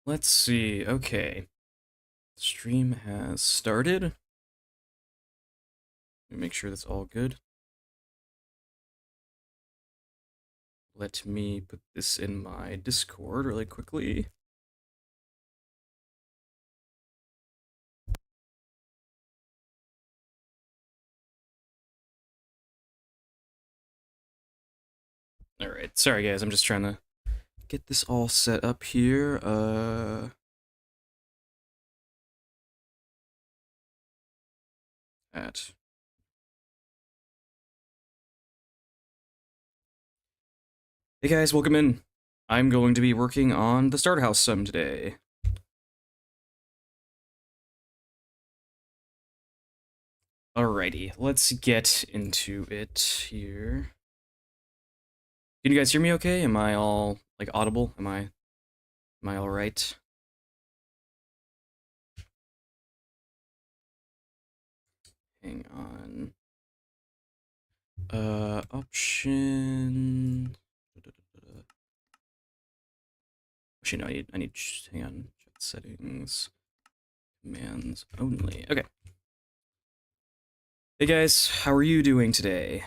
Let's see. Okay. Stream has started. Let me make sure that's all good. Let me put this in my Discord really quickly. Alright, sorry guys, I'm just trying to get this all set up here. At Hey guys, welcome in. I'm going to be working on the starter house some today. Alrighty, let's get into it here. Can you guys hear me okay? Am I all like audible? Am I all right? Hang on. Option. Actually, no, I need hang on. Chat settings. Commands only. Okay. Hey guys, how are you doing today?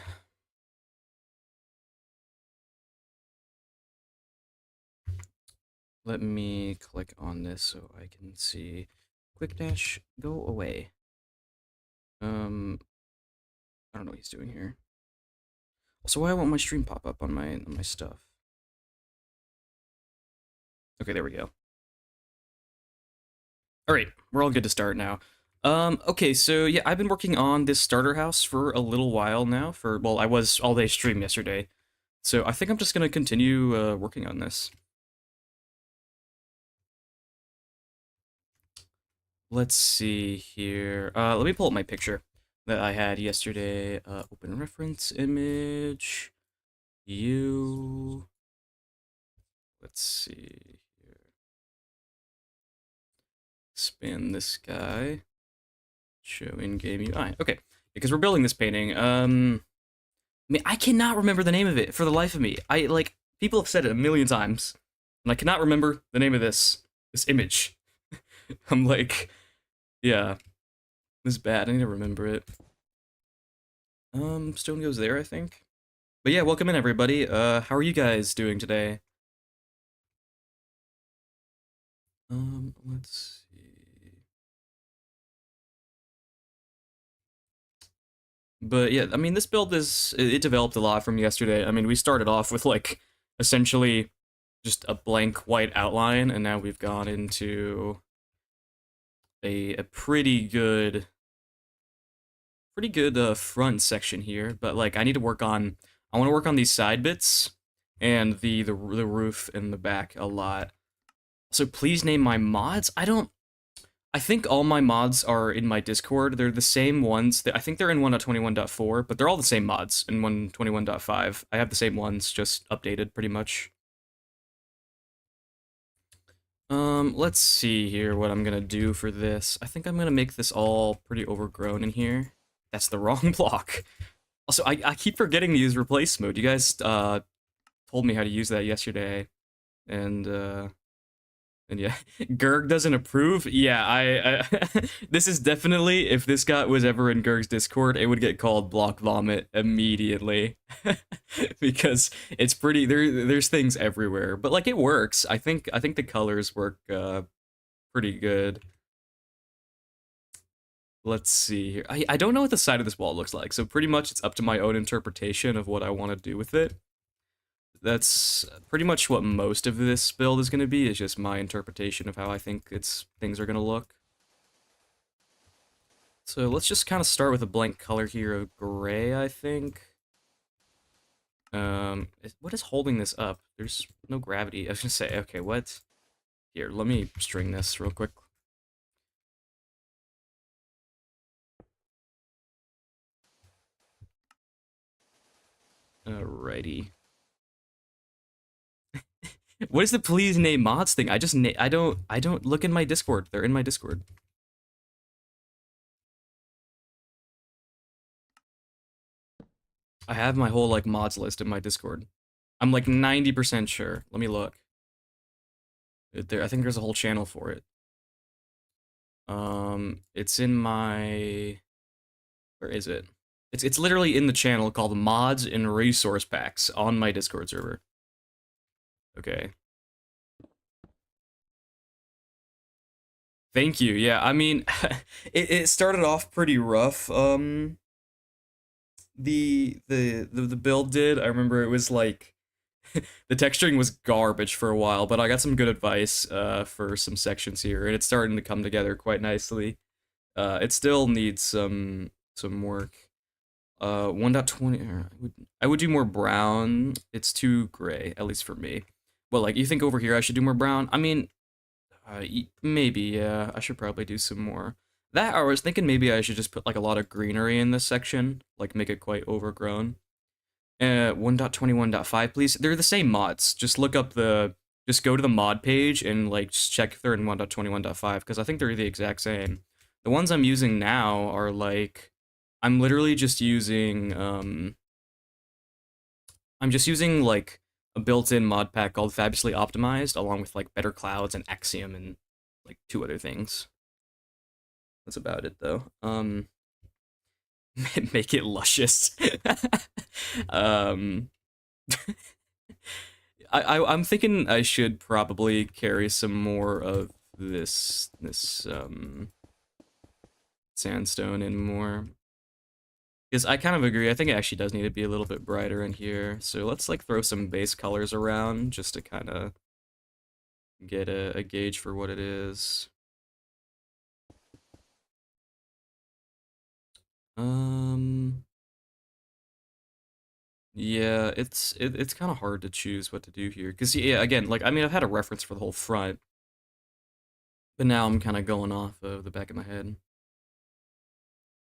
Let me click on this so I can see. Quick dash, go away. I don't know what he's doing here. Also, why won't my stream pop up on my stuff? Okay, there we go. All right, we're all good to start now. Okay, so yeah, I've been working on this starter house for a little while now. Well, I was all day stream yesterday, so I think I'm just gonna continue working on this. Let's see here. Let me pull up my picture that I had yesterday. Open reference image. You. Let's see here. Expand this guy. Show in-game UI. Okay, because we're building this painting. I mean, I cannot remember the name of it for the life of me. People have said it a million times, and I cannot remember the name of this image. I'm like, yeah, this is bad. I need to remember it. Stone goes there, I think. But yeah, welcome in everybody. How are you guys doing today? Let's see. But yeah, I mean, this build it developed a lot from yesterday. I mean, we started off with like essentially just a blank white outline, and now we've gone into a pretty good front section here. But like, I want to work on these side bits and the roof and the back a lot. So please name my mods. I think all my mods are in my Discord. They're the same ones. I think they're in 1.21.4, but they're all the same mods in 1.21.5. I have the same ones, just updated pretty much. Let's see here what I'm gonna do for this. I think I'm gonna make this all pretty overgrown in here. That's the wrong block. Also, I keep forgetting to use replace mode. You guys told me how to use that yesterday, and yeah, Gerg doesn't approve. Yeah, I this is definitely, if this guy was ever in Gerg's Discord, it would get called block vomit immediately because it's pretty there's things everywhere, but like it works. I think the colors work pretty good. Let's see here. I don't know what the side of this wall looks like, so pretty much it's up to my own interpretation of what I want to do with it. That's pretty much what most of this build is going to be, is just my interpretation of how I think things are going to look. So let's just kind of start with a blank color here of gray, I think. What is holding this up? There's no gravity. I was gonna say, okay, what? Here, let me string this real quick. Alrighty. What is the please name mods thing? I don't look in my Discord. They're in my Discord. I have my whole like mods list in my Discord. I'm like 90% sure. Let me look. There, I think there's a whole channel for it. It's in my... Where is it? It's literally in the channel called Mods and Resource Packs on my Discord server. Okay. Thank you. Yeah, I mean, it started off pretty rough. The build did. I remember it was like the texturing was garbage for a while, but I got some good advice for some sections here, and it's starting to come together quite nicely. It still needs some work. 1.20. I would do more brown. It's too gray, at least for me. Well, like, you think over here I should do more brown? I mean, maybe, yeah. I should probably do some more. That, or I was thinking maybe I should just put, like, a lot of greenery in this section. Like, make it quite overgrown. 1.21.5, please. They're the same mods. Just look up the... Just go to the mod page and, like, just check if they're in 1.21.5, because I think they're the exact same. The ones I'm using now are, like... I'm literally just using, I'm just using, like, a built-in mod pack called Fabulously Optimized, along with, like, Better Clouds and Axiom and, like, 2 other things. That's about it, though. Make it luscious. I'm thinking I should probably carry some more of this sandstone in more. Because I kind of agree, I think it actually does need to be a little bit brighter in here. So let's, like, throw some base colors around just to kind of get a gauge for what it is. Yeah, it's kind of hard to choose what to do here. Because, yeah, again, like, I mean, I've had a reference for the whole front. But now I'm kind of going off of the back of my head.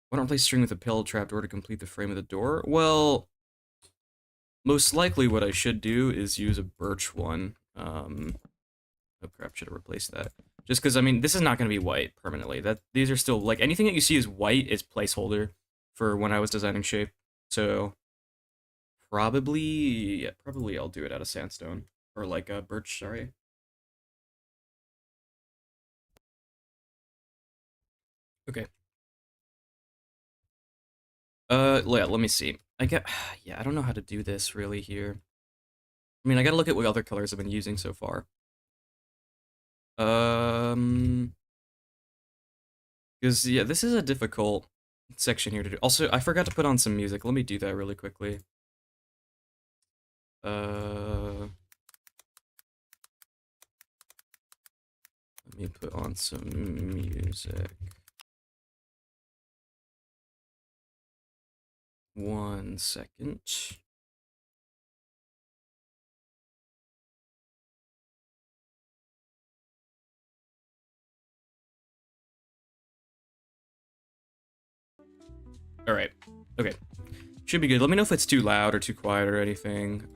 Why don't replace string with a pill trapdoor to complete the frame of the door? Well, most likely what I should do is use a birch one. Oh crap, should have replaced that. Just because, I mean, this is not going to be white permanently. These are still, like, anything that you see as white is placeholder for when I was designing shape. So, probably, yeah, probably I'll do it out of sandstone. Or, like, birch, sorry. Okay. Yeah, let me see. Yeah, I don't know how to do this really here. I mean, I gotta look at what other colors I've been using so far. Because, yeah, this is a difficult section here to do. Also, I forgot to put on some music. Let me do that really quickly. Let me put on some music. 1 second. Alright. Okay. Should be good. Let me know if it's too loud or too quiet or anything.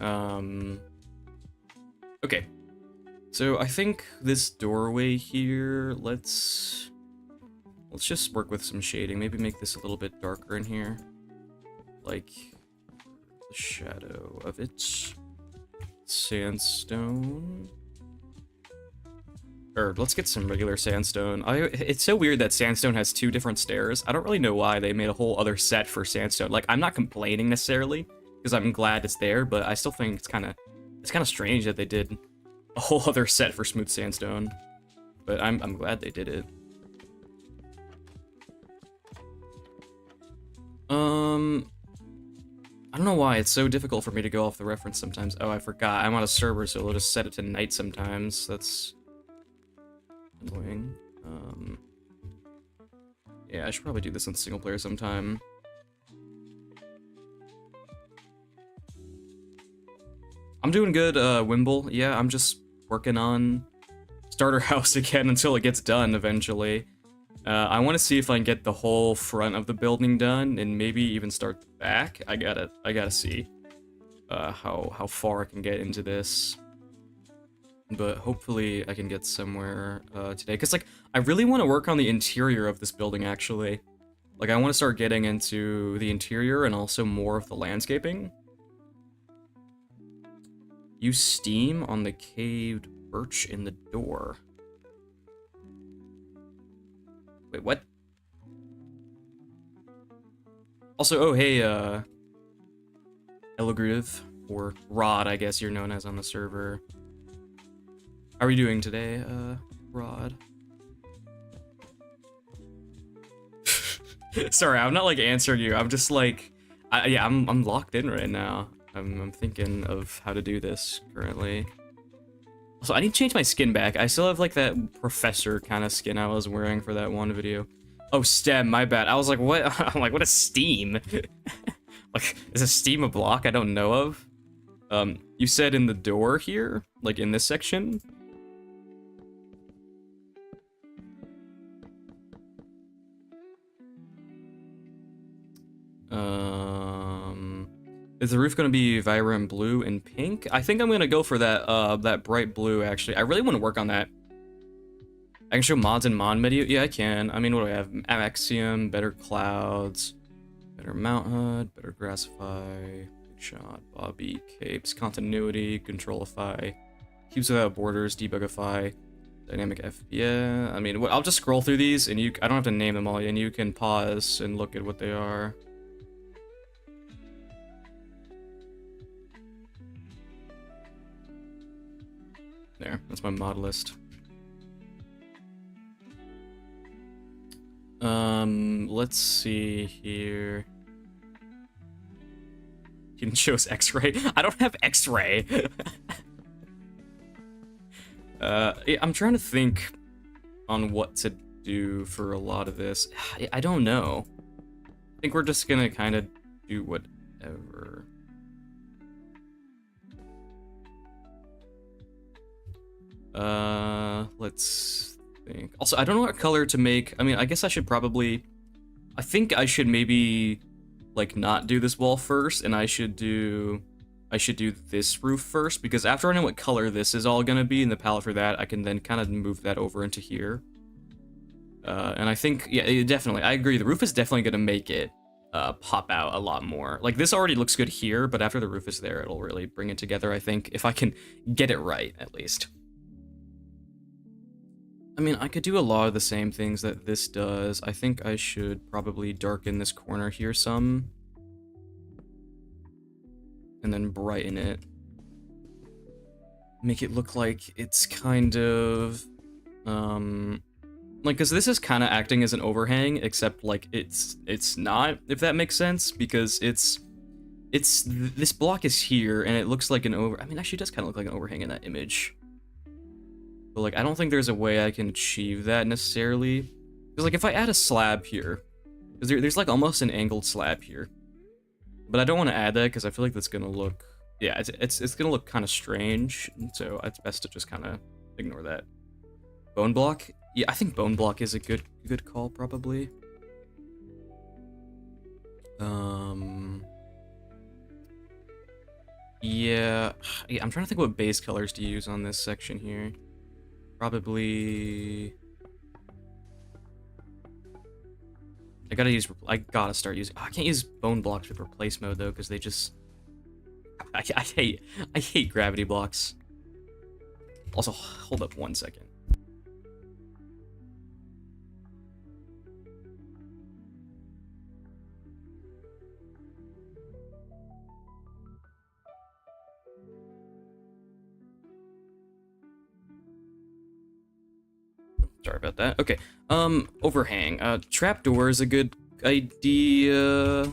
Okay. So I think this doorway here, let's just work with some shading. Maybe make this a little bit darker in here. Like the shadow of it. Sandstone. Or let's get some regular sandstone. It's so weird that sandstone has 2 different stairs. I don't really know why they made a whole other set for sandstone. Like, I'm not complaining necessarily, because I'm glad it's there, but I still think it's kind of strange that they did a whole other set for smooth sandstone. But I'm glad they did it. I don't know why it's so difficult for me to go off the reference sometimes. Oh, I forgot. I'm on a server, so it'll just set it to night sometimes. That's annoying. Yeah, I should probably do this on single player sometime. I'm doing good, Wimble. Yeah, I'm just working on starter house again until it gets done eventually. I want to see if I can get the whole front of the building done and maybe even start the back. I gotta see how far I can get into this. But hopefully I can get somewhere today. Because, like, I really want to work on the interior of this building, actually. Like, I want to start getting into the interior and also more of the landscaping. Use steam on the caved birch in the door. Wait, what? Also, oh hey, Eligriv, or Rod, I guess you're known as on the server. How are you doing today, Rod? Sorry, I'm not like answering you. I'm just like, yeah, I'm locked in right now. I'm thinking of how to do this currently. Also, I need to change my skin back. I still have like that professor kind of skin I was wearing for that one video. Oh, stem, my bad. I was like, what? I'm like, what is steam? Like, is a steam a block I don't know of? You said in the door here? Like in this section? Is the roof gonna be vibrant blue and pink? I think I'm gonna go for that that bright blue actually. I really want to work on that. I can show mods and mod menu. Yeah, I can. I mean, what do I have? Axiom, better clouds, better mount HUD, better grassify, big shot, Bobby, capes, continuity, controlify, cubes without borders, debugify, dynamic FPS. I mean, I'll just scroll through these, and I don't have to name them all, and you can pause and look at what they are. There, that's my mod list. Let's see here. You didn't show us X-ray. I don't have X-ray. Yeah, I'm trying to think on what to do for a lot of this. I don't know. I think we're just gonna kind of do whatever. Let's think. Also, I don't know what color to make. I mean, I guess I should probably... I think I should maybe, like, not do this wall first, and I should do this roof first, because after I know what color this is all gonna be in the palette for that, I can then kind of move that over into here. And I think, yeah, definitely, I agree. The roof is definitely gonna make it pop out a lot more. Like, this already looks good here, but after the roof is there, it'll really bring it together, I think, if I can get it right, at least. I mean, I could do a lot of the same things that this does. I think I should probably darken this corner here some. And then brighten it. Make it look like it's kind of... like, because this is kind of acting as an overhang, except, like, it's not, if that makes sense, because this block is here, and it looks like an I mean, actually, it does kind of look like an overhang in that image. But, like, I don't think there's a way I can achieve that necessarily. Because, like, if I add a slab here, because there's, like, almost an angled slab here. But I don't want to add that because I feel like that's going to look... Yeah, it's going to look kind of strange. So it's best to just kind of ignore that. Bone block? Yeah, I think bone block is a good call, probably. Yeah, I'm trying to think what base colors to use on this section here. Probably... I gotta start using... Oh, I can't use bone blocks with replace mode, though, because they just... I hate gravity blocks. Also, hold up 1 second. Sorry about that. Okay. Overhang. Trapdoor is a good idea.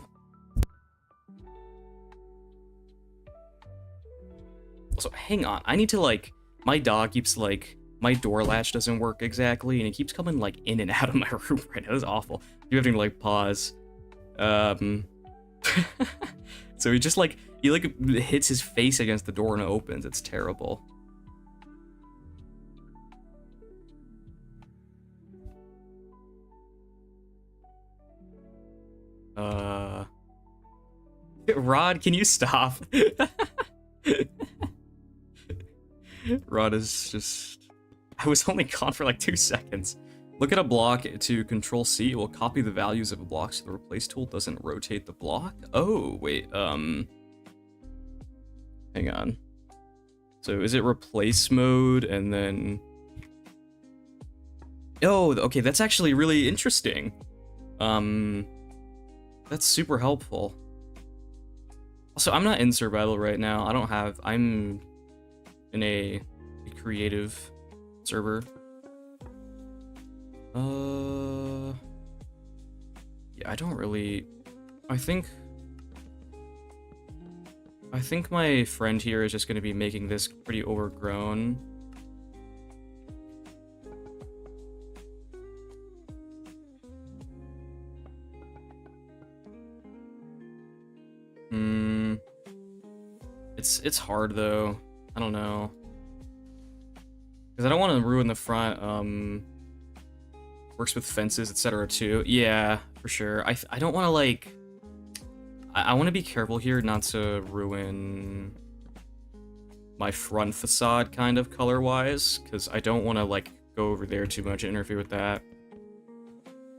Also, hang on. I need to, like... My dog keeps, like... My door latch doesn't work exactly, and it keeps coming, like, in and out of my room right now. It's awful. You have to, like, pause. So he just, like... He, like, hits his face against the door and it opens. It's terrible. Rod, can you stop? Rod is just... I was only gone for like 2 seconds. Look at a block to Control C. It will copy the values of a block so the replace tool doesn't rotate the block. Oh, wait, hang on. So is it replace mode and then... Oh, okay, that's actually really interesting. That's super helpful. Also, I'm not in survival right now. I'm in a creative server. Yeah, I don't really... I think my friend here is just going to be making this pretty overgrown. It's hard though. I don't know. Because I don't want to ruin the front. Works with fences, etc. too. Yeah, for sure. I don't want to like... I want to be careful here not to ruin my front facade kind of color-wise, because I don't want to like go over there too much and interfere with that.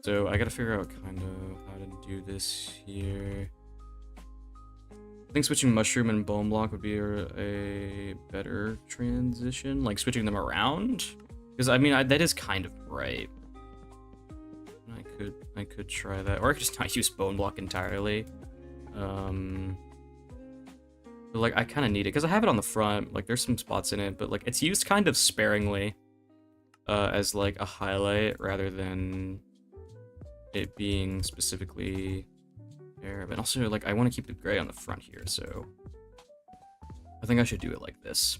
So I gotta figure out kind of how to do this here. I think switching mushroom and bone block would be a better transition, like switching them around, because I mean that is kind of right. I could try that, or I could just not use bone block entirely. But like I kind of need it because I have it on the front. Like there's some spots in it, but like it's used kind of sparingly, as like a highlight rather than it being specifically there. But also like I want to keep the gray on the front here, so I think I should do it like this.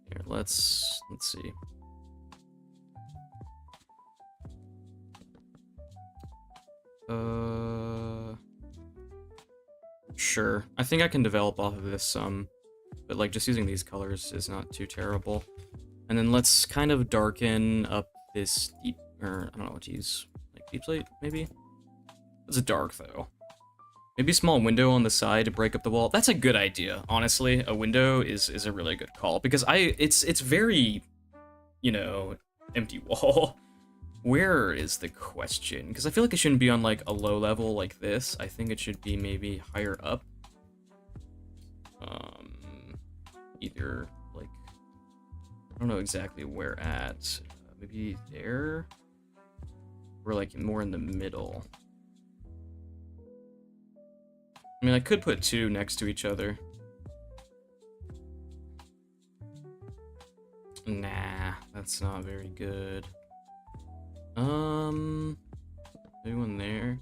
Here, let's see. Sure. I think I can develop off of this some, but like just using these colors is not too terrible. And then let's kind of darken up this deep, or I don't know what to use, like deep slate maybe? It's dark though. Maybe a small window on the side to break up the wall. That's a good idea, honestly. A window is a really good call because it's very, you know, empty wall. Where is the question? Because I feel like it shouldn't be on like a low level like this. I think it should be maybe higher up. Either like, I don't know exactly where at. Maybe there? Or like more in the middle. I mean, I could put two next to each other. Nah, that's not very good. Maybe one there.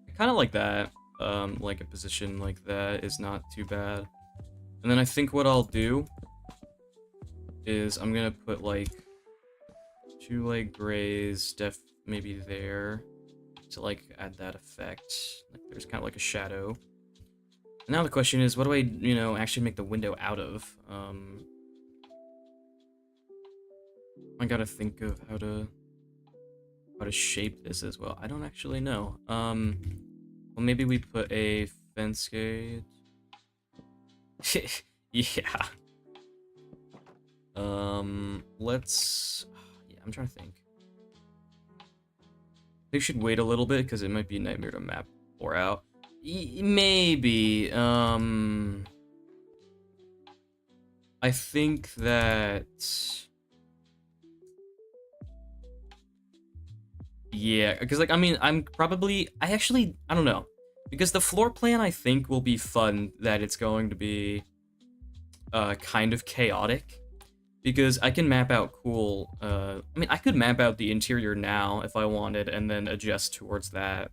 I kind of like that. Like a position like that is not too bad. And then I think what I'll do is I'm gonna put like two like grays, maybe there, to like add that effect. Like there's kind of like a shadow. And now the question is, what do I, you know, actually make the window out of? I gotta think of how to shape this as well. I don't actually know. Well, maybe we put a fence gate. Yeah. Let's... Yeah, I'm trying to think. I think we should wait a little bit, because it might be a nightmare to map or out. Maybe, I think that... Yeah, because, like, I mean, I don't know. Because the floor plan, I think, will be fun, that it's going to be, kind of chaotic. Because I can map out cool, I mean, I could map out the interior now, if I wanted, and then adjust towards that.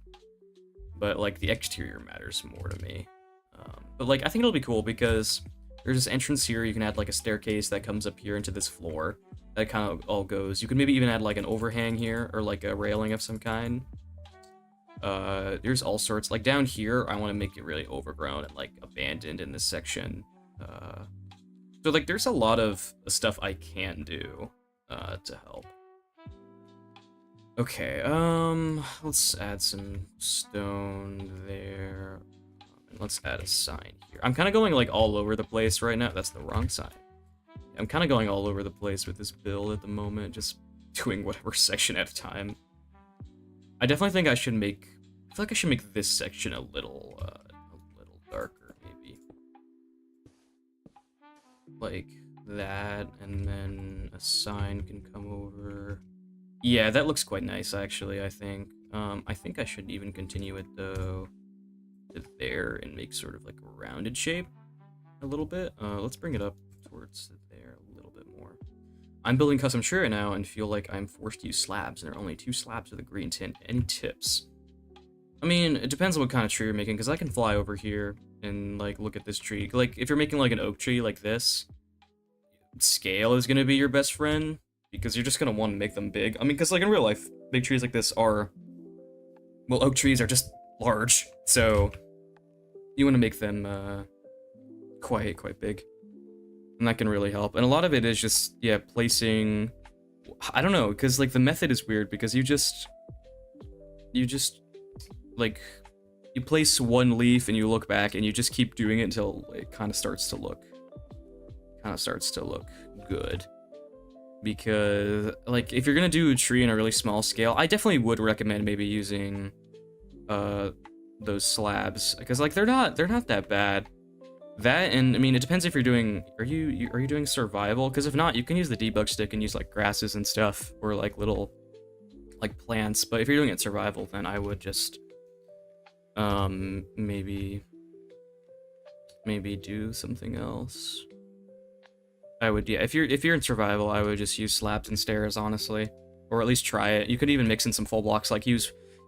But, like, the exterior matters more to me. But, like, I think it'll be cool, because there's this entrance here, you can add, like, a staircase that comes up here into this floor. That kind of all goes. You could maybe even add like an overhang here or like a railing of some kind. There's all sorts. Like down here, I want to make it really overgrown and like abandoned in this section. So like there's a lot of stuff I can do to help. Okay, let's add some stone there. And let's add a sign here. I'm kind of going like all over the place right now. That's the wrong sign. I'm kind of going all over the place with this build at the moment, just doing whatever section at a time. I definitely think I should make... I feel like I should make this section a little darker, maybe. like that, and then a sign can come over. Yeah, that looks quite nice, actually, I think. I think I should even continue it, though, to there and make sort of like a rounded shape a little bit. Let's bring it up towards there a little bit more. I'm building custom tree right now and feel like I'm forced to use slabs, and there are only 2 slabs with a green tint. Any tips? I mean, it depends on what kind of tree you're making, because I can fly over here and, like, look at this tree. Like, if you're making, like, an oak tree like this, scale is going to be your best friend, because you're just going to want to make them big. I mean, because, like, in real life, big trees like this are... Well, oak trees are just large, so you want to make them, quite big. And that can really help. And a lot of it is just, yeah, placing... I don't know, because, like, the method is weird, because you just, like, you place one leaf and you look back and you just keep doing it until it kind of starts to look good. Because, like, if you're gonna do a tree in a really small scale, I definitely would recommend maybe using those slabs, because, like, they're not that bad. That, and I mean, it depends if you're doing, are you doing survival? Because if not, you can use the debug stick and use, like, grasses and stuff, or, like, little, like, plants. But if you're doing it survival, then I would just maybe do something else. I would, yeah, if you're in survival, I would just use slabs and stairs, honestly, or at least try it. You could even mix in some full blocks, like you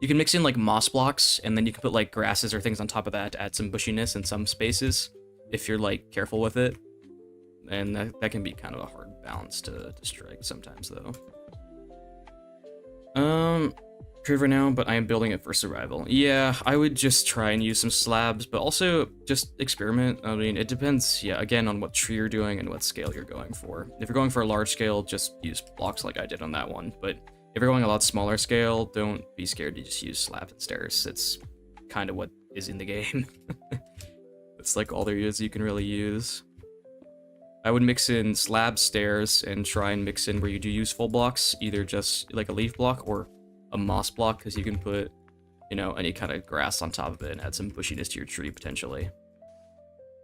can mix in, like, moss blocks, and then you can put, like, grasses or things on top of that to add some bushiness in some spaces, if you're, like, careful with it. And that can be kind of a hard balance to strike sometimes, though. Trade right now, but I am building it for survival. Yeah, I would just try and use some slabs, but also just experiment. I mean, it depends, yeah, again, on what tree you're doing and what scale you're going for. If you're going for a large scale, just use blocks like I did on that one. But if you're going a lot smaller scale, don't be scared to just use slabs and stairs. It's kind of what is in the game. It's like all there is you can really use. I would mix in slab stairs and try and mix in where you do use full blocks, either just like a leaf block or a moss block, because you can put, you know, any kind of grass on top of it and add some bushiness to your tree potentially,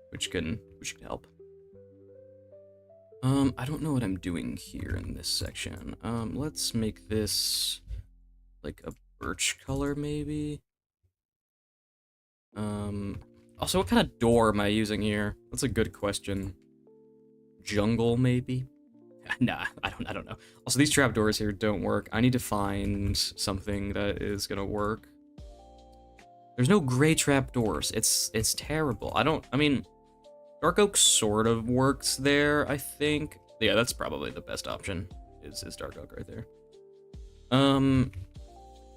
which can help. I don't know what I'm doing here in this section. Let's make this like a birch color, maybe. Also, what kind of door am I using here? That's a good question. Jungle, maybe? Nah, I don't know. Also, these trapdoors here don't work. I need to find something that is gonna work. There's no gray trapdoors. It's terrible. I mean, dark oak sort of works there, I think. Yeah, that's probably the best option, is dark oak right there.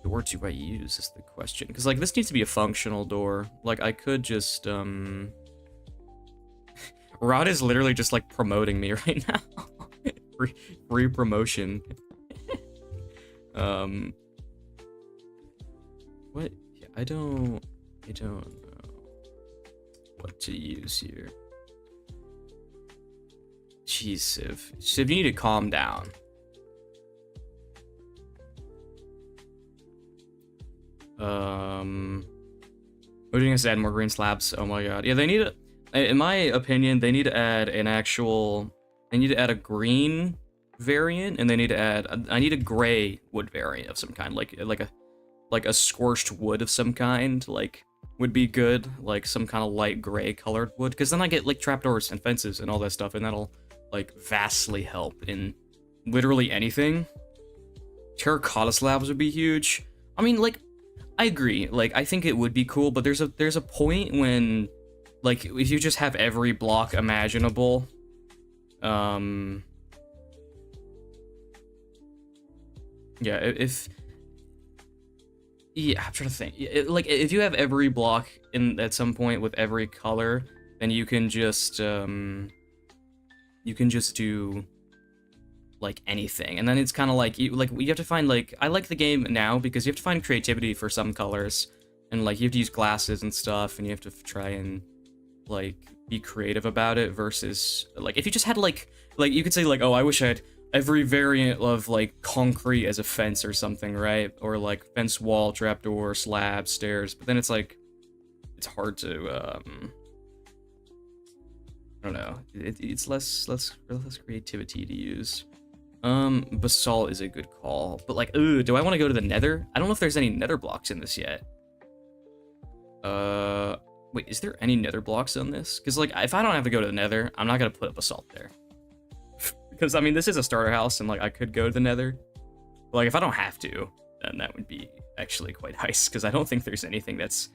Door do I use is the question. Because, like, this needs to be a functional door. Like, I could just, Rod is literally just, like, promoting me right now. Free promotion. What? Yeah, I don't know what to use here. Jeez, Civ, you need to calm down. We're doing is add more green slabs. Oh my god. Yeah, they need in my opinion, they need to add an actual... They need to add a green variant, and they need to add... I need a gray wood variant of some kind, like a scorched wood of some kind, like, would be good, like some kind of light gray colored wood, because then I get, like, trapdoors and fences and all that stuff, and that'll, like, vastly help in literally anything. Terracotta slabs would be huge. I mean, like, I agree, like, I think it would be cool, but there's a point when, like, if you just have every block imaginable, yeah, yeah, I'm trying to think. Like, if you have every block in at some point with every color, then you can just do like anything, and then it's kind of like you have to find, like, I like the game now because you have to find creativity for some colors, and, like, you have to use glasses and stuff, and you have to try and, like, be creative about it, versus, like, if you just had, like you could say, like, oh, I wish I had every variant of, like, concrete as a fence or something, right? Or, like, fence wall, trapdoor, slab, stairs, but then it's, like, it's hard to, I don't know. It's less creativity to use. Basalt is a good call, but like, ooh, do I want to go to the Nether? I don't know if there's any Nether blocks in this yet. Wait, is there any Nether blocks on this? Because like, if I don't have to go to the Nether, I'm not gonna put a basalt there. Because I mean, this is a starter house, and like, I could go to the Nether. But, like, if I don't have to, then that would be actually quite nice. Because I don't think there's anything that's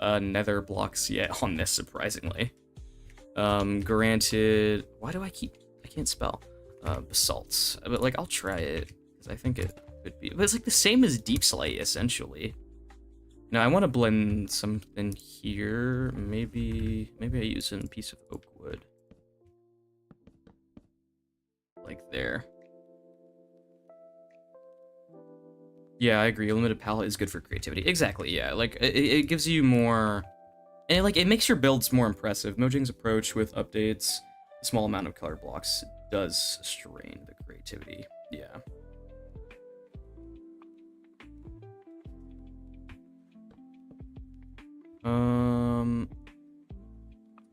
Nether blocks yet on this, surprisingly. Granted, why do I can't spell basalts, but like I'll try it because I think it could be, but it's like the same as deep slate essentially. Now I want to blend something here. Maybe I use a piece of oak wood, like there. Yeah, I agree. A limited palette is good for creativity. Exactly. Yeah, like it gives you more. And like it makes your builds more impressive. Mojang's approach with updates, a small amount of color blocks does strain the creativity. Yeah. I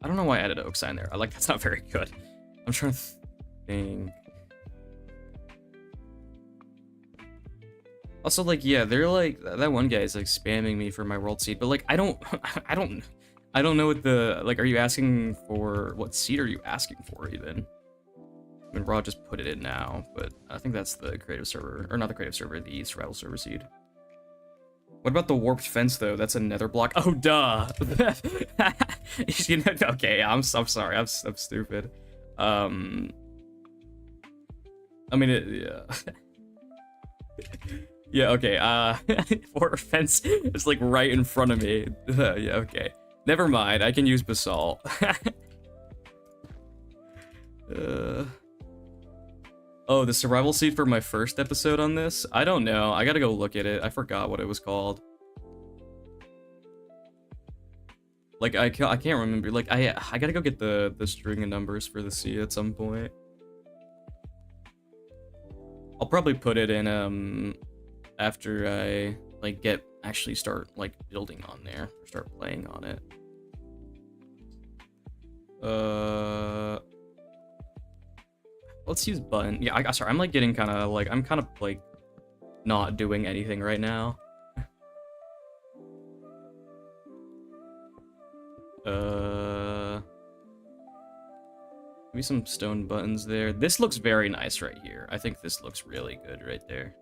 don't know why I added oak sign there. I like that's not very good. I'm trying to think. Also, like, yeah, they're like that one guy is like spamming me for my world seed, but like I don't know what the, like, are you asking for, what seed are you asking for even? I mean, Raw just put it in now, but I think that's the creative server, or not the creative server, the survival server seed. What about the warped fence though? That's a nether block. Oh, duh. Okay, I'm sorry, I'm stupid. I mean, yeah. Yeah, okay, warped fence is like right in front of me. Yeah, okay. Never mind, I can use basalt. Oh, the survival seed for my first episode on this? I don't know. I gotta go look at it. I forgot what it was called. Like, I can't remember. Like, I gotta go get the string of numbers for the seed at some point. I'll probably put it in, after I, like, actually start, like, building on there. Or start playing on it. Let's use button. Yeah, sorry, I'm like getting kind of like, I'm kind of like not doing anything right now. Maybe some stone buttons there. This looks very nice right here. I think this looks really good right there.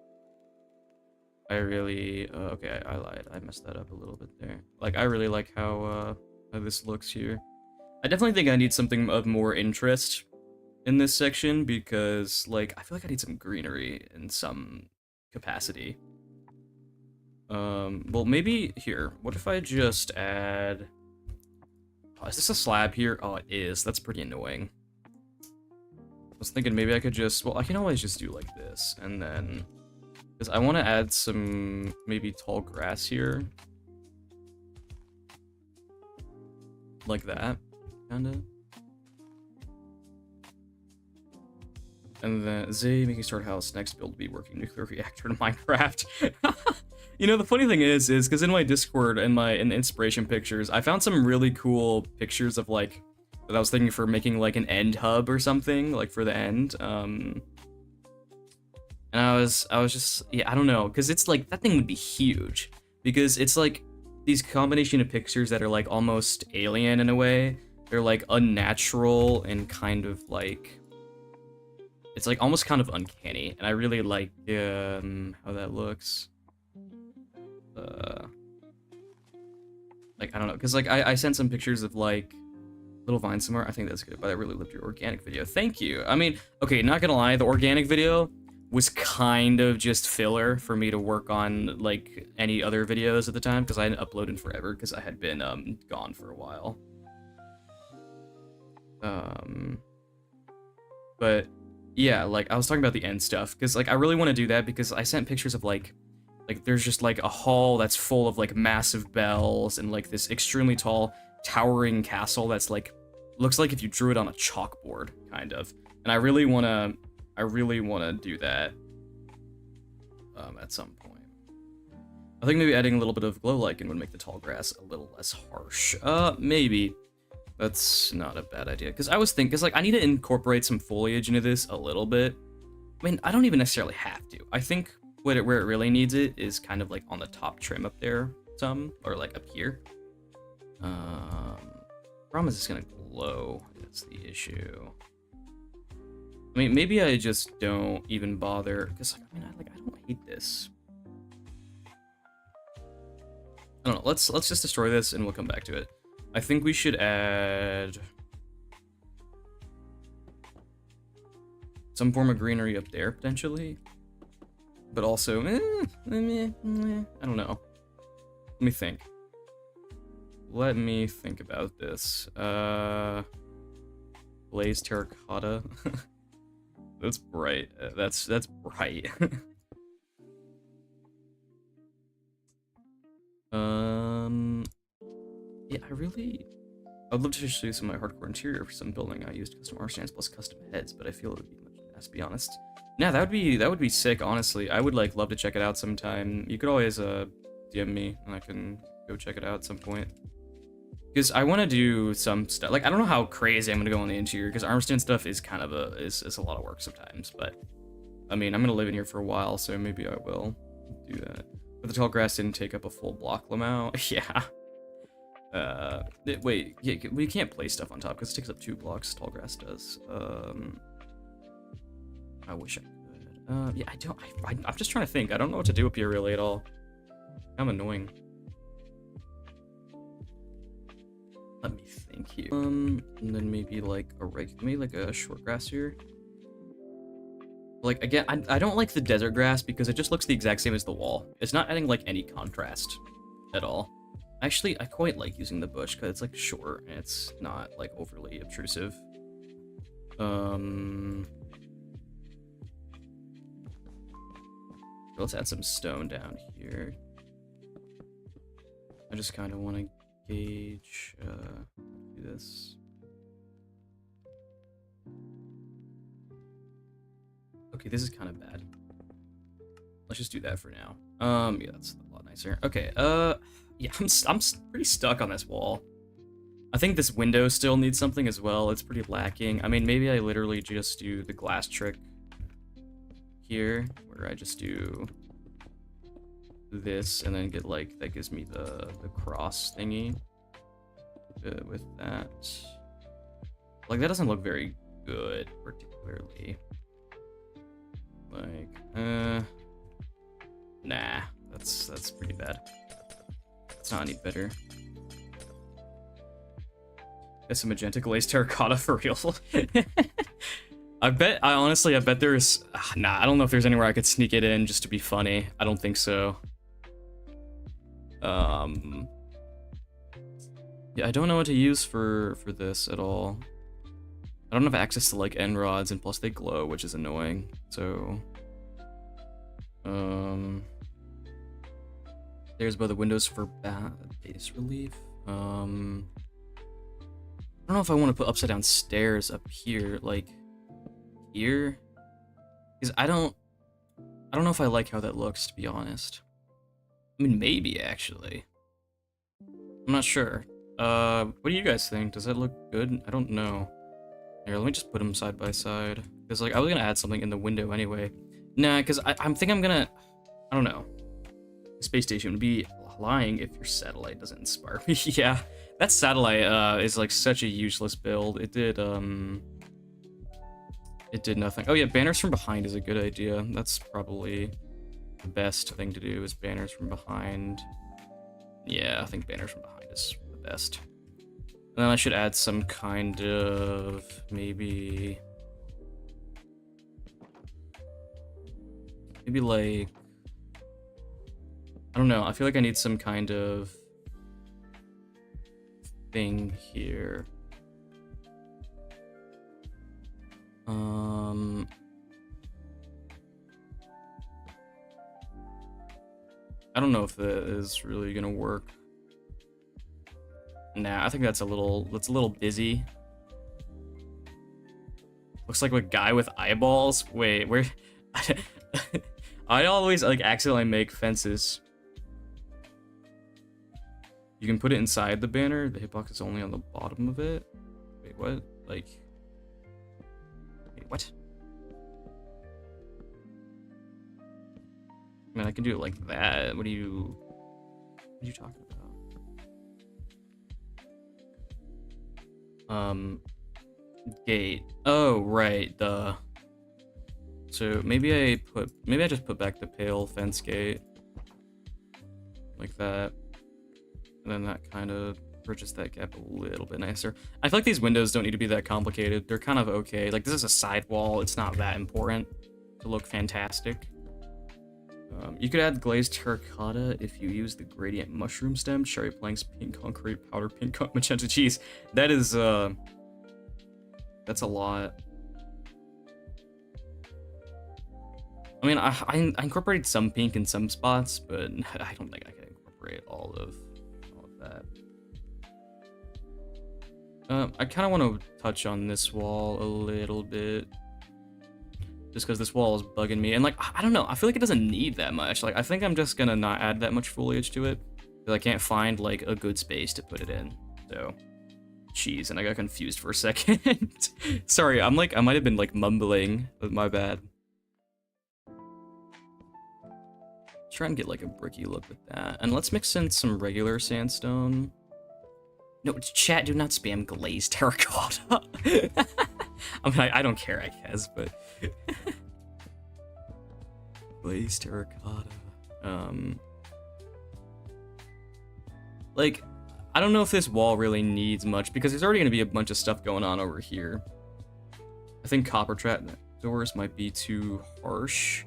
I really, okay, I lied. I messed that up a little bit there. Like, I really like how this looks here. I definitely think I need something of more interest in this section because, like, I feel like I need some greenery in some capacity. Well, maybe here. What if I just add... Oh, is this a slab here? Oh, it is. That's pretty annoying. I was thinking maybe I could just... Well, I can always just do like this, and then... Because I want to add some, maybe tall grass here. Like that, kind of. And then Zay making start house, next build be working nuclear reactor in Minecraft. You know, the funny thing is because in my Discord and in the inspiration pictures, I found some really cool pictures of like that I was thinking for making like an end hub or something, like for the end. And I was just, yeah, I don't know, because it's like that thing would be huge because it's like these combination of pictures that are like almost alien in a way. They're like unnatural and kind of like, it's like almost kind of uncanny, and I really like how that looks. Like, I don't know, because like I sent some pictures of like little vines somewhere. I think that's good, but I really loved your organic video. Thank you. I mean, okay, not gonna lie, the organic video was kind of just filler for me to work on like any other videos at the time because I hadn't uploaded forever because I had been gone for a while. But yeah, like I was talking about the end stuff because like I really want to do that because I sent pictures of like there's just like a hall that's full of like massive bells and like this extremely tall towering castle that's like looks like if you drew it on a chalkboard kind of. And I really want to do that at some point. I think maybe adding a little bit of glow lichen would make the tall grass a little less harsh. Maybe. That's not a bad idea. Because I was thinking, because like I need to incorporate some foliage into this a little bit. I mean, I don't even necessarily have to. I think where it really needs it is kind of like on the top trim up there, or like up here. Problem is it's gonna glow. That's the issue. I mean, maybe I just don't even bother, because I mean, I don't hate this. I don't know. Let's just destroy this and we'll come back to it. I think we should add some form of greenery up there potentially, but also, I don't know. Let me think. Let me think about this. Blaze terracotta. That's bright. That's bright. Yeah, I'd love to show you some of my hardcore interior for some building. I used custom art stands plus custom heads, but I feel it would be much less, to be honest. Yeah, that would be sick, honestly. I would like love to check it out sometime. You could always DM me and I can go check it out at some point. Because I want to do some stuff. Like, I don't know how crazy I'm gonna go on the interior, because armor stand stuff is kind of is a lot of work sometimes, but I mean, I'm gonna live in here for a while, so maybe I will do that. But the tall grass didn't take up a full block amount. Yeah. Wait, yeah, we can't place stuff on top because it takes up 2 blocks. Tall grass does. I wish I could. Yeah, I'm just trying to think. I don't know what to do up here really at all. I'm annoying. Let me think here. And then maybe like a short grass here. Like, again, I don't like the desert grass because it just looks the exact same as the wall. It's not adding, like, any contrast at all. Actually, I quite like using the bush because it's, like, short and it's not, like, overly obtrusive. Let's add some stone down here. I just kind of want to gauge, do this. Okay, this is kind of bad. Let's just do that for now. Yeah, that's a lot nicer. Okay, yeah, I'm pretty stuck on this wall. I think this window still needs something as well. It's pretty lacking. I mean, maybe I literally just do the glass trick here, where I just do this and then get like, that gives me the cross thingy with that. Like, that doesn't look very good, particularly. Like, nah, that's pretty bad. It's not any better. Get some magenta glazed terracotta for real. I bet there's, nah, I don't know if there's anywhere I could sneak it in just to be funny. I don't think so. Yeah, I don't know what to use for this at all. I don't have access to like end rods, and plus they glow, which is annoying. So, there's both the windows for base relief. I don't know if I want to put upside down stairs up here, like here, because I don't know if I like how that looks, to be honest. I mean, maybe actually. I'm not sure. What do you guys think? Does that look good? I don't know. Here, let me just put them side by side. Because, like, I was gonna add something in the window anyway. Nah, because I don't know. Space station would be lying if your satellite doesn't inspire me. Yeah, that satellite, is, like, such a useless build. It did nothing. Oh, yeah, banners from behind is a good idea. That's probably the best thing to do, is banners from behind. Yeah, I think banners from behind is the best. And then I should add some kind of, maybe like, I don't know, I feel like I need some kind of thing here. I don't know if that is really gonna work. Nah, I think that's a little busy. Looks like a guy with eyeballs. Wait, where? I always like accidentally make fences. You can put it inside the banner. The hitbox is only on the bottom of it. Wait, what? Like, wait, what? I mean, I can do it like that. What are you talking about? Gate. Oh, right, the... So maybe I just put back the pale fence gate. Like that. And then that kind of bridges that gap a little bit nicer. I feel like these windows don't need to be that complicated. They're kind of okay. Like, this is a side wall. It's not that important to look fantastic. You could add glazed terracotta if you use the gradient mushroom stem, cherry planks, pink concrete, powder pink, magenta cheese. That is, that's a lot. I mean, I incorporated some pink in some spots, but I don't think I can incorporate all of that. I kind of want to touch on this wall a little bit. Just because this wall is bugging me. And, like, I don't know. I feel like it doesn't need that much. Like, I think I'm just gonna not add that much foliage to it. Because I can't find, like, a good space to put it in. So, jeez, and I got confused for a second. Sorry, I might have been, like, mumbling. But my bad. Try and get, like, a bricky look with that. And let's mix in some regular sandstone. No, chat, do not spam glazed terracotta. I mean, I don't care, I guess, but... glazed terracotta. Like, I don't know if this wall really needs much, because there's already going to be a bunch of stuff going on over here. I think copper trap doors might be too harsh.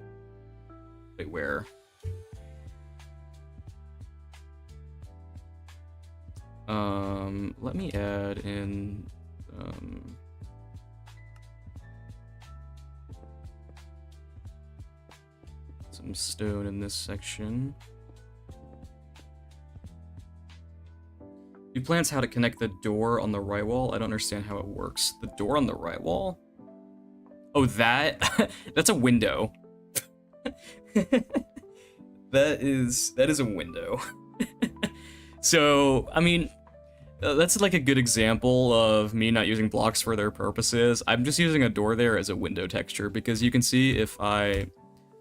Wait, where? Let me add in, some stone in this section. You plans how to connect the door on the right wall? I don't understand how it works. The door on the right wall? Oh, that? That's a window. That is a window. So, I mean, that's like a good example of me not using blocks for their purposes. I'm just using a door there as a window texture, because you can see if I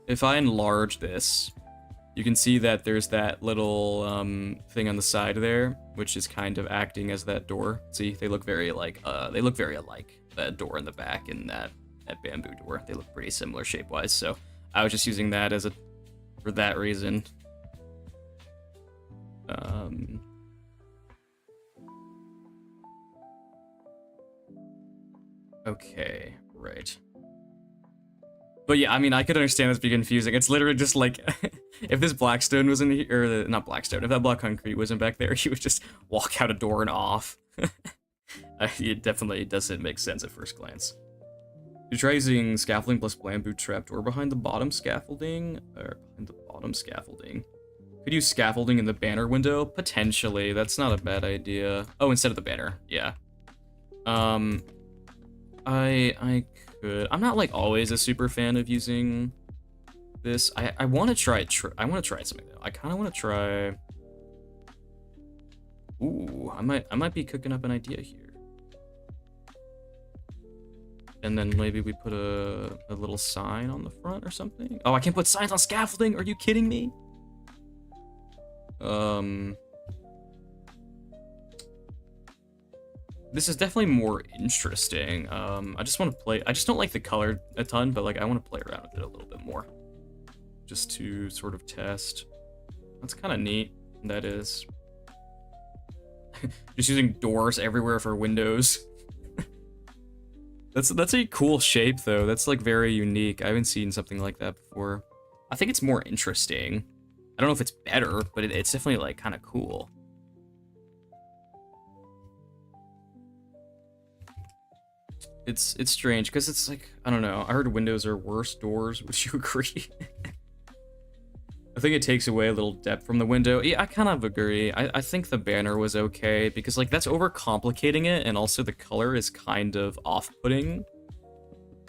enlarge this, you can see that there's that little thing on the side there, which is kind of acting as that door. See, they look very alike. That door in the back and that bamboo door. They look pretty similar shape-wise. So I was just using that for that reason. Okay, right. But yeah, I mean, I could understand this being confusing. It's literally just like, if this blackstone was in here, or not blackstone, if that block concrete wasn't back there, you would just walk out a door and off. It definitely doesn't make sense at first glance. You try using scaffolding plus bamboo trapdoor behind the bottom scaffolding, or behind the bottom scaffolding. Could use scaffolding in the banner window? Potentially, that's not a bad idea. Oh, instead of the banner, yeah. I could. I'm not like always a super fan of using this. I want to try I want to try something though. I kind of want to try. Ooh, I might be cooking up an idea here. And then maybe we put a little sign on the front or something. Oh, I can't put signs on scaffolding. Are you kidding me? This is definitely more interesting. I just want to play. I just don't like the color a ton, but like I want to play around with it a little bit more, just to sort of test. That's kind of neat. That is. Just using doors everywhere for windows. That's a cool shape though. That's like very unique. I haven't seen something like that before. I think it's more interesting. I don't know if it's better, but it's definitely like kind of cool. It's strange because it's like, I don't know. I heard windows are worse doors. Would you agree? I think it takes away a little depth from the window. Yeah, I kind of agree. I think the banner was okay because like that's overcomplicating it, and also the color is kind of off-putting.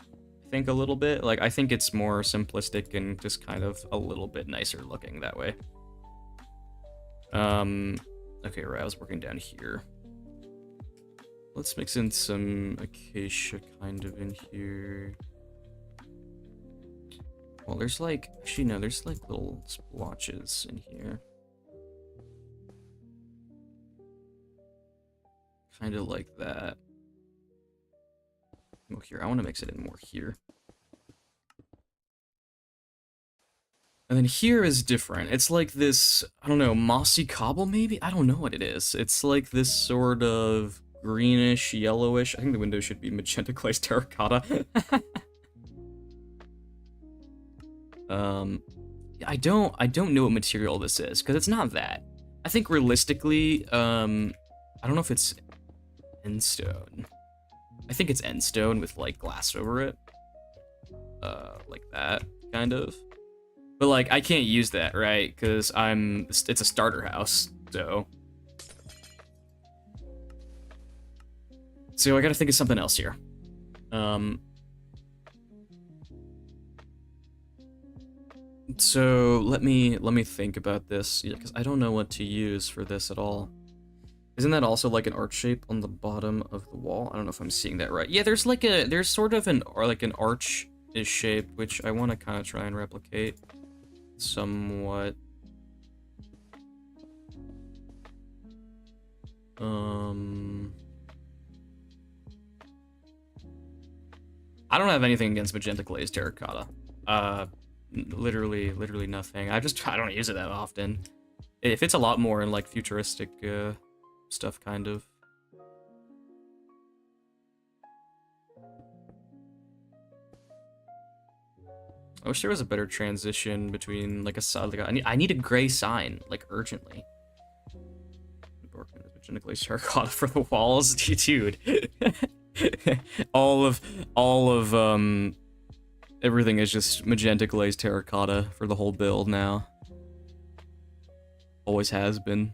I think a little bit. Like I think it's more simplistic and just kind of a little bit nicer looking that way. Okay, right. I was working down here. let's mix in some acacia kind of in here. Well, there's like, actually no, there's like little splotches in here. Kind of like that. Oh, here, I want to mix it in more here. And then here is different. It's like this, I don't know, mossy cobble maybe? I don't know what it is. It's like this sort of greenish, yellowish. I think the window should be magenta glazed terracotta. I don't know what material this is, because it's not that. I think realistically, I don't know if it's end stone. I think it's end stone with like glass over it. Like that, kind of. But like, I can't use that, right? Because it's a starter house, so. So I gotta think of something else here. So let me think about this, because I don't know what to use for this at all. Isn't that also like an arch shape on the bottom of the wall? I don't know if I'm seeing that right. Yeah, there's sort of an arch-ish shape, which I want to kind of try and replicate somewhat. I don't have anything against magenta glazed terracotta. Literally nothing. I don't use it that often. It fits a lot more in like futuristic stuff, kind of. I wish there was a better transition between like I need a gray sign like urgently. Magenta glazed terracotta for the walls, dude. all of everything is just magenta glazed terracotta for the whole build now. Always has been.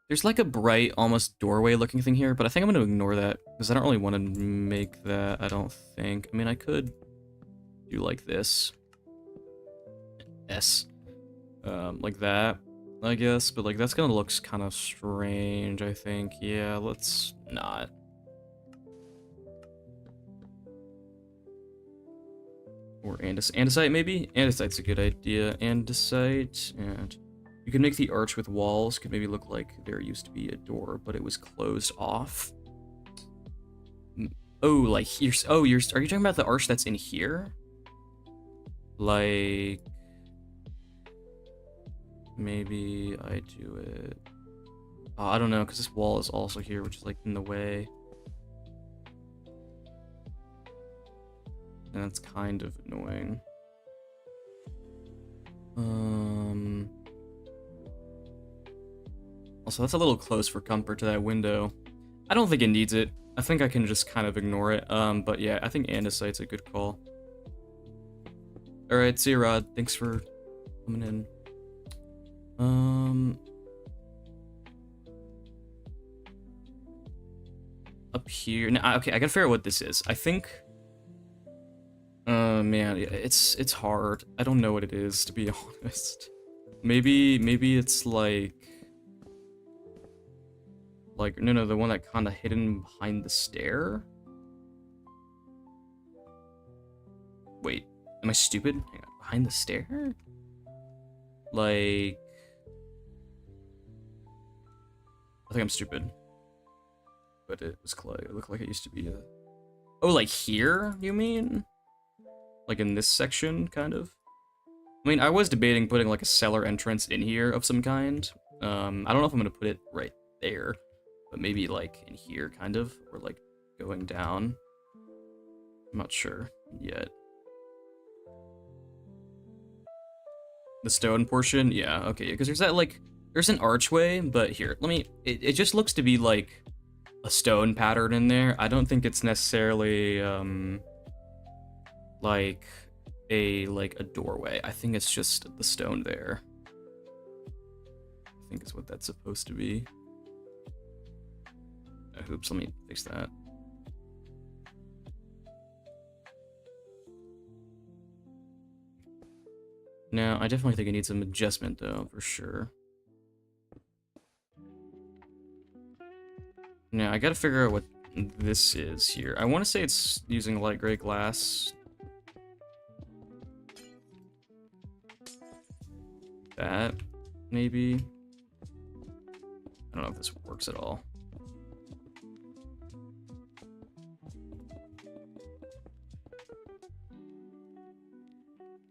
There's like a bright, almost doorway looking thing here, but I think I'm gonna ignore that because I don't really want to make that, I don't think. I mean, I could do like this. Like that, I guess, but like that's gonna look kind of strange, I think. Yeah, let's not. Or andesite maybe? Andesite's a good idea. Andesite, and you can make the arch with walls, could maybe look like there used to be a door, but it was closed off. Oh, like here, are you talking about the arch that's in here? Like, maybe I do it. Oh, I don't know, because this wall is also here, which is like in the way. And that's kind of annoying. Also, that's a little close for comfort to that window. I don't think it needs it. I think I can just kind of ignore it. But yeah, I think andesite's a good call. Alright, see you, Rod. Thanks for coming in. Up here. Now, okay, I gotta figure out what this is. I think. Man, it's hard. I don't know what it is, to be honest. Maybe it's like no, the one that kind of hidden behind the stair. Wait, am I stupid? Hang on, behind the stair? Like, I think I'm stupid. But it was close. It looked like it used to be a. Oh, like here? You mean? Like in this section, kind of? I mean, I was debating putting like a cellar entrance in here of some kind. I don't know if I'm gonna put it right there, but maybe like in here, kind of, or like going down. I'm not sure yet. The stone portion? Yeah, okay, because there's that like, there's an archway, but here, it just looks to be like a stone pattern in there. I don't think it's necessarily, like a doorway. I think it's just the stone there. I think is what that's supposed to be. Oops, let me fix that. No, I definitely think it needs some adjustment, though, for sure. Now, I gotta figure out what this is here. I want to say it's using light gray glass. That, maybe? I don't know if this works at all.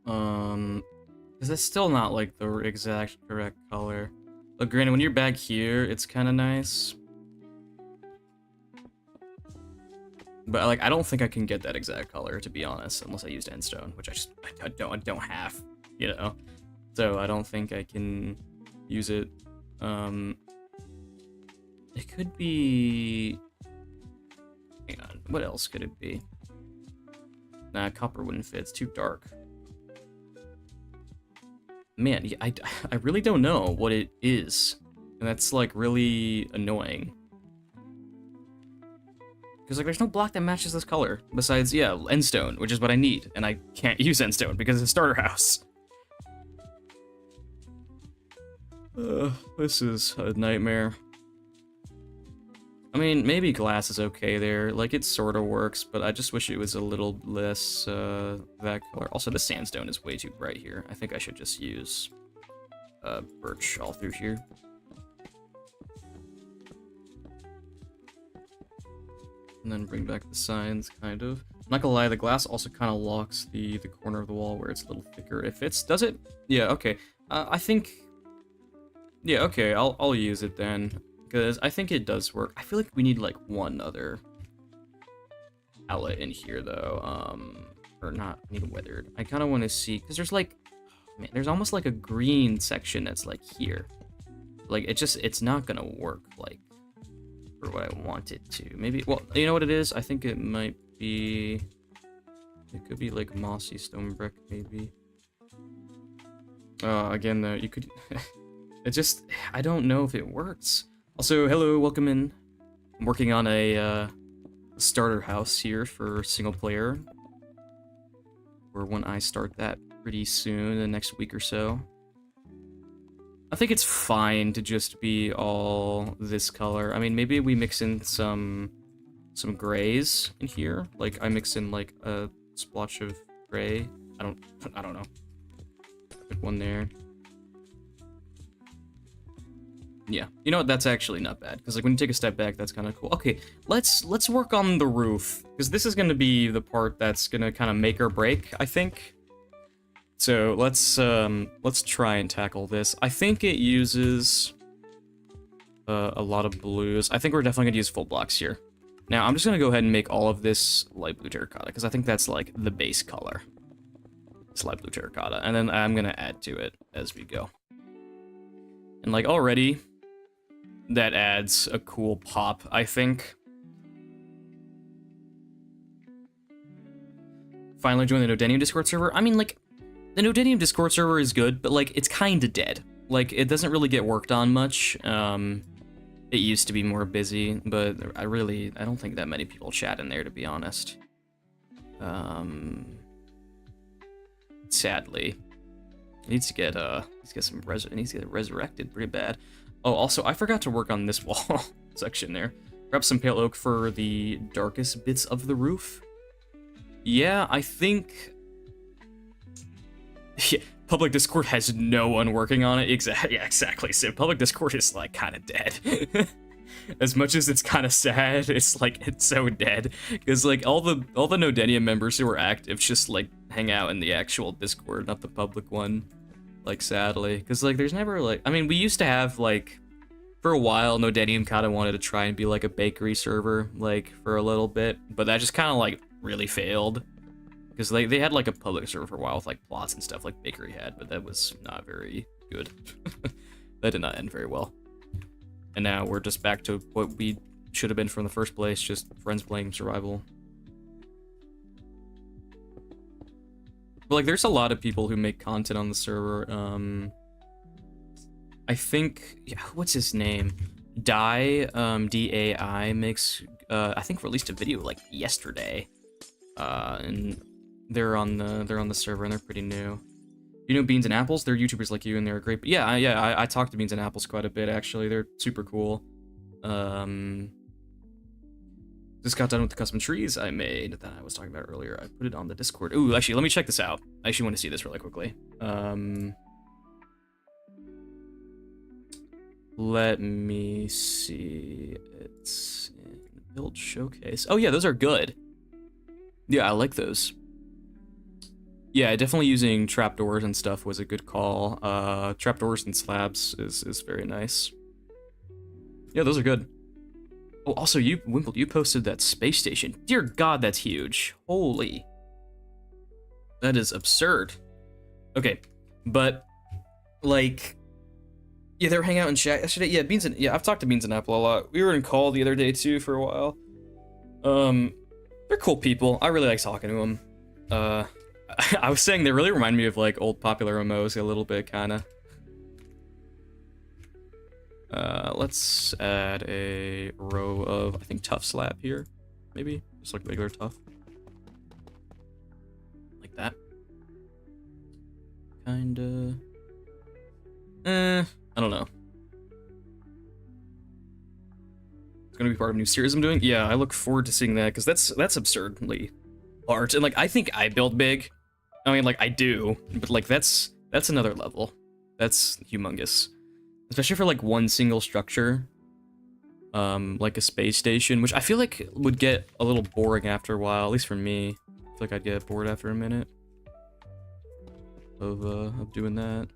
Because it's still not, like, the exact correct color. But granted, when you're back here, it's kind of nice. But, like, I don't think I can get that exact color, to be honest, unless I used endstone, which I don't have, you know? So I don't think I can use it. It could be... Hang on, what else could it be? Nah, copper wouldn't fit, it's too dark. Man, I really don't know what it is. And that's, like, really annoying. Because, like, there's no block that matches this color. Besides, yeah, endstone, which is what I need. And I can't use endstone because it's a starter house. This is a nightmare. I mean, maybe glass is okay there. Like, it sort of works, but I just wish it was a little less, that color. Also, the sandstone is way too bright here. I think I should just use, birch all through here. And then bring back the signs, kind of. I'm not gonna lie, the glass also kind of locks the corner of the wall where it's a little thicker. It fits, does it? Yeah, okay. I think... Yeah, okay, I'll use it then. Because I think it does work. I feel like we need, like, one other outlet in here, though. Or not, I need weathered. I kind of want to see, because there's, like, man, there's almost, like, a green section that's, like, here. Like, it's not gonna work, like, for what I want it to. Maybe, well, you know what it is? I think it might be, it could be, like, mossy stone brick, maybe. Again, though, you could, it just, I don't know if it works. Also, hello, welcome in. I'm working on a starter house here for single player. Or when I start that pretty soon, the next week or so. I think it's fine to just be all this color. I mean, maybe we mix in some grays in here. Like, I mix in, like, a splotch of gray. I don't know. Put one there. Yeah, you know what? That's actually not bad, because like when you take a step back, that's kind of cool. Okay, let's work on the roof, because this is going to be the part that's going to kind of make or break, I think. So let's try and tackle this. I think it uses a lot of blues. I think we're definitely going to use full blocks here. Now I'm just going to go ahead and make all of this light blue terracotta, because I think that's like the base color. It's light blue terracotta, and then I'm going to add to it as we go. And like already, that adds a cool pop, I think. Finally joined the Nodenium Discord server. I mean, like, the Nodenium Discord server is good, but, like, it's kinda dead. Like, it doesn't really get worked on much. It used to be more busy, but I don't think that many people chat in there, to be honest. Sadly. It needs to get resurrected pretty bad. Oh, also, I forgot to work on this wall section there. Grab some pale oak for the darkest bits of the roof. Yeah, I think... Yeah, public Discord has no one working on it. Yeah, exactly. So public Discord is, like, kind of dead. As much as it's kind of sad, it's, like, it's so dead. Because, like, all the Nodenium members who are active just, like, hang out in the actual Discord, not the public one. Like, sadly. Because, like, there's never, like... I mean, we used to have, like... For a while, Nodenium kind of wanted to try and be, like, a bakery server, like, for a little bit. But that just kind of, like, really failed. Because they had, like, a public server for a while with, like, plots and stuff like Bakery had. But that was not very good. That did not end very well. And now we're just back to what we should have been from the first place. Just friends playing survival. But, like, there's a lot of people who make content on the server. I think, yeah, what's his name? Dai, D-A-I, makes, I think released a video, like, yesterday. And they're on the server, and they're pretty new. You know Beans and Apples? They're YouTubers like you, and they're great. But yeah, I talk to Beans and Apples quite a bit, actually. They're super cool. Just got done with the custom trees I made that I was talking about earlier. I put it on the Discord. Ooh, actually, let me check this out. I actually want to see this really quickly. Let me see. It's in build showcase. Oh yeah, those are good. Yeah, I like those. Yeah, definitely using trapdoors and stuff was a good call. Trapdoors and slabs is very nice. Yeah, those are good. Oh, also, Wimple, you posted that space station. Dear God, that's huge. Holy. That is absurd. Okay, but, like, yeah, they were hanging out in chat yesterday. Yeah, I've talked to Beans and Apple a lot. We were in call the other day, too, for a while. They're cool people. I really like talking to them. I was saying they really remind me of, like, old popular MMOs a little bit, kinda. Let's add a row of, I think, tough slab here. Maybe? Just like regular tough. Like that. Kinda. I don't know. It's gonna be part of a new series I'm doing? Yeah, I look forward to seeing that, because that's absurdly large. And, like, I think I build big. I mean, like, I do. But, like, that's another level. That's humongous. Especially for, like, one single structure, like a space station, which I feel like would get a little boring after a while, at least for me. I feel like I'd get bored after a minute of doing that.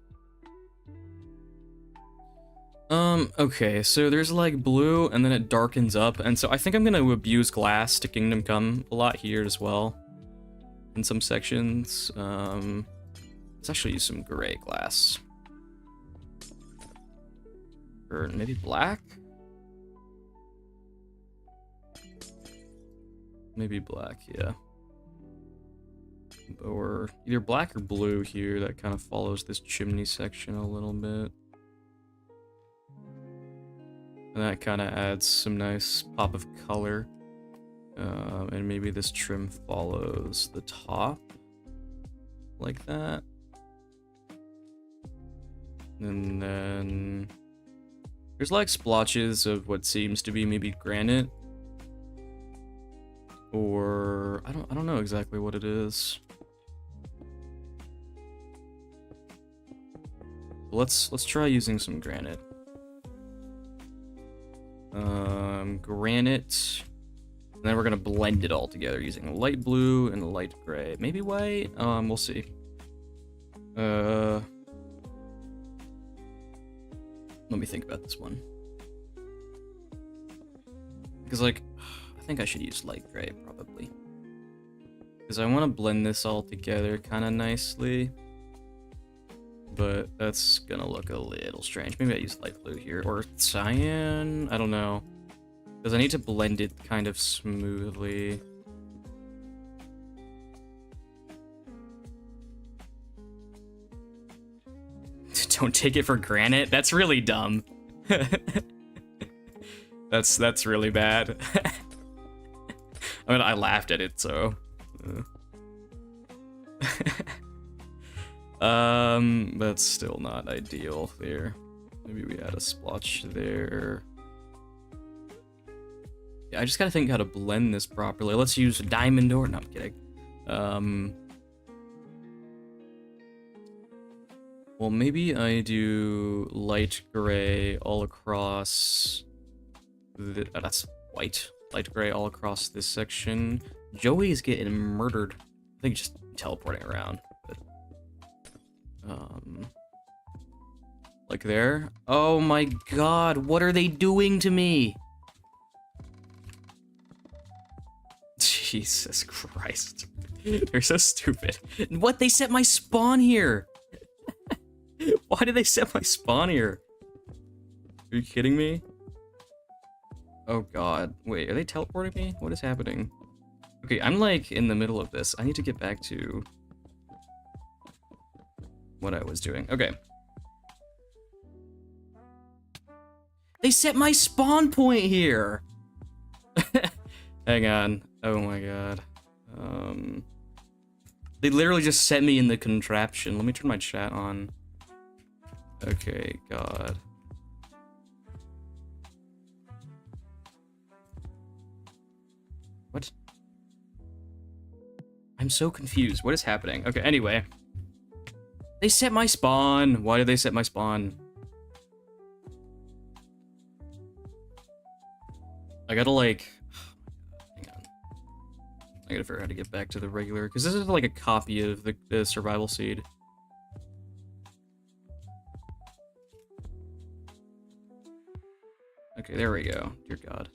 Okay, so there's, like, blue, and then it darkens up, and so I think I'm gonna abuse glass to Kingdom Come a lot here as well, in some sections. Let's actually use some gray glass. Or maybe black? Maybe black, yeah. Or either black or blue here. That kind of follows this chimney section a little bit. And that kind of adds some nice pop of color. And maybe this trim follows the top. Like that. And then there's like splotches of what seems to be maybe granite, or I don't know exactly what it is. Let's try using some granite. Granite, and then we're gonna blend it all together using light blue and light gray, maybe white. We'll see. Let me think about this one. Because, like, I think I should use light gray, probably. Because I want to blend this all together kind of nicely. But that's gonna look a little strange. Maybe I use light blue here. Or cyan? I don't know. Because I need to blend it kind of smoothly. Don't take it for granted. That's really dumb. That's really bad. I mean, I laughed at it, so. That's still not ideal there. Maybe we add a splotch there. Yeah, I just gotta think how to blend this properly. Let's use a diamond ore. No, I'm kidding. Well, maybe I do light gray all across. That's white. Light gray all across this section. Joey's getting murdered. I think just teleporting around. But, like there. Oh my god, what are they doing to me? Jesus Christ. They're so stupid. What? They set my spawn here. Why did they set my spawn here? Are you kidding me? Oh god. Wait, are they teleporting me? What is happening? Okay, I'm like in the middle of this. I need to get back to what I was doing. Okay. They set my spawn point here! Hang on. Oh my god. They literally just set me in the contraption. Let me turn my chat on. Okay, God. What? I'm so confused. What is happening? Okay, anyway. They set my spawn. Why did they set my spawn? I gotta, like... Hang on. I gotta figure out how to get back to the regular... Because this is, like, a copy of the survival seed. Okay, there we go. Dear God.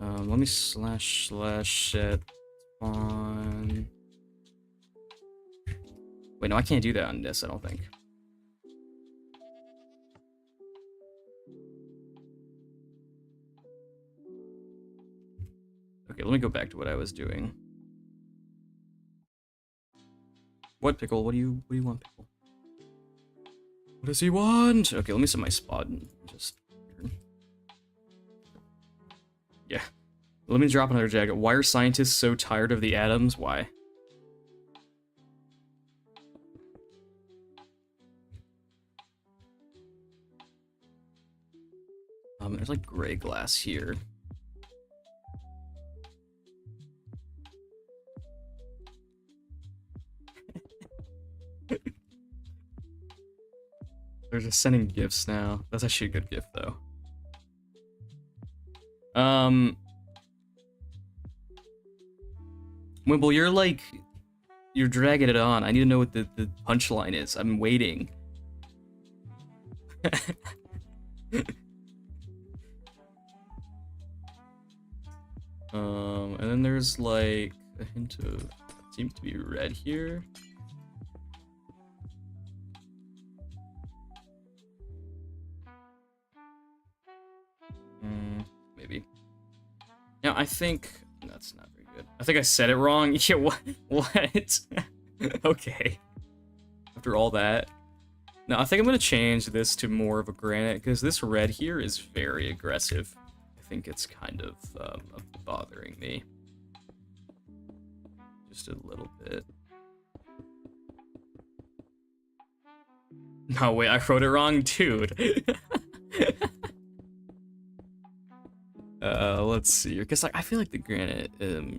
Let me slash set spawn... Wait, no, I can't do that on this, I don't think. Okay, let me go back to what I was doing. What, Pickle? What do you want, Pickle? What does he want? Okay, let me set my spot and just... Yeah. Let me drop another jacket. Why are scientists so tired of the atoms? Why? There's like gray glass here. They're just sending gifts now. That's actually a good gift, though. Wimble, you're dragging it on. I need to know what the punchline is. I'm waiting. And then there's like a hint of what seems to be red here. Maybe. Now I think that's not very good. I think I said it wrong. Yeah, what? Okay. After all that. Now I think I'm gonna change this to more of a granite because this red here is very aggressive. I think it's kind of bothering me. Just a little bit. No, wait, I wrote it wrong, dude. Let's see. Because I feel like the granite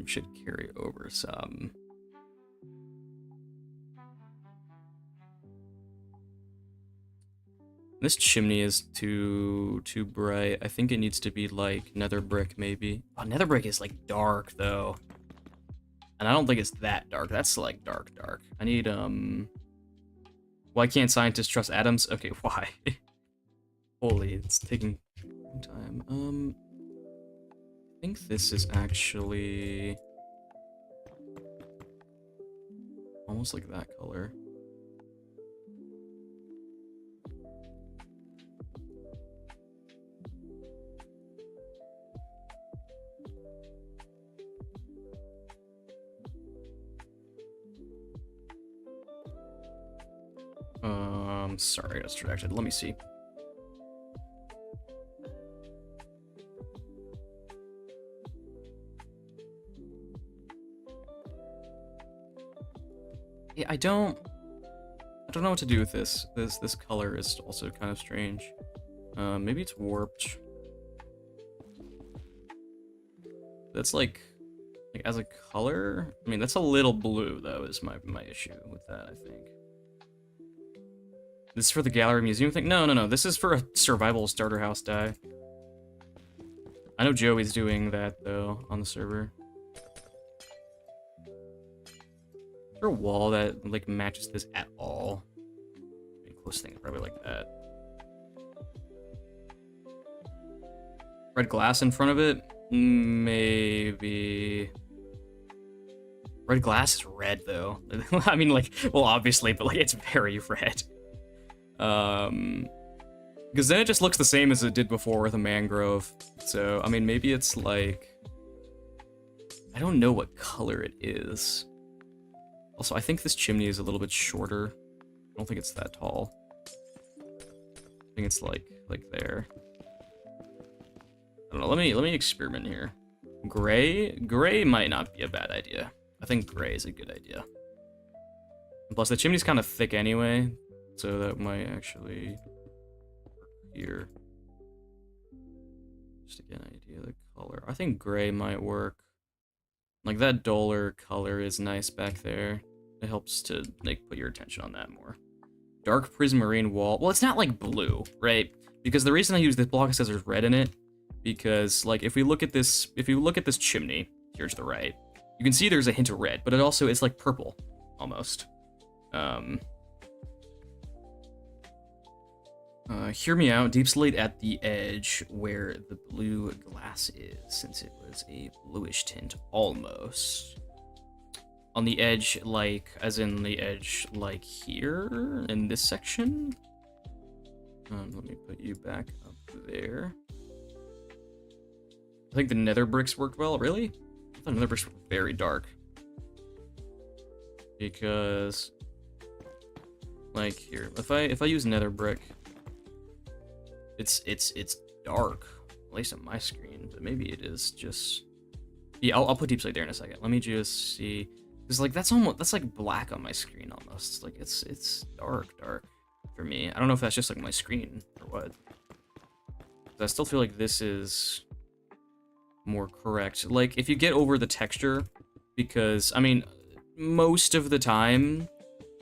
should carry over some. This chimney is too bright. I think it needs to be like nether brick, maybe. Oh, nether brick is like dark though, and I don't think it's that dark. That's like dark. I need Why can't scientists trust atoms? Okay, why? Holy, it's taking time. I think this is actually almost like that color. Sorry, I was distracted. Let me see. Yeah, I don't know what to do with this. This color is also kind of strange. Maybe it's warped. That's like as a color. I mean, that's a little blue though. Is my issue with that? I think. This is for the gallery museum thing? No. This is for a survival starter house die. I know Joey's doing that though on the server. Is there a wall that like matches this at all? The close thing is probably like that. Red glass in front of it? Maybe. Red glass is red though. I mean, like, well, obviously, but like it's very red. Because then it just looks the same as it did before with a mangrove. So, I mean, maybe it's like... I don't know what color it is. Also, I think this chimney is a little bit shorter. I don't think it's that tall. I think it's like there. I don't know, let me experiment here. Gray might not be a bad idea. I think gray is a good idea. Plus, the chimney's kind of thick anyway, so that might actually work here. Just to get an idea of the color. I think gray might work. Like, that duller color is nice back there. It helps to, like, put your attention on that more. Dark prismarine wall. Well, it's not, like, blue, right? Because the reason I use this block is because there's red in it. Because, like, if you look at this chimney, here to the right, you can see there's a hint of red, but it also is, like, purple, almost. Hear me out. Deep slate at the edge where the blue glass is, since it was a bluish tint, almost. On the edge, like, as in the edge, like, here, in this section? Let me put you back up there. I think the nether bricks worked well. Really? I thought nether bricks were very dark. Because, like, here, if I use nether brick, it's dark, at least on my screen, but maybe it is just... Yeah, I'll put deep slate there in a second. Let me just see, because, like, that's like black on my screen almost. Like, it's dark for me. I don't know if that's just like my screen or what. But I still feel like this is more correct. Like, if you get over the texture, because, I mean, most of the time,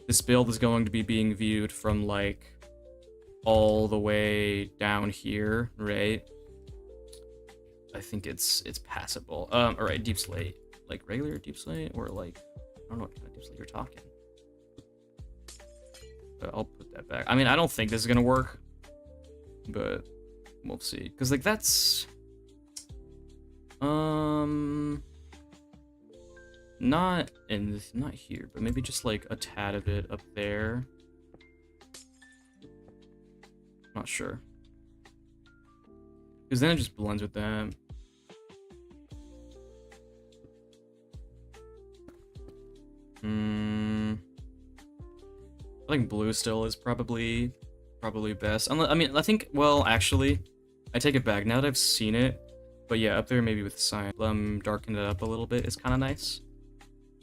this build is going to be being viewed from, like, all the way down here, right? I think it's passable. Alright, deep slate. Like, regular deep slate, or, like, I don't know what kind of deep slate you're talking. But I'll put that back. I mean, I don't think this is gonna work, but we'll see. Because, like, that's... Not here, but maybe just, like, a tad of it up there. Not sure. Because then it just blends with that. I think blue still is probably best. I mean, I think, well, actually, I take it back. Now that I've seen it, but yeah, up there maybe with the sign, darken it up a little bit is kind of nice.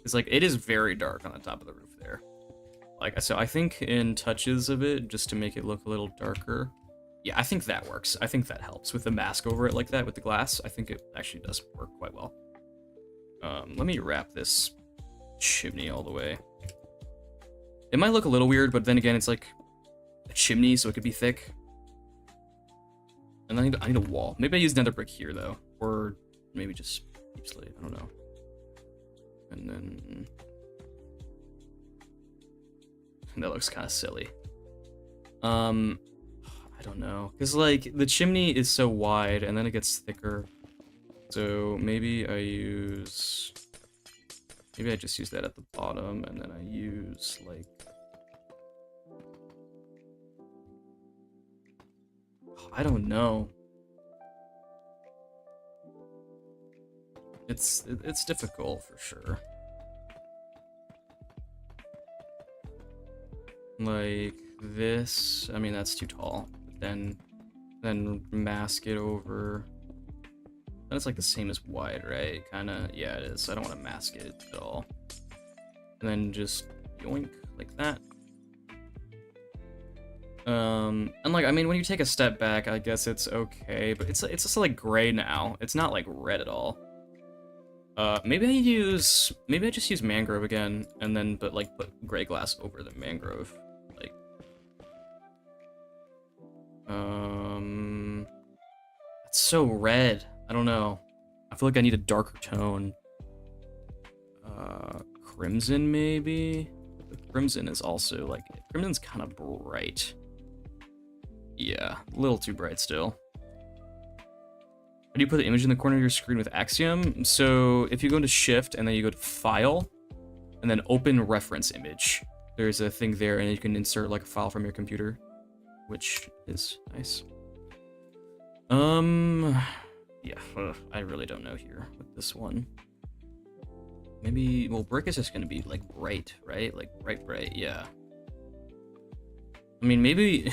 It's like, it is very dark on the top of the roof there. Like, so I think in touches of it, just to make it look a little darker. Yeah, I think that works. I think that helps with the mask over it like that with the glass. I think it actually does work quite well. Let me wrap this chimney all the way. It might look a little weird, but then again, it's like a chimney, so it could be thick. And I need a wall. Maybe I use nether brick here, though. Or maybe just deep slate. I don't know. And then... that looks kind of silly. I don't know. Because, like, the chimney is so wide, and then it gets thicker. So maybe I use... Maybe I just use that at the bottom, and then I use, like... I don't know. It's difficult, for sure. Like this, I mean, that's too tall. Then mask it over. Then it's like the same as wide, right? Kinda, yeah, it is. I don't want to mask it at all. And then just yoink, like that. And like, I mean, when you take a step back, I guess it's okay, but it's just like gray now. It's not like red at all. Maybe I just use mangrove again, and then put gray glass over the mangrove. Like, it's so red. I don't know. I feel like I need a darker tone. Crimson maybe? The crimson is also like, crimson's kind of bright. Yeah, a little too bright still. How do you put the image in the corner of your screen with Axiom? So if you go into Shift and then you go to File and then Open Reference Image, there's a thing there, and you can insert like a file from your computer, which is nice. Yeah, I really don't know here with this one. Maybe, well, brick is just gonna be like bright, right? Like bright, yeah. I mean, maybe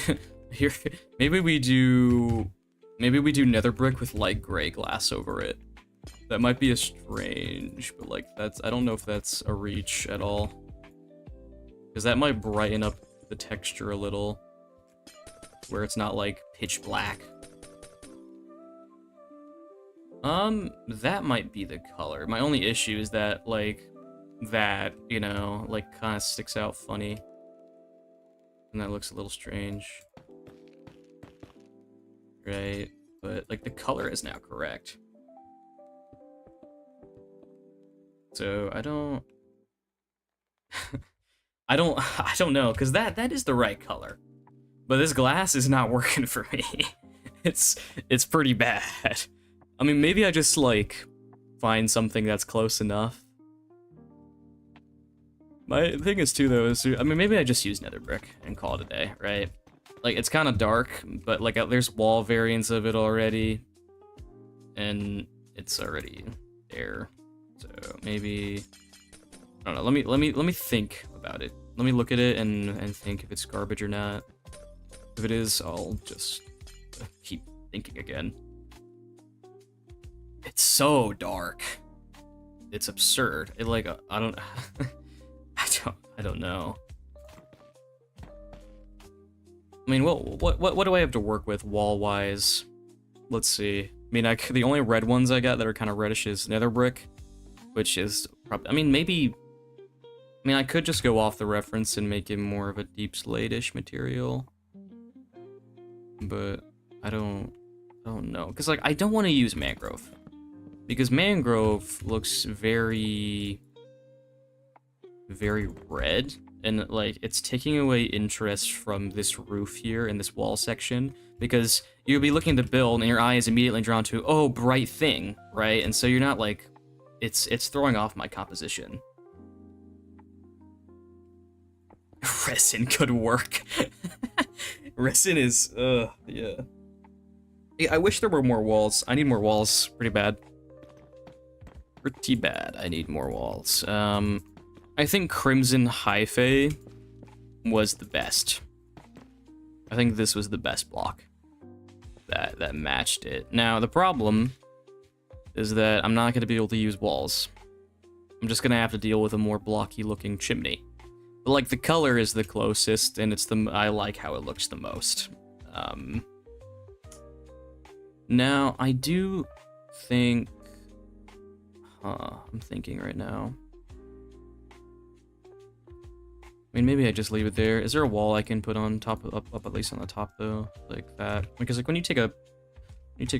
here, maybe we do nether brick with light gray glass over it. That might be a strange, but like I don't know if that's a reach at all. Because that might brighten up the texture a little, where it's not like pitch black. That might be the color. My only issue is that like you know, like kind of sticks out funny. And that looks a little strange. Right, but like the color is now correct. So I don't I don't know, because that is the right color. But this glass is not working for me. It's pretty bad. I mean, maybe I just like find something that's close enough. My thing is too though is, I mean, maybe I just use nether brick and call it a day, right? Like it's kind of dark, but like there's wall variants of it already, and it's already there. So maybe I don't know. Let me think about it. Let me look at it and think if it's garbage or not. If it is, I'll just keep thinking again. It's so dark. It's absurd. It like I don't I don't know. I mean, what do I have to work with wall-wise? Let's see. I mean, the only red ones I got that are kind of reddish is nether brick, which is probably. I mean, maybe. I mean, I could just go off the reference and make it more of a deep slate-ish material, but I don't know, because like I don't want to use mangrove, because mangrove looks very red. And, like, it's taking away interest from this roof here in this wall section, because you'll be looking to build and your eye is immediately drawn to, oh, bright thing, right? And so you're not, like, it's throwing off my composition. Resin could work. Resin is, yeah. I wish there were more walls. I need more walls, pretty bad. Pretty bad, I need more walls. I think Crimson Hyphae was the best. I think this was the best block that matched it. Now, the problem is that I'm not going to be able to use walls. I'm just going to have to deal with a more blocky looking chimney. But, like, the color is the closest, and I like how it looks the most. Now, I do think... I'm thinking right now. I mean, maybe I just leave it there. Is there a wall I can put on top of, up at least on the top though, like that? Because like when you take a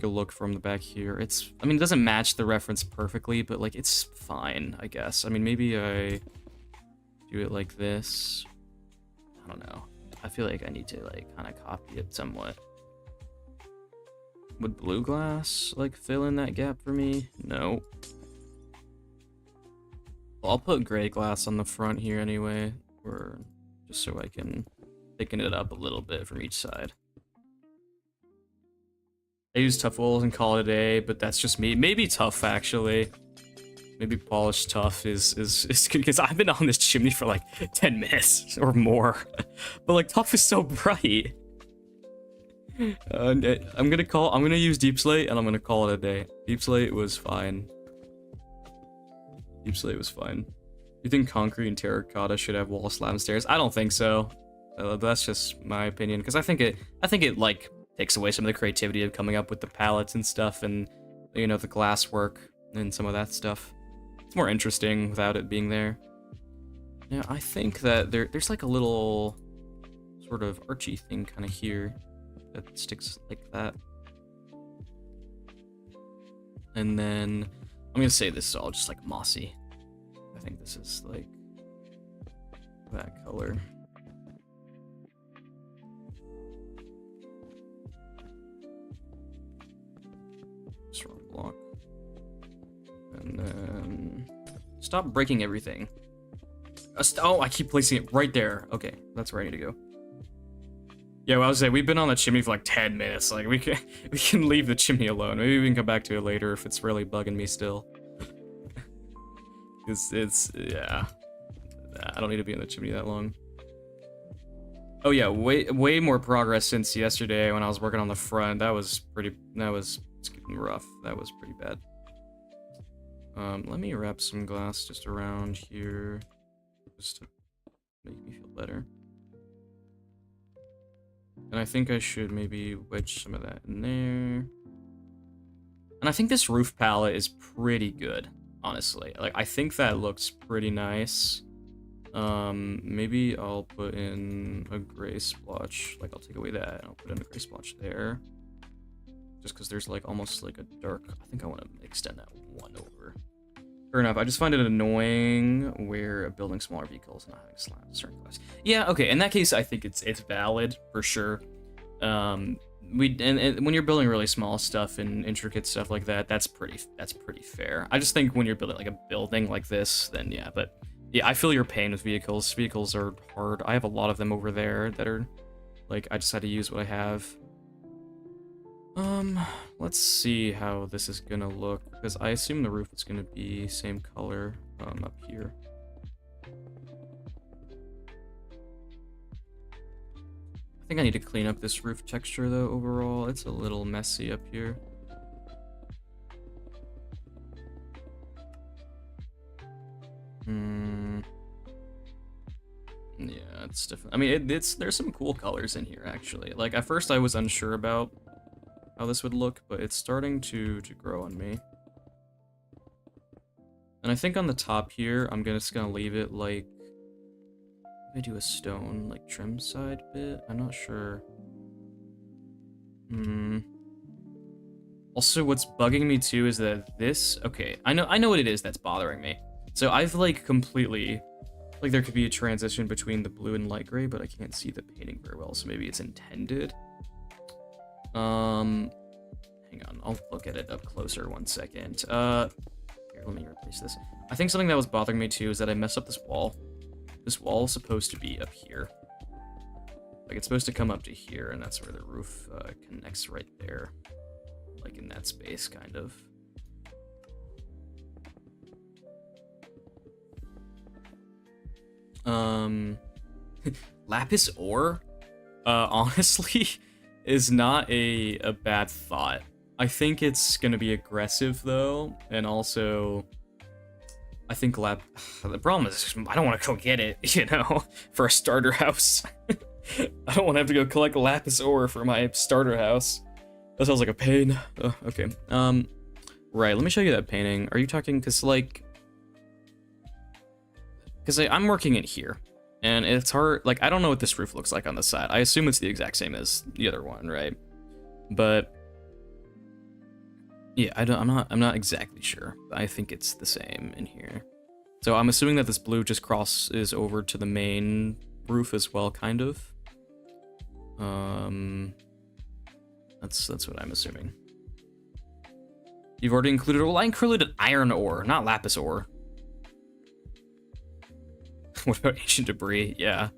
look from the back here, it's, I mean, it doesn't match the reference perfectly, but like it's fine, I guess. I mean, maybe I do it like this. I don't know. I feel like I need to like kind of copy it somewhat. Would blue glass like fill in that gap for me? No. Well, I'll put gray glass on the front here anyway. Or just so I can thicken it up a little bit from each side. I use tough walls and call it a day, but that's just me. Maybe tough actually. Maybe polished tough is good, because I've been on this chimney for like 10 minutes or more. But like tough is so bright. I'm gonna use deep slate and I'm gonna call it a day. Deep slate was fine. Deep slate was fine. You think concrete and terracotta should have wall slab and stairs? I don't think so. That's just my opinion, because I think it like takes away some of the creativity of coming up with the palettes and stuff, and you know, the glass work and some of that stuff. It's more interesting without it being there. Now I think that there's like a little sort of archy thing kind of here that sticks like that, and then I'm gonna say this is all just like mossy. I think this is like that color. Strong block. And then stop breaking everything. Oh, I keep placing it right there. Okay, that's where I need to go. Yeah, well, I was saying, we've been on the chimney for like 10 minutes. Like we can leave the chimney alone. Maybe we can come back to it later if it's really bugging me still. It's yeah. I don't need to be in the chimney that long. Oh yeah, way more progress since yesterday when I was working on the front. That was getting rough. That was pretty bad. Let me wrap some glass just around here, just to make me feel better. And I think I should maybe wedge some of that in there. And I think this roof palette is pretty good, honestly. Like, I think that looks pretty nice. Maybe I'll put in a gray splotch. Like, I'll take away that, and I'll put in a gray splotch there. Just because there's, like, almost, like, a dark... I think I want to extend that one over. Fair enough. I just find it annoying where building smaller vehicles and not having slabs certain class. Yeah, okay. In that case, I think it's valid, for sure. And when you're building really small stuff and intricate stuff like that, that's pretty fair. I just think when you're building like a building like this, then yeah. But yeah, I feel your pain with vehicles. Vehicles are hard. I have a lot of them over there that are like I just had to use what I have. Let's see how this is gonna look because I assume the roof is gonna be same color up here. I think I need to clean up this roof texture though overall. It's a little messy up here. Yeah, it's different. I mean, there's some cool colors in here actually. Like at first I was unsure about how this would look, but it's starting to grow on me. And I think on the top here, I'm just gonna leave it like maybe do a stone like trim side bit. I'm not sure. Also, what's bugging me too is that this. Okay, I know what it is that's bothering me. So I've like completely like there could be a transition between the blue and light gray, but I can't see the painting very well. So maybe it's intended. Hang on, I'll look at it up closer 1 second. Here, let me replace this. I think something that was bothering me too is that I messed up this wall. This wall is supposed to be up here. Like, it's supposed to come up to here, and that's where the roof connects right there. Like, in that space, kind of. Lapis ore, honestly, is not a bad thought. I think it's gonna be aggressive, though, and also... I think the problem is I don't want to go get it, you know, for a starter house. I don't want to have to go collect lapis ore for my starter house. That sounds like a pain. Okay. Right. Let me show you that painting. Are you talking? Because I'm working it here, and it's hard. Like I don't know what this roof looks like on the side. I assume it's the exact same as the other one, right? But yeah, I'm not exactly sure. I think it's the same in here. So I'm assuming that this blue just crosses over to the main roof as well, kind of. That's what I'm assuming. You've already included. Well, I included iron ore, not lapis ore. What about ancient debris? Yeah.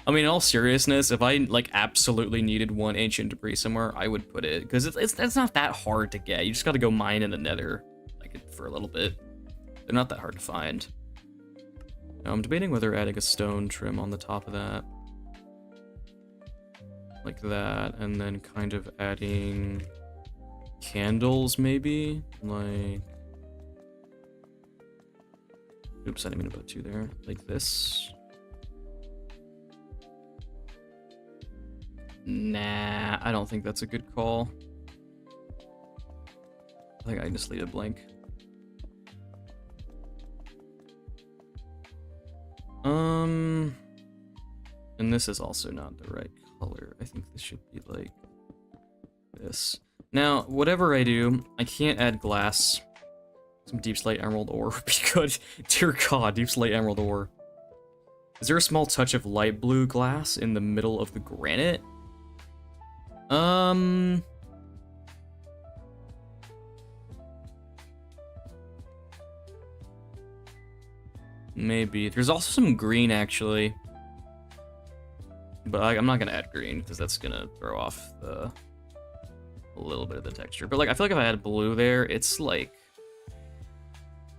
I mean, in all seriousness, if I like absolutely needed one ancient debris somewhere, I would put it because it's not that hard to get. You just got to go mine in the Nether, like for a little bit. They're not that hard to find. Now, I'm debating whether adding a stone trim on the top of that, like that, and then kind of adding candles, maybe like. Oops, I didn't mean to put two there. Like this. Nah, I don't think that's a good call. I think I can just leave it blank. And this is also not the right color. I think this should be like this. Now, whatever I do, I can't add glass. Some deep slate emerald ore would be good. Dear God, deep slate emerald ore. Is there a small touch of light blue glass in the middle of the granite? Maybe. There's also some green, actually. But I'm not gonna add green, because that's gonna throw off a little bit of the texture. But, like, I feel like if I add blue there, it's, like...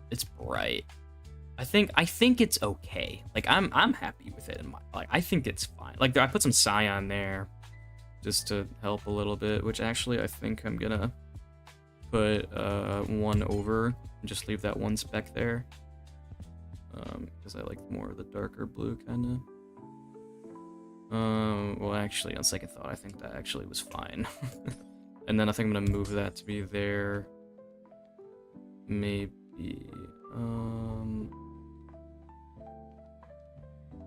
It's bright. I think it's okay. Like, I'm happy with it. Like, I think it's fine. Like, I put some cyan there. Just to help a little bit, which actually I think I'm gonna put one over and just leave that one speck there. Because I like more of the darker blue, kind of. Well, actually, on second thought, I think that actually was fine. And then I think I'm gonna move that to be there. Maybe,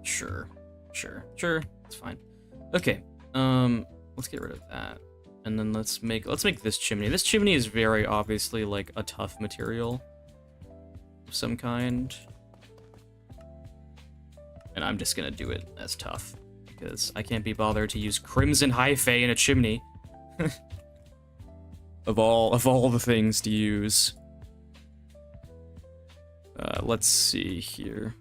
sure, it's fine. Okay, let's get rid of that. And then let's make this chimney. This chimney is very obviously like a tough material of some kind. And I'm just gonna do it as tough, because I can't be bothered to use crimson hyphae in a chimney. of all the things to use. Let's see here.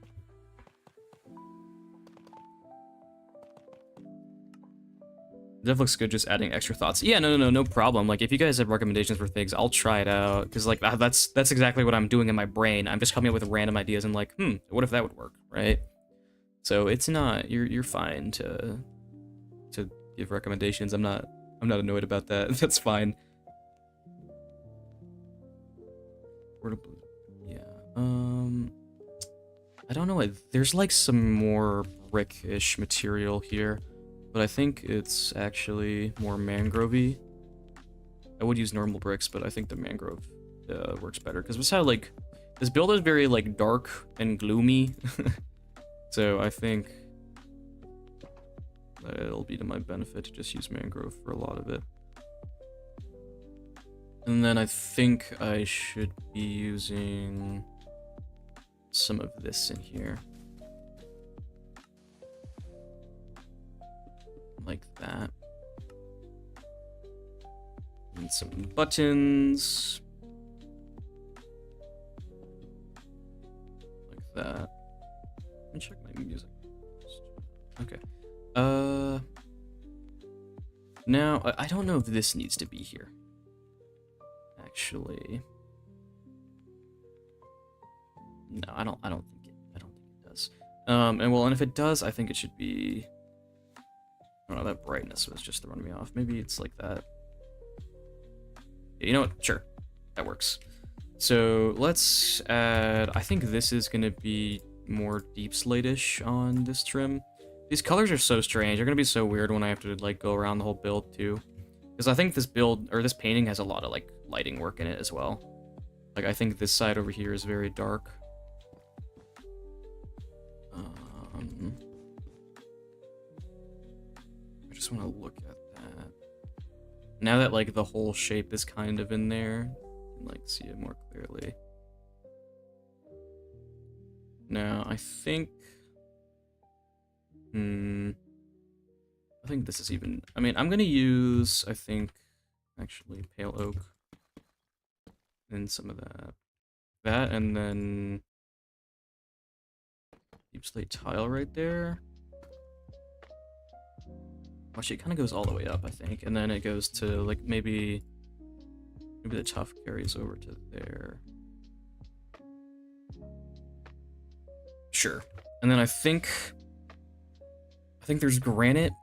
That looks good, just adding extra thoughts. Yeah, no problem. Like, if you guys have recommendations for things, I'll try it out. Because, like, that's exactly what I'm doing in my brain. I'm just coming up with random ideas and like, what if that would work, right? So it's not, you're fine to give recommendations. I'm not annoyed about that. That's fine. Yeah. I don't know. There's like some more brick-ish material here, but I think it's actually more mangrovey. I would use normal bricks, but I think the mangrove works better, because this how like this build is very like dark and gloomy. So I think that it'll be to my benefit to just use mangrove for a lot of it. And then I think I should be using some of this in here. Like that. And some buttons. Like that. Let me check my music. Okay. Now, I don't know if this needs to be here. Actually. No, I don't think it does. And if it does, I think it should be, I don't know, that brightness was just throwing me off. Maybe it's like that. Yeah, you know what? Sure. That works. So let's add, I think this is going to be more deep slate-ish on this trim. These colors are so strange. They're going to be so weird when I have to like go around the whole build too. Because I think this build, or this painting has a lot of like lighting work in it as well. Like I think this side over here is very dark. I just want to look at that. Now that like the whole shape is kind of in there, you can like see it more clearly. Now I think, I think this is even, I mean, I'm gonna use, I think, actually pale oak and some of that, and then deep slate tile right there. Actually, it kind of goes all the way up, I think, and then it goes to like maybe the tough carries over to there. Sure. And then I think there's granite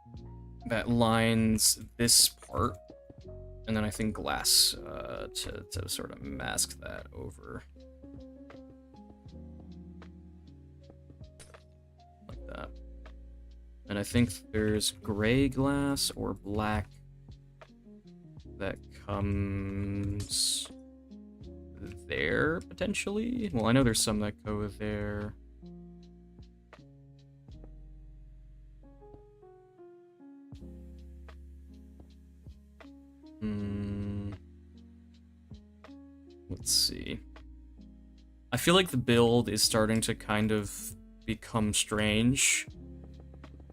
that lines this part, and then I think glass to sort of mask that over. Like that. And I think there's gray glass or black that comes there, potentially. Well, I know there's some that go there. Let's see. I feel like the build is starting to kind of become strange.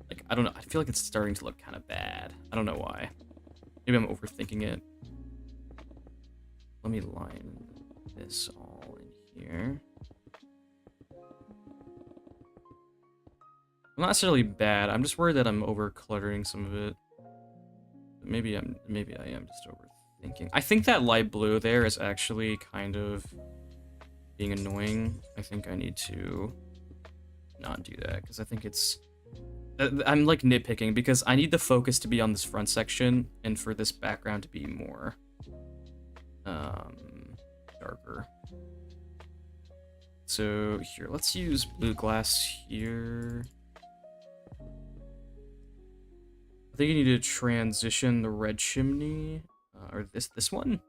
Like, I don't know. I feel like it's starting to look kind of bad. I don't know why. Maybe I'm overthinking it. Let me line this all in here. Not necessarily bad. I'm just worried that I'm over cluttering some of it. Maybe I am just overthinking. I think that light blue there is actually kind of being annoying. I think I need to not do that, because I think it's... I'm like nitpicking, because I need the focus to be on this front section and for this background to be more darker. So here, let's use blue glass here. I think you need to transition the red chimney, or this one.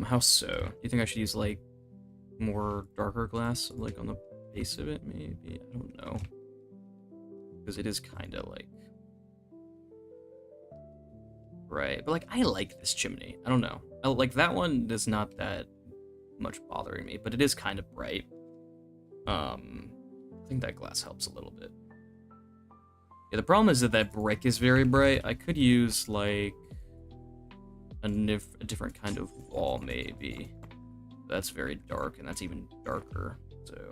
How so? Do you think I should use like more darker glass, like on the base of it? Maybe, I don't know, because it is kind of like right, but like I like this chimney. I don't know. Like that one is not that much bothering me, but it is kind of bright. I think that glass helps a little bit. Yeah, the problem is that that brick is very bright. I could use like a different kind of wall maybe. That's very dark, and that's even darker. So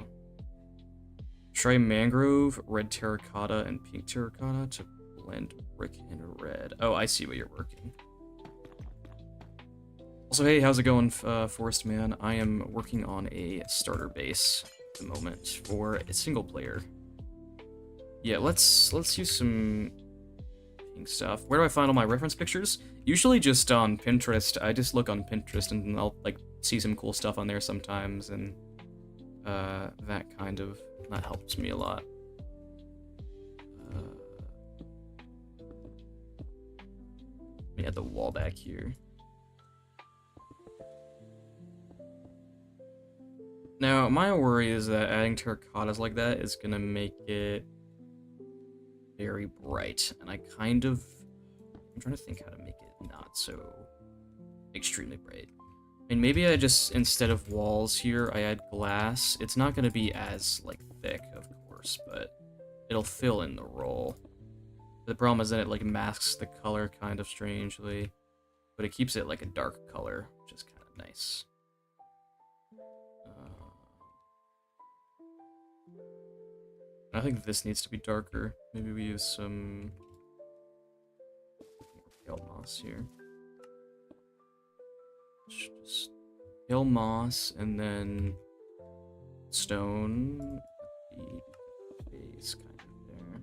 try mangrove, red terracotta, and pink terracotta to blend brick and red. Oh, I see what you're working. Also, hey, how's it going, Forest Man? I am working on a starter base at the moment for a single player. Yeah, let's use some pink stuff. Where do I find all my reference pictures? Usually just on Pinterest. I just look on Pinterest and I'll like see some cool stuff on there sometimes, and that helps me a lot. Let me add the wall back here. Now, my worry is that adding terracottas like that is gonna make it very bright, and I'm trying to think how to make it not so extremely bright. I mean, maybe I just, instead of walls here, I add glass. It's not gonna be as, like, thick, of course, but it'll fill in the role. The problem is that it, like, masks the color kind of strangely, but it keeps it, like, a dark color, which is kind of nice. I think this needs to be darker. Maybe we use some more pale moss here. Just pale moss and then stone at the base kind of there.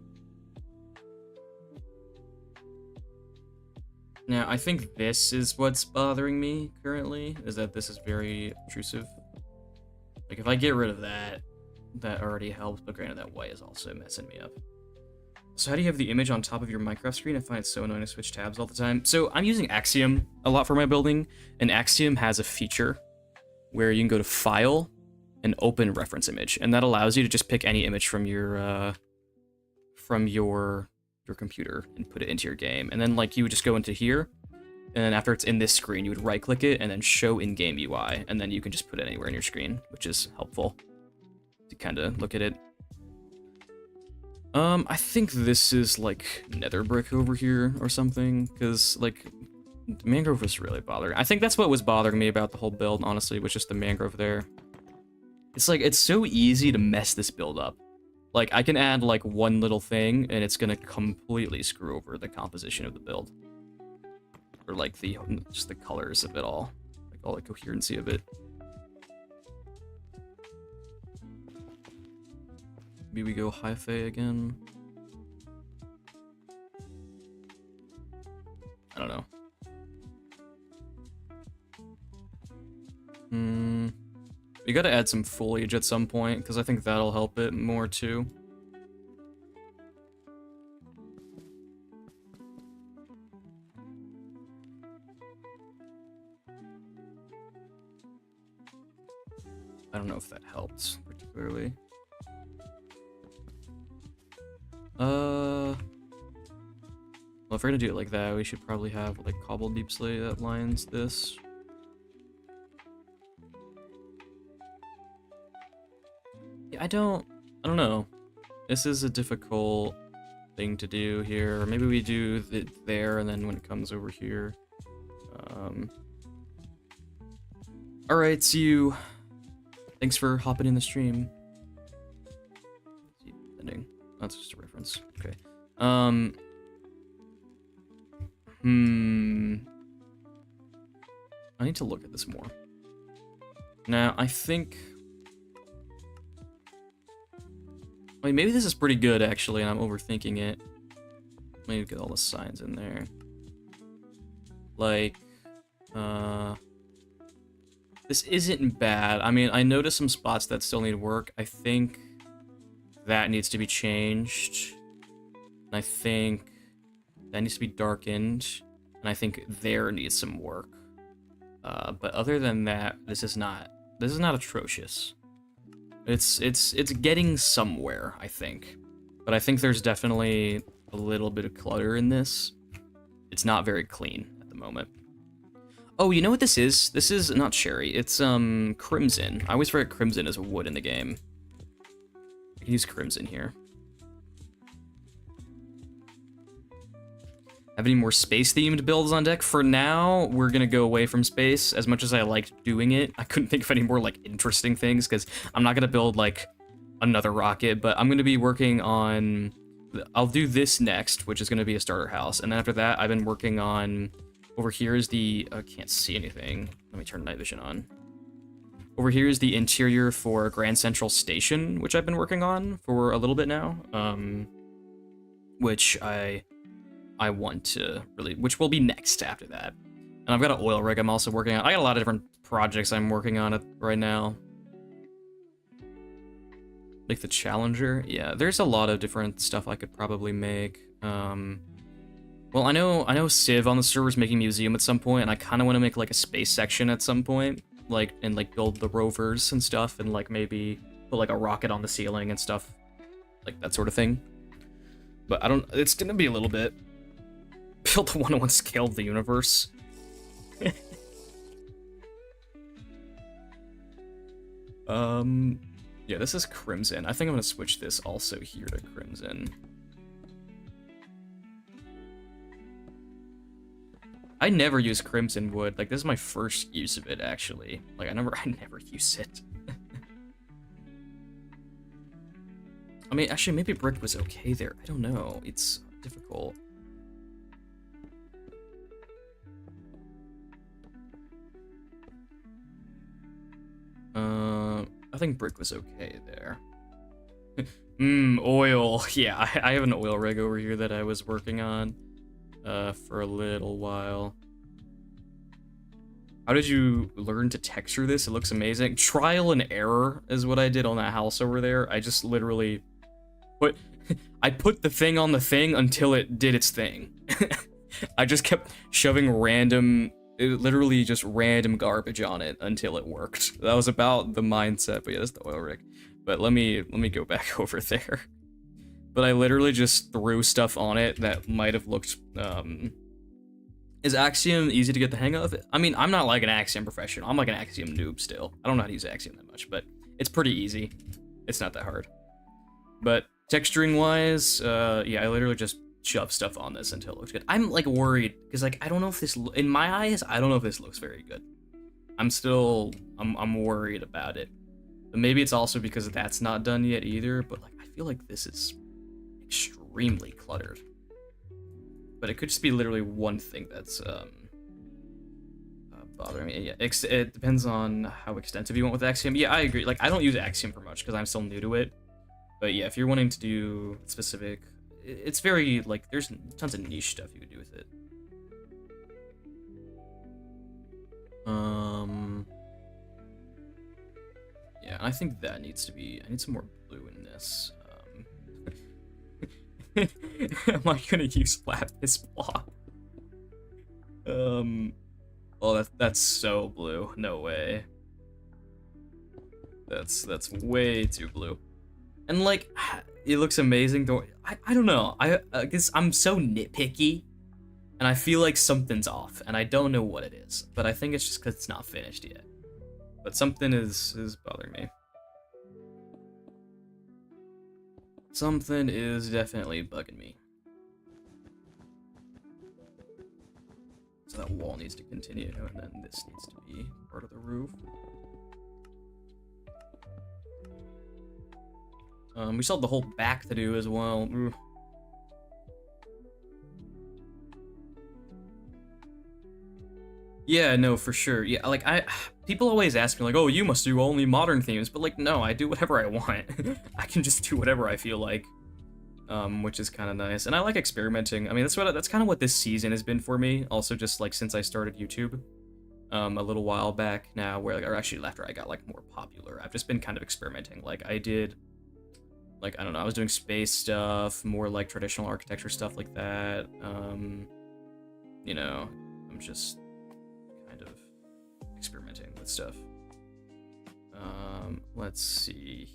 Now, I think this is what's bothering me currently, is that this is very obtrusive. Like, if I get rid of that, that already helps, but granted that white is also messing me up. So how do you have the image on top of your Minecraft screen? I find it so annoying to switch tabs all the time. So I'm using Axiom a lot for my building, and Axiom has a feature where you can go to File and Open Reference Image, and that allows you to just pick any image from your computer and put it into your game. And then like you would just go into here, and then after it's in this screen, you would right-click it and then Show in-game UI, and then you can just put it anywhere in your screen, which is helpful to kind of look at it. I think this is like nether brick over here or something, because like mangrove was really bothering. I think that's what was bothering me about the whole build, honestly, was just the mangrove there. It's like, it's so easy to mess this build up. Like, I can add like one little thing and it's gonna completely screw over the composition of the build. Or like just the colors of it all. Like all the coherency of it. Maybe we go Hi-Fi again. I don't know. We gotta add some foliage at some point, because I think that'll help it more too. I don't know if that helps particularly. Well, if we're gonna do it like that, we should probably have like cobbled deep slate that lines this. Yeah, I don't know. This is a difficult thing to do here. Maybe we do it there, and then when it comes over here. All right, see you. Thanks for hopping in the stream. Ending. That's just a reference. Okay. I need to look at this more. Now, I think... I mean, maybe this is pretty good, actually, and I'm overthinking it. Let me get all the signs in there. Like, this isn't bad. I mean, I noticed some spots that still need work. I think that needs to be changed. And I think that needs to be darkened. And I think there needs some work. But other than that, this is not atrocious. It's getting somewhere, I think. But I think there's definitely a little bit of clutter in this. It's not very clean at the moment. Oh, you know what this is? This is not cherry. It's crimson. I always forget crimson is a wood in the game. I can use crimson here. Have any more space-themed builds on deck? For now, we're gonna go away from space. As much as I liked doing it, I couldn't think of any more like interesting things because I'm not gonna build like another rocket, but I'm gonna be working on. I'll do this next, which is gonna be a starter house, and then after that, I've been working on. Over here is the. I can't see anything. Let me turn night vision on. Over here is the interior for Grand Central Station, which I've been working on for a little bit now. Which I want to really, which will be next after that. And I've got an oil rig I'm also working on. I got a lot of different projects I'm working on right now. Like the Challenger. Yeah, there's a lot of different stuff I could probably make. Well, I know Civ on the server is making a museum at some point, and I kind of want to make like a space section at some point, like and like build the rovers and stuff, and like maybe put like a rocket on the ceiling and stuff, like that sort of thing. But I don't. It's gonna be a little bit. Build the 1-to-1 scale of the universe. Yeah, this is crimson. I think I'm gonna switch this also here to crimson. I never use crimson wood. Like, this is my first use of it, actually. Like, I never use it. I mean, actually, maybe brick was okay there. I don't know. It's difficult. I think brick was okay there. Oil. Yeah, I have an oil rig over here that I was working on for a little while. How did you learn to texture this? It looks amazing. Trial and error is what I did on that house over there. I just literally I put the thing on the thing until it did its thing. I just kept shoving literally just random garbage on it until it worked. That was about the mindset, but yeah, that's the oil rig. But let me go back over there. But I literally just threw stuff on it that might have looked, is Axiom easy to get the hang of? I mean, I'm not like an Axiom professional. I'm like an Axiom noob still. I don't know how to use Axiom that much, but it's pretty easy. It's not that hard. But texturing wise, yeah, I literally just shove stuff on this until it looks good. I'm like worried because like I don't know if this in my eyes I don't know if this looks very good. I'm worried about it. But maybe it's also because that's not done yet either, but like I feel like this is extremely cluttered. But it could just be literally one thing that's bothering me. Yeah, it depends on how extensive you want with Axiom. Yeah, I agree. Like I don't use Axiom for much because I'm still new to it. But yeah, if you're wanting to do specific, it's very, like, there's tons of niche stuff you could do with it. Yeah, I think that needs to be, I need some more blue in this. Am I gonna use lapis block? Oh, that's so blue. No way. That's way too blue. And like, it looks amazing though. I don't know. I guess I'm so nitpicky, and I feel like something's off, and I don't know what it is. But I think it's just because it's not finished yet. But something is bothering me. Something is definitely bugging me. So that wall needs to continue, and then this needs to be part of the roof. We still have the whole back to do as well. Ugh. Yeah, no, for sure. Yeah, like people always ask me like, "Oh, you must do only modern themes," but like, no, I do whatever I want. I can just do whatever I feel like. which is kind of nice. And I like experimenting. I mean, that's kind of what this season has been for me. Also, just like since I started YouTube, a little while back now, where or actually after I got like more popular, I've just been kind of experimenting. Like I did, like I don't know, I was doing space stuff, more like traditional architecture stuff like that. You know, I'm just kind of experimenting with stuff. Let's see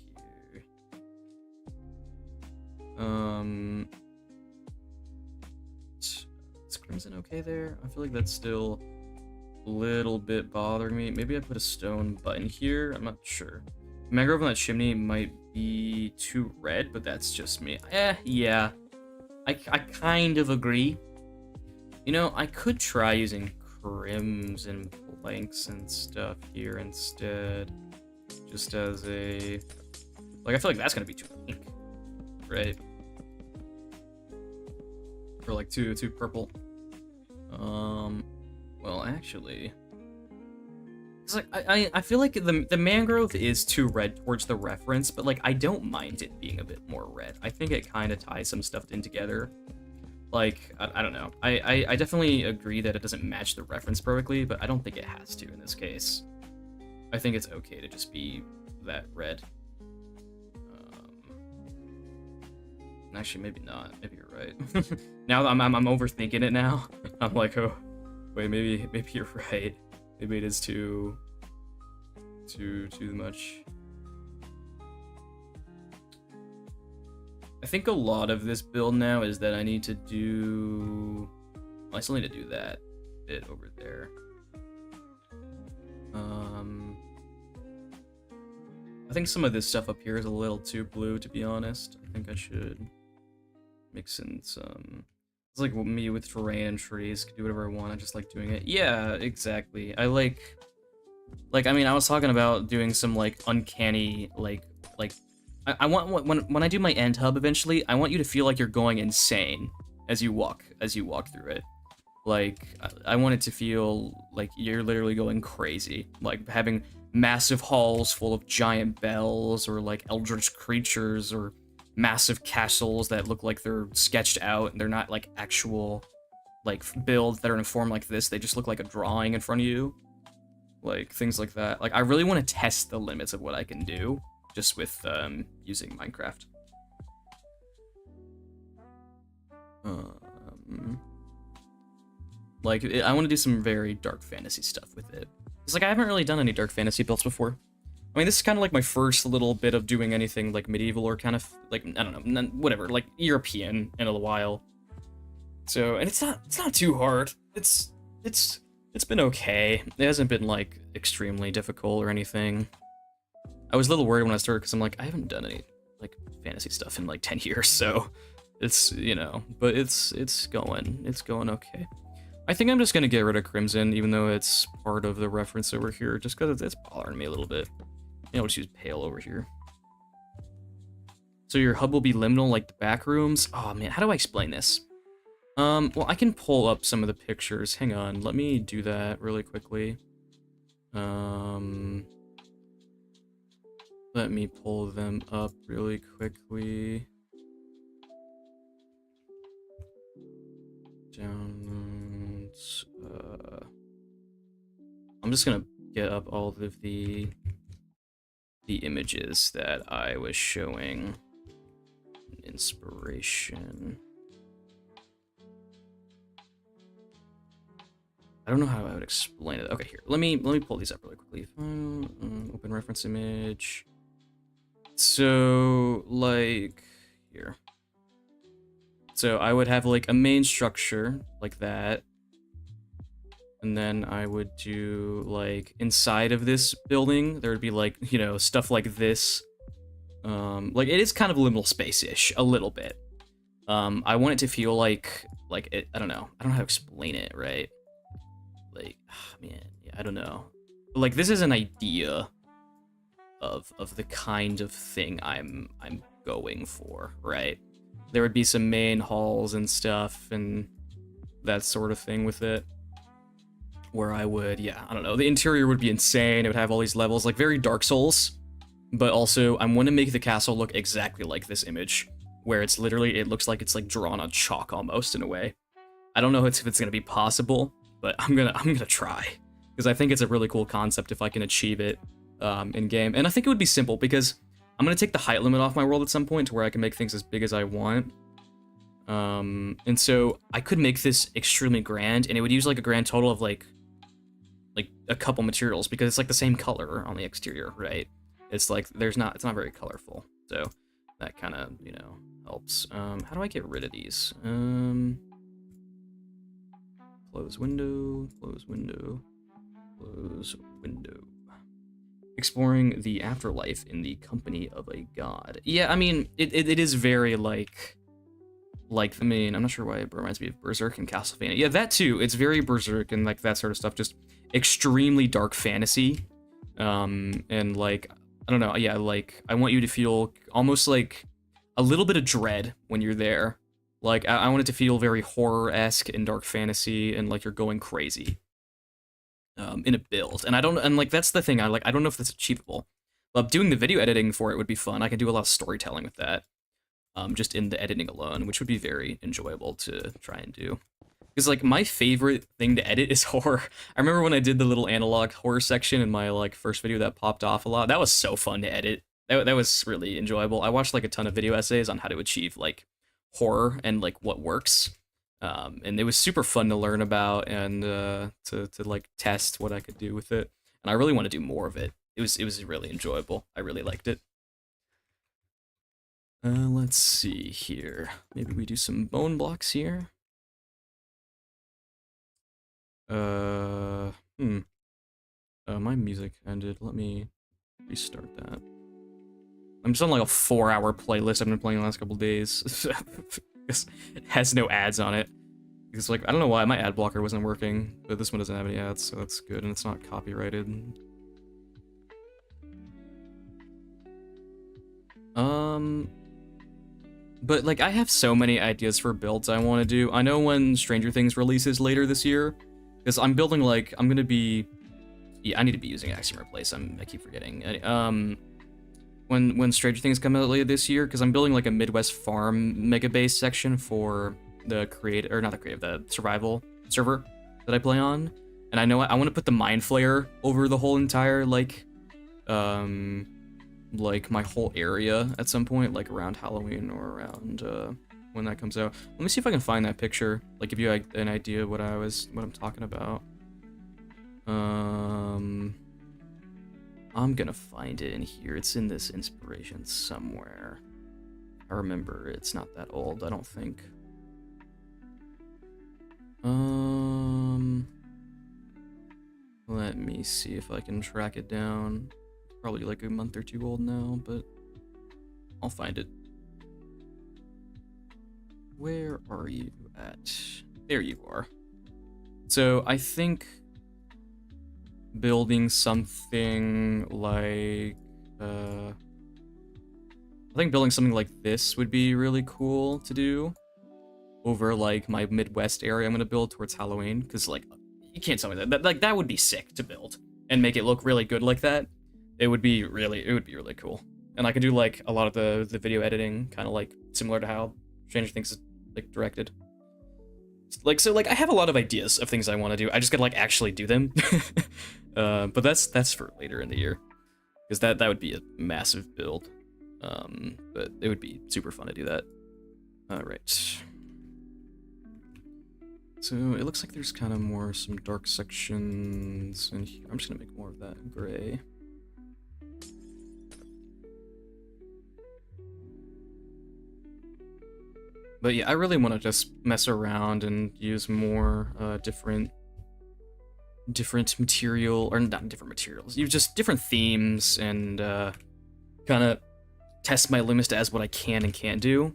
here. Is crimson okay there? I feel like that's still a little bit bothering me. Maybe I put a stone button here. I'm not sure. Mangrove on that chimney might be too red, but that's just me. Yeah. I kind of agree. You know, I could try using crimson blanks and stuff here instead. Just as a... Like, I feel like that's gonna be too pink. Right? Or like too purple. Well, actually... It's like, I feel like the mangrove is too red towards the reference, but like, I don't mind it being a bit more red. I think it kind of ties some stuff in together. Like, I don't know. I definitely agree that it doesn't match the reference perfectly, but I don't think it has to in this case. I think it's okay to just be that red. Actually, maybe not. Maybe you're right. Now that I'm overthinking it now. I'm like, oh, wait, maybe you're right. Maybe it is too much. I think a lot of this build now is that I need to do... Well, I still need to do that bit over there. I think some of this stuff up here is a little too blue, to be honest. I think I should mix in some... It's like me with terrain and trees, can do whatever I want, I just like doing it. Yeah, exactly. I like, I mean, I was talking about doing some, like, uncanny, I want, when I do my end hub eventually, I want you to feel like you're going insane as you walk through it. Like, I want it to feel like you're literally going crazy. Like, having massive halls full of giant bells, or, like, eldritch creatures, or massive castles that look like they're sketched out, and they're not, like, actual, like, builds that are in a form like this. They just look like a drawing in front of you. Like, things like that. Like, I really want to test the limits of what I can do, just with, using Minecraft. Like, I want to do some very dark fantasy stuff with it. It's like, I haven't really done any dark fantasy builds before. I mean, this is kind of like my first little bit of doing anything, like, medieval or kind of, like, I don't know, whatever, like, European in a while. So, and it's not too hard. It's been okay. It hasn't been, like, extremely difficult or anything. I was a little worried when I started, because I'm like, I haven't done any, like, fantasy stuff in, like, 10 years, so it's, you know, but it's going okay. I think I'm just gonna get rid of Crimson, even though it's part of the reference over here, just because it's bothering me a little bit. I'll just use Pale over here. So your hub will be liminal like the back rooms? Oh man, how do I explain this? Well, I can pull up some of the pictures. Hang on, let me do that really quickly. Let me pull them up really quickly. Downloads. I'm just gonna get up all of the images that I was showing. Inspiration. I don't know how I would explain it. Okay, here. Let me pull these up really quickly. Open reference image. So, like, here. So I would have, like, a main structure like that. And then I would do, like, inside of this building, there would be, like, you know, stuff like this. Like, it is kind of liminal space-ish, a little bit. I want it to feel like it, I don't know. I don't know how to explain it, right? Like, man, yeah, I don't know. But, like, this is an idea of the kind of thing I'm going for, right? There would be some main halls and stuff and that sort of thing with it. Where I would, yeah, I don't know, the interior would be insane. It would have all these levels, like very Dark Souls, but also I want to make the castle look exactly like this image. where it's literally, it looks like it's like drawn on chalk almost in a way. I don't know if it's gonna be possible, but I'm gonna try, because I think it's a really cool concept if I can achieve it in game. And I think it would be simple, because I'm gonna take the height limit off my world at some point to where I can make things as big as I want. And so I could make this extremely grand, and it would use like a grand total of like a couple materials, because it's like the same color on the exterior, right? It's like it's not very colorful, so that kind of, you know, helps. How do I get rid of these? Close window, close window, close window. Exploring the afterlife in the company of a god. Yeah, I mean, it is very like, I mean, I'm not sure why it reminds me of Berserk and Castlevania. Yeah, that too. It's very Berserk and like that sort of stuff. Just extremely dark fantasy. And like, I don't know. Yeah, like I want you to feel almost like a little bit of dread when you're there. Like I want it to feel very horror-esque and dark fantasy, and like you're going crazy. In a build, and like that's the thing. I don't know if that's achievable. But doing the video editing for it would be fun. I can do a lot of storytelling with that. Just in the editing alone, which would be very enjoyable to try and do. Because like my favorite thing to edit is horror. I remember when I did the little analog horror section in my like first video that popped off a lot. That was so fun to edit. That was really enjoyable. I watched like a ton of video essays on how to achieve like horror and like what works. And it was super fun to learn about and to like test what I could do with it. And I really want to do more of it. It was really enjoyable. I really liked it. Let's see here. Maybe we do some bone blocks here. My music ended. Let me restart that. I'm just on like a 4-hour playlist I've been playing the last couple days. It has no ads on it. It's like, I don't know why my ad blocker wasn't working, but this one doesn't have any ads, so that's good, and it's not copyrighted. But like I have so many ideas for builds I want to do. I know when Stranger Things releases later this year, because I'm building like, I'm gonna be, yeah, I need to be using Axiom Replace. I keep forgetting. When Stranger Things come out later this year, because I'm building like a Midwest farm mega base section for the the survival server that I play on, and I know I want to put the Mind Flayer over the whole entire like my whole area at some point, like around Halloween or around when that comes out. Let me see if I can find that picture, like give you an idea what I'm talking about. I'm gonna find it in here. It's in this inspiration somewhere. I remember it's not that old, I don't think. Let me see if I can track it down. It's probably like a month or two old now, but I'll find it. Where are you at? There you are. So I think building something like I think building something like this would be really cool to do over like my Midwest area I'm gonna build towards Halloween, because like you can't tell me that like that would be sick to build and make it look really good like that. It would be really cool, and I could do like a lot of the video editing kind of like similar to how Stranger Things is like directed. Like, so like I have a lot of ideas of things I want to do. I just gotta like actually do them. But that's for later in the year, because that would be a massive build. But it would be super fun to do that. All right. So it looks like there's kind of some dark sections in here. I'm just gonna make more of that gray. But yeah, I really want to just mess around and use more different material, or not different materials, use just different themes and kind of test my limits as what I can and can't do.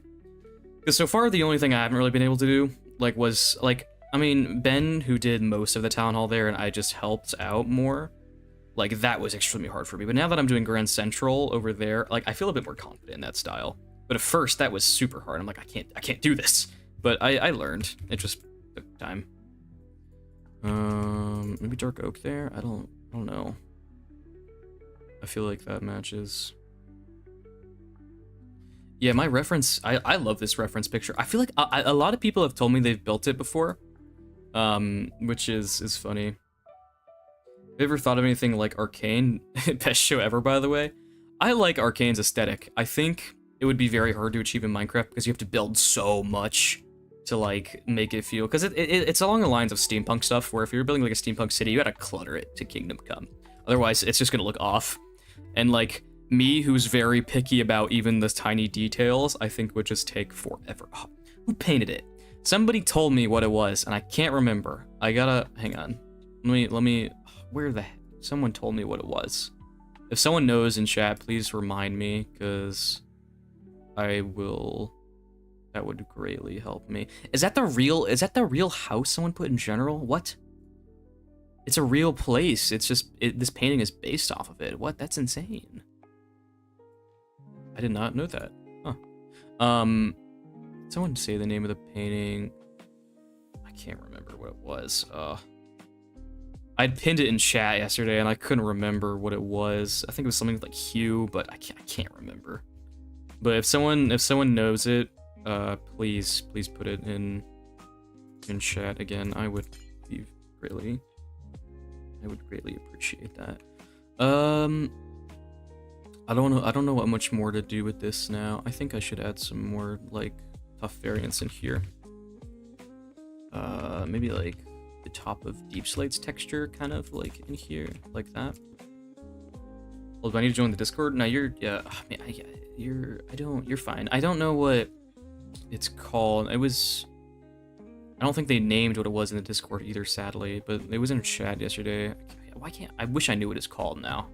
Because so far the only thing I haven't really been able to do was I mean, Ben, who did most of the town hall there and I just helped out more, like that was extremely hard for me. But now that I'm doing Grand Central over there, like I feel a bit more confident in that style. But at first that was super hard. I'm like, I can't do this. But I learned. It just took time. Maybe dark oak there. I don't know. I feel like that matches. Yeah, my reference, I love this reference picture. I feel like a lot of people have told me they've built it before, which is funny. Have you ever thought of anything like Arcane? Best show ever, by the way. I like Arcane's aesthetic. I think it would be very hard to achieve in Minecraft because you have to build so much to like make it feel, because it's along the lines of steampunk stuff, where if you're building like a steampunk city, you gotta clutter it to Kingdom Come. Otherwise, it's just gonna look off. And like me, who's very picky about even the tiny details, I think would just take forever. Oh, who painted it? Somebody told me what it was, and I can't remember. I gotta hang on. Let me. Where the heck? Someone told me what it was. If someone knows in chat, please remind me, because I will. That would greatly help me. Is that the real house someone put in general? What? It's a real place. It's just this painting is based off of it. What? That's insane. I did not know that. Huh. Someone say the name of the painting. I can't remember what it was. I'd pinned it in chat yesterday and I couldn't remember what it was. I think it was something like hue, but I can't remember. But if someone knows it, please put it in chat again. I would greatly appreciate that. I don't know what much more to do with this now. I think I should add some more like tough variants in here. Maybe like the top of Deep Slate's texture, kind of like in here, like that. Well, do I need to join the Discord? No, you're you're fine. I don't know what it's called. I don't think they named what it was in the Discord either, sadly, but it was in chat yesterday. I wish I knew what it's called now.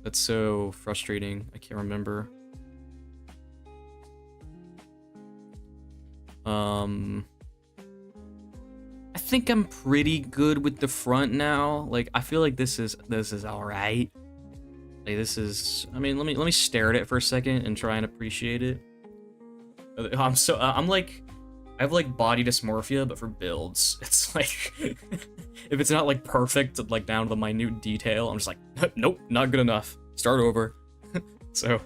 That's so frustrating. I can't remember. I think I'm pretty good with the front now. Like, I feel like this is all right. Like, this is, I mean, let me stare at it for a second and try and appreciate it. I'm like, I have like body dysmorphia, but for builds. It's like, if it's not like perfect, like down to the minute detail, I'm just like, nope, not good enough. Start over. So,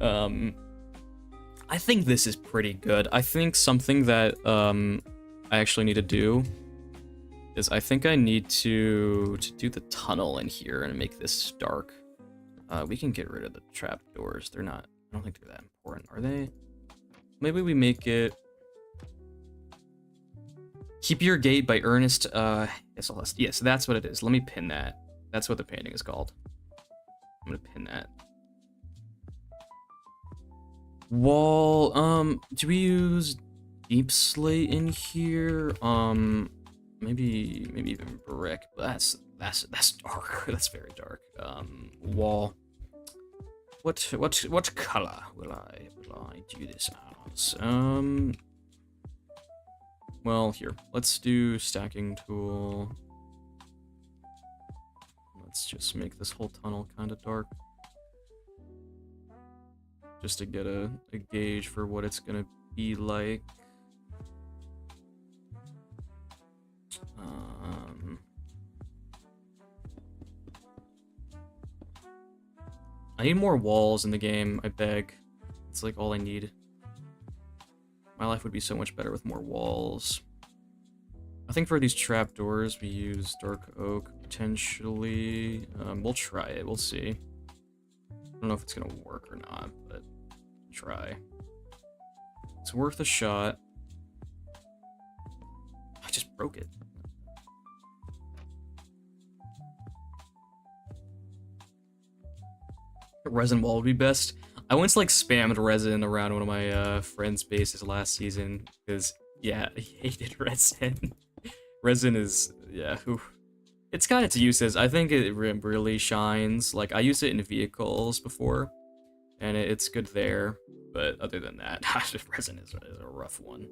I think this is pretty good. I think something that I actually need to do is I think I need to do the tunnel in here and make this dark. We can get rid of the trapdoors. They're not, I don't think they're that important, are they? Maybe we make it Keep Your Gate by Ernest, yes, that's what it is. Let me pin that. That's what the painting is called. I'm gonna pin that. Wall, do we use Deep Slate in here? Maybe even brick, but that's dark. That's very dark. Wall. What color will I do this as? Well, here, let's do stacking tool. Let's just make this whole tunnel kind of dark. Just to get a gauge for what it's gonna be like. I need more walls in the game, I beg. It's like all I need. My life would be so much better with more walls. I think for these trapdoors, we use dark oak, potentially. We'll try it, we'll see. I don't know if it's gonna work or not, but try. It's worth a shot. I just broke it. Resin wall would be best. I once like spammed resin around one of my friends' bases last season because yeah, I hated resin. Resin is it's got its uses. I think it really shines. Like I used it in vehicles before, and it's good there. But other than that, resin is a rough one.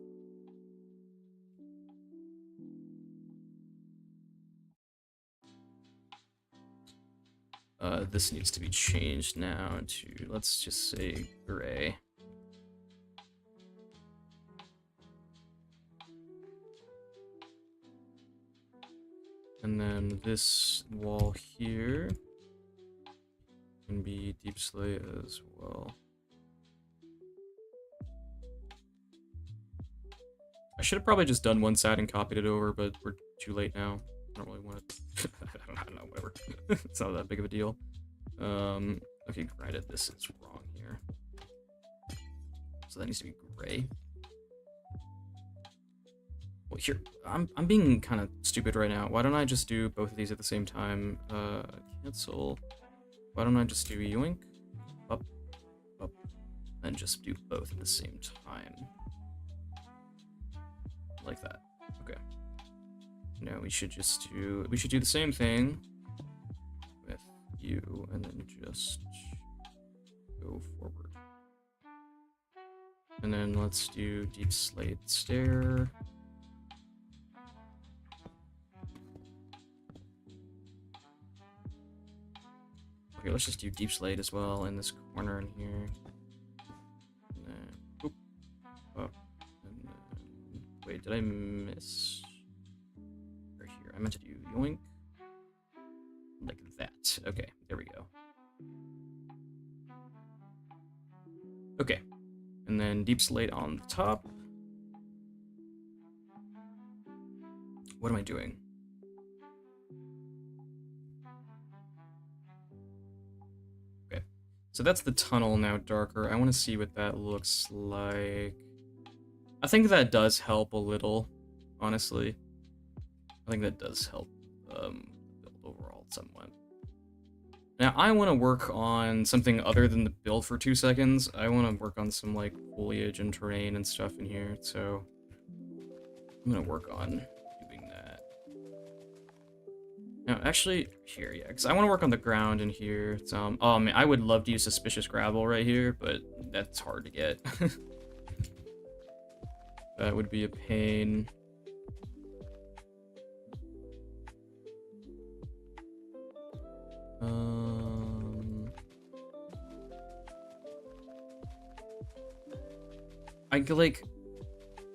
This needs to be changed now to, let's just say, gray. And then this wall here can be Deep Slate as well. I should have probably just done one side and copied it over, but we're too late now. I don't really want to. I don't know, whatever. It's not that big of a deal. Okay, granted, this is wrong here. So that needs to be gray. Well, here, I'm being kind of stupid right now. Why don't I just do both of these at the same time? Cancel. Why don't I just do yoink, up, and just do both at the same time? Like that. Okay. Now we should do the same thing with you, and then just go forward. And then let's do deep slate stair. Okay, let's just do deep slate as well in this corner in here. And then, oop, up, and then, wait, did I miss? Right here, I meant to do yoink. Like that. Okay, there we go. Okay, and then deep slate on the top. What am I doing? So that's the tunnel now darker. I want to see what that looks like. I think that does help a little, honestly. I think that does help build overall somewhat. Now I want to work on something other than the build for 2 seconds. I want to work on some like foliage and terrain and stuff in here. So I'm going to work on doing that. No, actually, here, yeah, because I want to work on the ground in here. Oh man, I would love to use suspicious gravel right here, but that's hard to get. That would be a pain.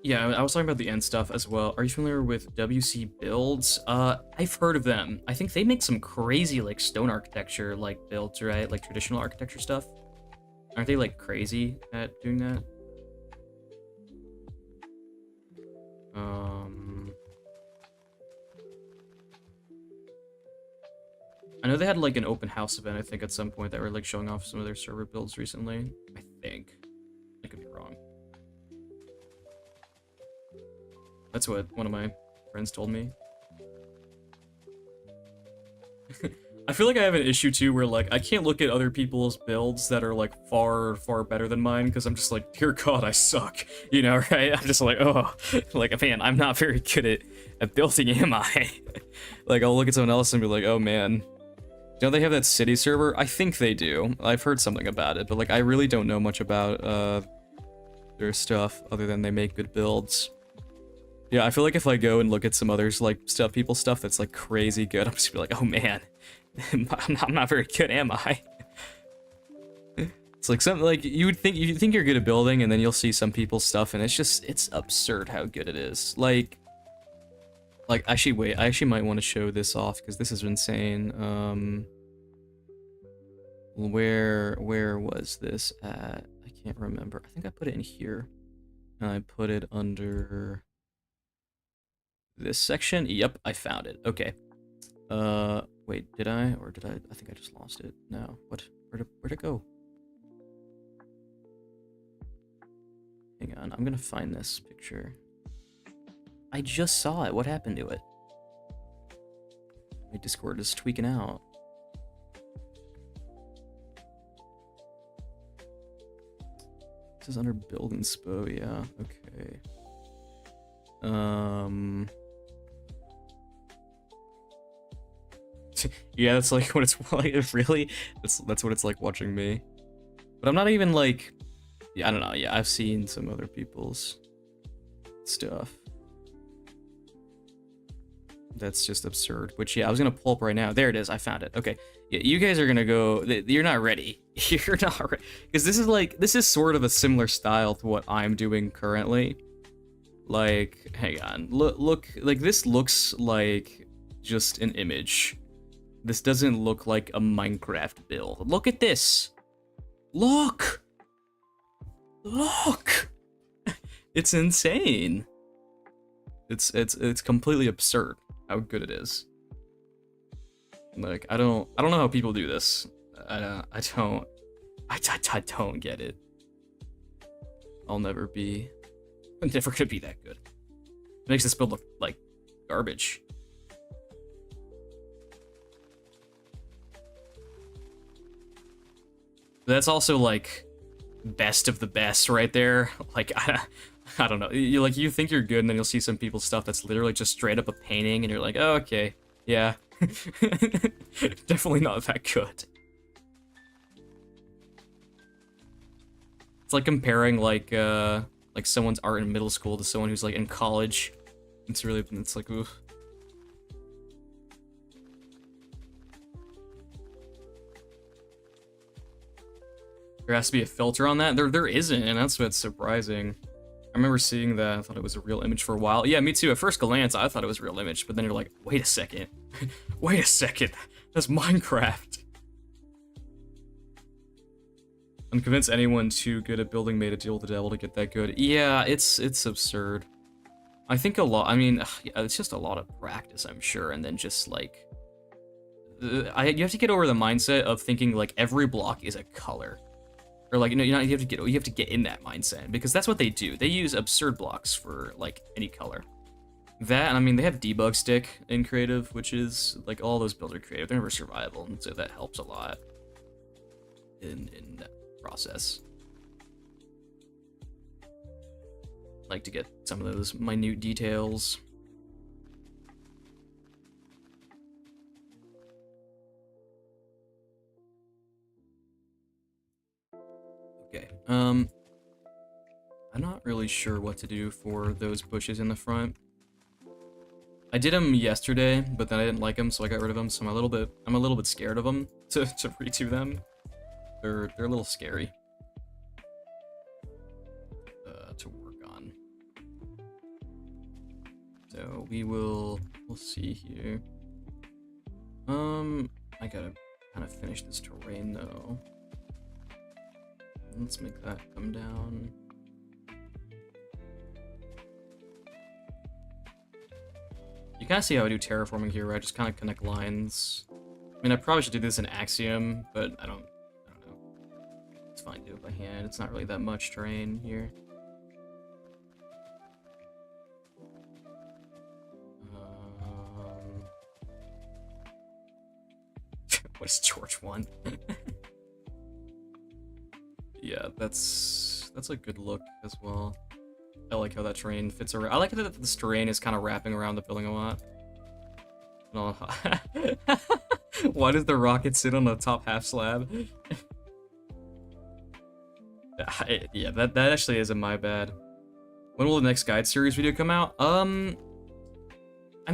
Yeah, I was talking about the end stuff as well. Are you familiar with WC Builds? I've heard of them. I think they make some crazy, like, stone architecture, like, builds, right? Like, traditional architecture stuff. Aren't they, like, crazy at doing that? I know they had, like, an open house event, I think, at some point that were, like, showing off some of their server builds recently. I think. I could be wrong. That's what one of my friends told me. I feel like I have an issue too where like I can't look at other people's builds that are like far better than mine because I'm just like, dear God, I suck. You know, right? I'm just like, oh, like, man, I'm not very good at building, am I? Like, I'll look at someone else and be like, oh man. Don't they have that city server? I think they do. I've heard something about it, but like I really don't know much about their stuff other than they make good builds. Yeah, I feel like if I go and look at some others, like, people's stuff that's, like, crazy good, I'm just gonna be like, oh, man, I'm not very good, am I? It's like something, like, you think you're good at building, and then you'll see some people's stuff, and it's absurd how good it is. Like, actually, wait, I actually might want to show this off, because this is insane. Where was this at? I can't remember. I think I put it in here, and I put it under this section. Yep, I found it. Okay. Wait, did I? Or did I? I think I just lost it. No. What? Where'd it go? Hang on, I'm gonna find this picture. I just saw it. What happened to it? My Discord is tweaking out. This is under build inspo, yeah. Okay. Yeah, that's like what it's like. Really, that's what it's like watching me. But I'm not even like, yeah, I don't know. Yeah, I've seen some other people's stuff. That's just absurd. Which, yeah, I was gonna pull up right now. There it is. I found it. Okay. Yeah, you guys are gonna go. You're not ready. You're not ready because this is sort of a similar style to what I'm doing currently. Like, hang on. Look. Like, this looks like just an image. This doesn't look like a Minecraft build. Look at this. Look. Look. It's insane. It's completely absurd how good it is. Like I don't know how people do this. I don't I don't get it. I'll never be I'm never gonna be that good. It makes this build look like garbage. That's also like best of the best right there. Like I don't know. You think you're good, and then you'll see some people's stuff that's literally just straight up a painting, and you're like, oh, okay, yeah, definitely not that good. It's like comparing like someone's art in middle school to someone who's like in college. It's like, oof. There has to be a filter on that. There isn't, and that's what's surprising. I remember seeing that. I thought it was a real image for a while. Yeah, me too. At first glance, I thought it was a real image, but then you're like, wait a second. Wait a second. That's Minecraft. I'm convinced anyone too good at building made a deal with the devil to get that good. Yeah, it's absurd. I think a lot. I mean, yeah, it's just a lot of practice, I'm sure, and then just like, you have to get over the mindset of thinking like every block is a color. Or like, you have to get in that mindset, because that's what they do. They use absurd blocks for like any color. That, and I mean, they have debug stick in creative, which is like all those builds are creative. They're never survival, and so that helps a lot in that process. Like to get some of those minute details. Okay, I'm not really sure what to do for those bushes in the front. I did them yesterday, but then I didn't like them, so I got rid of them. So I'm a little bit scared of them to redo them. They're a little scary to work on. So we'll see here. I gotta kind of finish this terrain though. Let's make that come down. You kind of see how I do terraforming here, where I just kind of connect lines. I mean, I probably should do this in Axiom, but I don't know. It's fine to do it by hand. It's not really that much terrain here. What does George want? Yeah, that's a good look as well. I like how that terrain fits around. I like that this terrain is kind of wrapping around the building a lot. No. Why does the rocket sit on the top half slab? Yeah, that actually isn't my bad. When will the next guide series video come out? I'm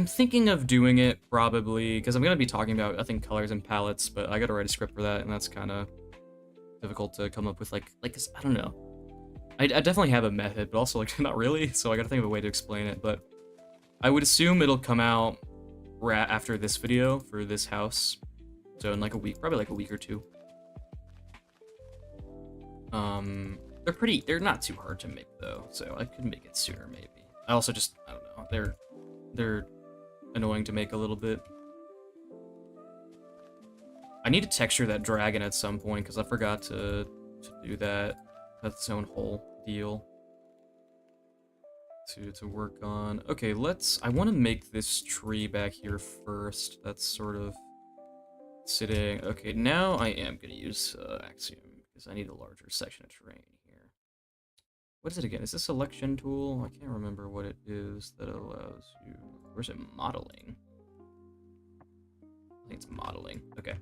thinking of doing it probably because I'm gonna be talking about, I think, colors and palettes, but I gotta write a script for that, and that's kind of difficult to come up with. Like I don't know. I definitely have a method, but also like not really. So I gotta think of a way to explain it. But I would assume it'll come out after this video for this house, so in like a week, probably like a week or two. They're not too hard to make though, so I could make it sooner maybe. I also just, I don't know, they're annoying to make a little bit. I need to texture that dragon at some point because I forgot to do that. That's its own whole deal to work on. Okay, I want to make this tree back here first. That's sort of sitting. Okay, now I am gonna use Axiom because I need a larger section of terrain here. What is it again? Is this selection tool? I can't remember what it is that allows you. Where's it? Modeling. I think it's modeling. Okay.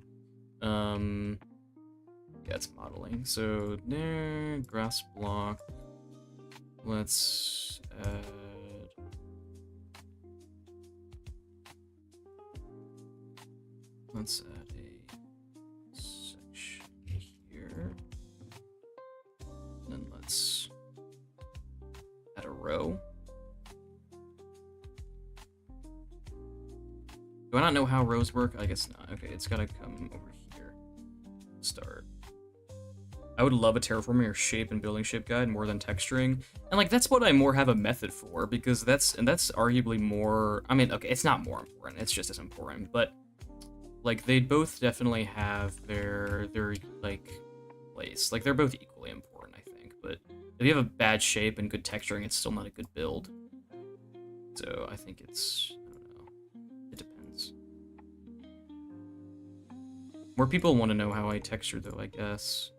Yeah, it's modeling. So there, grass block. Let's add. Let's add a section here. And then let's add a row. Do I not know how rows work? I guess not. Okay, it's gotta come over here. Start. I would love a terraforming or shape and building shape guide more than texturing. And like that's what I more have a method for, because that's arguably more, I mean, okay, it's not more important, it's just as important, but like they both definitely have their like place. Like they're both equally important, I think, but if you have a bad shape and good texturing, it's still not a good build. So I think it's, I don't know, it depends. More people want to know how I texture though, I guess.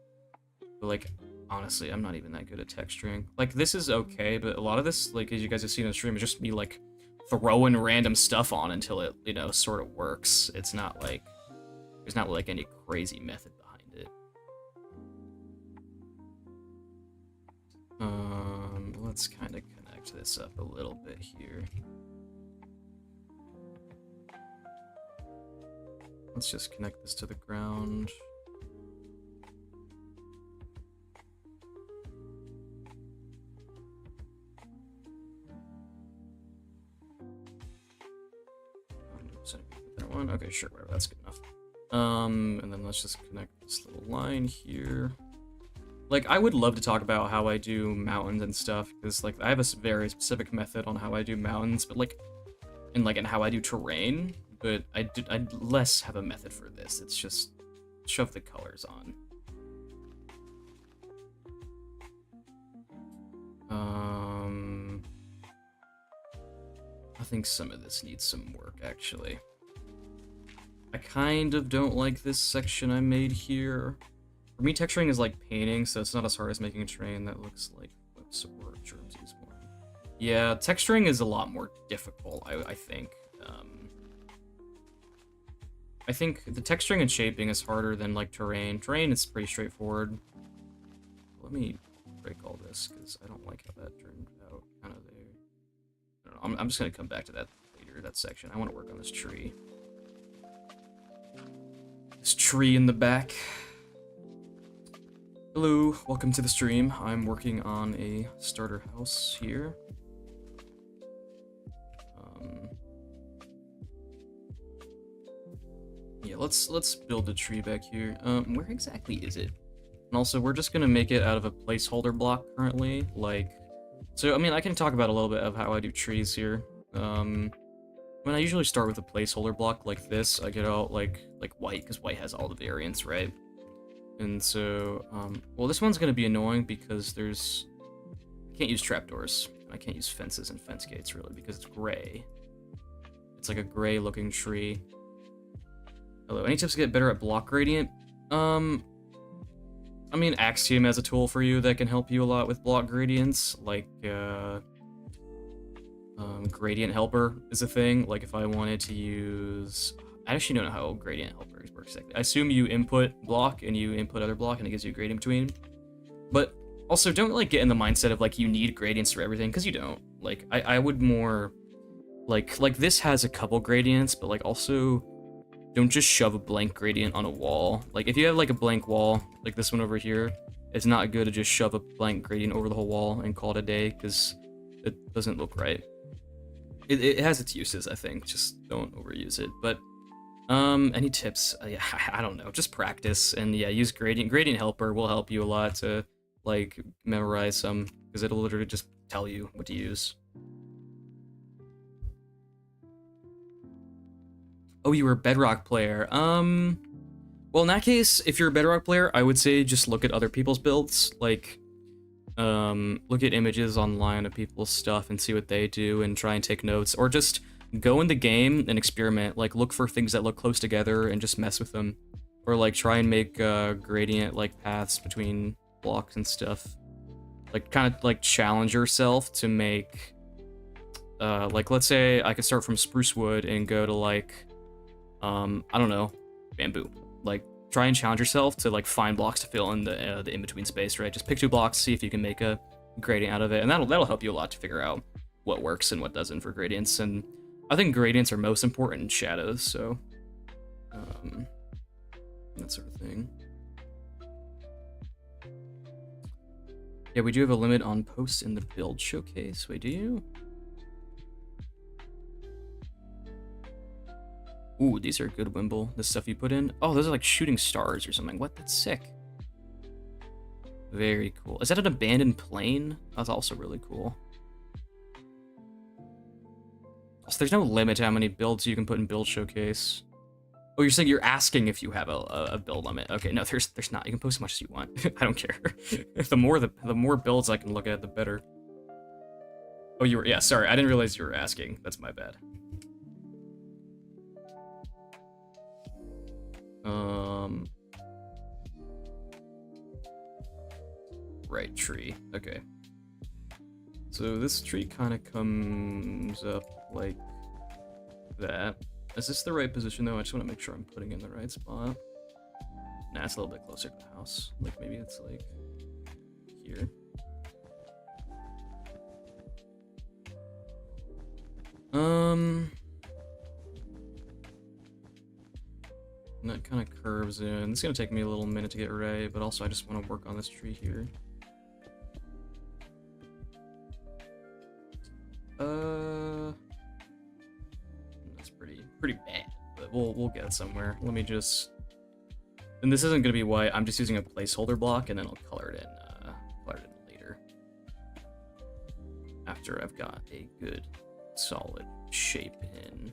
But like, honestly, I'm not even that good at texturing. Like, this is okay, but a lot of this, like, as you guys have seen on the stream, is just me, like, throwing random stuff on until it, you know, sort of works. It's not like, there's not, like, any crazy method behind it. Let's kind of connect this up a little bit here. Let's just connect this to the ground. That one? Okay, sure, whatever, that's good enough. And then let's just connect this little line here. Like, I would love to talk about how I do mountains and stuff, because, like, I have a very specific method on how I do mountains, but, like, and how I do terrain, but I'd less have a method for this. It's just shove the colors on. I think some of this needs some work, actually. I kind of don't like this section I made here. For me, texturing is like painting, so it's not as hard as making a terrain that looks like flips or jerseys one. Yeah, texturing is a lot more difficult, I think. I think the texturing and shaping is harder than like terrain. Terrain is pretty straightforward. Let me break all this, because I don't like how that turned out kind of there. I don't know, I'm just going to come back to that later, that section. I want to work on this tree. This tree in the back. Hello, welcome to the stream. I'm working on a starter house here. Yeah, let's build a tree back here. Where exactly is it? And also, we're just gonna make it out of a placeholder block currently. Like, so I mean, I can talk about a little bit of how I do trees here. When I usually start with a placeholder block like this, I get out like white, because white has all the variants, right? And so, well, this one's gonna be annoying because I can't use trapdoors. I can't use fences and fence gates really because it's gray. It's like a gray looking tree. Hello, any tips to get better at block gradient? I mean, Axiom has a tool for you that can help you a lot with block gradients, like, Gradient Helper is a thing. Like, if I wanted to use... I actually don't know how Gradient Helper works exactly. I assume you input block and you input other block and it gives you a gradient between. But also, don't, like, get in the mindset of, like, you need gradients for everything, because you don't. Like, I would more... Like, this has a couple gradients, but, like, also... Don't just shove a blank gradient on a wall. Like, if you have, like, a blank wall, like this one over here, it's not good to just shove a blank gradient over the whole wall and call it a day, because it doesn't look right. It has its uses, I think. Just don't overuse it. But, any tips? Yeah, I don't know. Just practice, and yeah, use Gradient. Gradient Helper will help you a lot to, like, memorize some, because it'll literally just tell you what to use. Oh, you were a Bedrock player. Well, in that case, if you're a Bedrock player, I would say just look at other people's builds. Like, look at images online of people's stuff and see what they do and try and take notes. Or just go in the game and experiment. Like, look for things that look close together and just mess with them. Or, like, try and make gradient, like, paths between blocks and stuff. Like, kind of, like, challenge yourself to make... like, let's say I could start from spruce wood and go to, like... I don't know, bamboo. Like, try and challenge yourself to, like, find blocks to fill in the in-between space, right? Just pick 2 blocks, see if you can make a gradient out of it, and that'll help you a lot to figure out what works and what doesn't for gradients. And I think gradients are most important in shadows, so that sort of thing. Yeah, we do have a limit on posts in the build showcase. Wait, do you? Ooh, these are good, Wimble. The stuff you put in. Oh, those are like shooting stars or something. What? That's sick. Very cool. Is that an abandoned plane? That's also really cool. So there's no limit to how many builds you can put in build showcase. Oh, you're saying you're asking if you have a build limit. Okay, no, there's not. You can post as much as you want. I don't care. the more builds I can look at, the better. Oh, yeah, sorry. I didn't realize you were asking. That's my bad. Right, tree. Okay. So this tree kind of comes up like that. Is this the right position, though? I just want to make sure I'm putting in the right spot. Nah, it's a little bit closer to the house. Like, maybe it's, like, here. And that kind of curves in. It's going to take me a little minute to get right, but also I just want to work on this tree here. That's pretty bad, but we'll get it somewhere. Let me just... And this isn't going to be white. I'm just using a placeholder block, and then I'll color it in later. After I've got a good, solid shape in.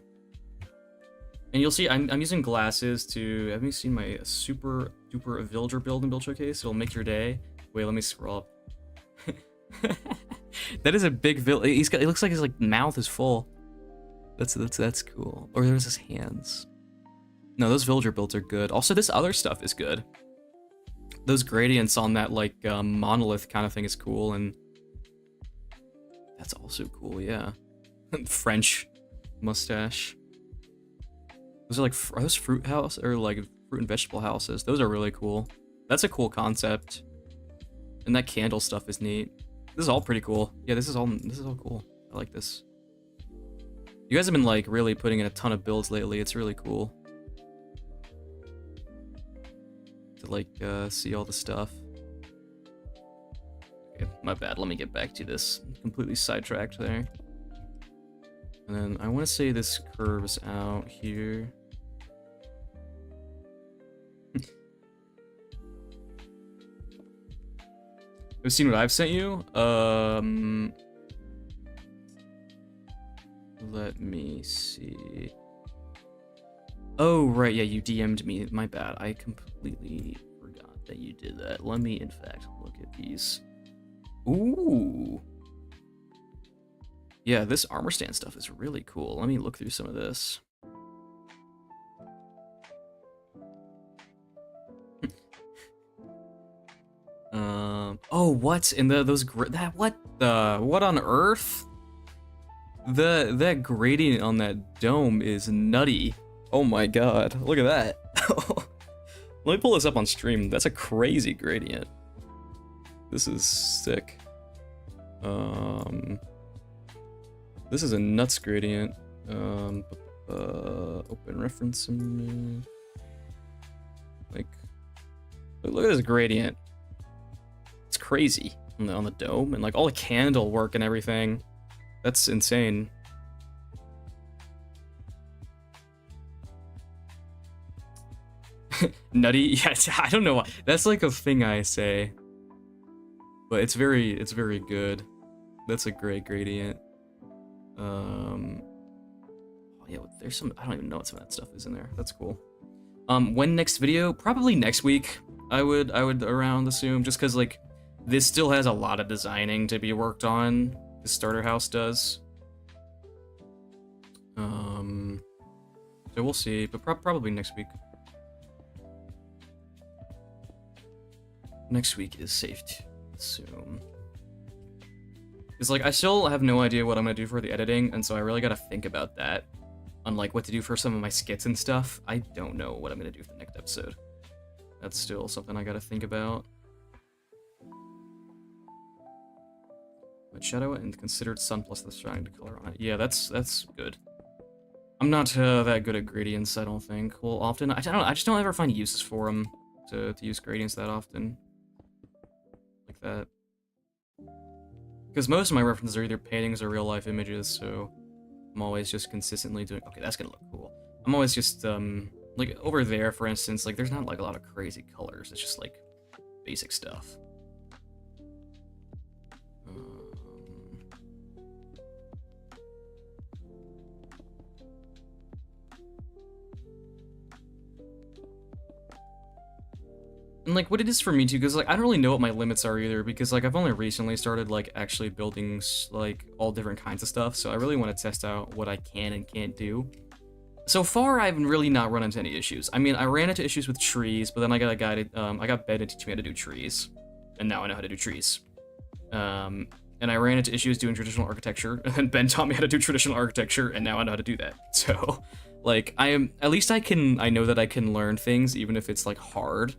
And you'll see I'm using glasses to... Have you seen my super duper villager build in Build Showcase? It'll make your day. Wait, let me scroll up. That is a big village. It looks like his mouth is full. That's cool. Or there's his hands. No, those villager builds are good. Also, this other stuff is good. Those gradients on that monolith kind of thing is cool, and that's also cool. Yeah, French mustache. Those are those fruit house or fruit and vegetable houses? Those are really cool. That's a cool concept. And that candle stuff is neat. This is all pretty cool. Yeah, this is all cool. I like this. You guys have been really putting in a ton of builds lately. It's really cool to see all the stuff. Okay, my bad. Let me get back to this. Completely sidetracked there. And then I want to say this curves out here. Have you seen what I've sent you? Let me see. Oh, right, yeah, you DM'd me. My bad. I completely forgot that you did that. Let me, in fact, look at these. Ooh. Yeah, this armor stand stuff is really cool. Let me look through some of this. Oh, what in what on earth? That gradient on that dome is nutty. Oh my god, look at that. Let me pull this up on stream. That's a crazy gradient. This is sick. This is a nuts gradient. Open reference. Look at this gradient. It's crazy on the dome and all the candle work and everything. That's insane. Nutty? Yeah, I don't know why. That's a thing I say. But it's very good. That's a great gradient. Oh yeah, there's some, I don't even know what some of that stuff is in there. That's cool. When next video? Probably next week. I would around assume, just because this still has a lot of designing to be worked on. The starter house does. So we'll see, but probably next week. Next week is safe to assume. It's I still have no idea what I'm gonna do for the editing, and so I really gotta think about that. On what to do for some of my skits and stuff. I don't know what I'm gonna do for the next episode. That's still something I gotta think about. But shadow it and considered sun plus the shine to color on it. Yeah, that's good. I'm not that good at gradients, I don't think. Well, often I just don't ever find uses for them to use gradients that often. Like that. Because most of my references are either paintings or real life images, so I'm always just consistently doing. Okay, that's gonna look cool. I'm always just over there, for instance. There's not a lot of crazy colors. It's just basic stuff. And like what it is for me too, because like I don't really know what my limits are either, because like I've only recently started like actually building like all different kinds of stuff, so I really want to test out what I can and can't do. So far, I've really not run into any issues. I mean, I ran into issues with trees, but then I got a guy to, I got Ben to teach me how to do trees, and now I know how to do trees. And I ran into issues doing traditional architecture, and Ben taught me how to do traditional architecture, and now I know how to do that. So, like, at least I know that I can learn things, even if it's, like, hard.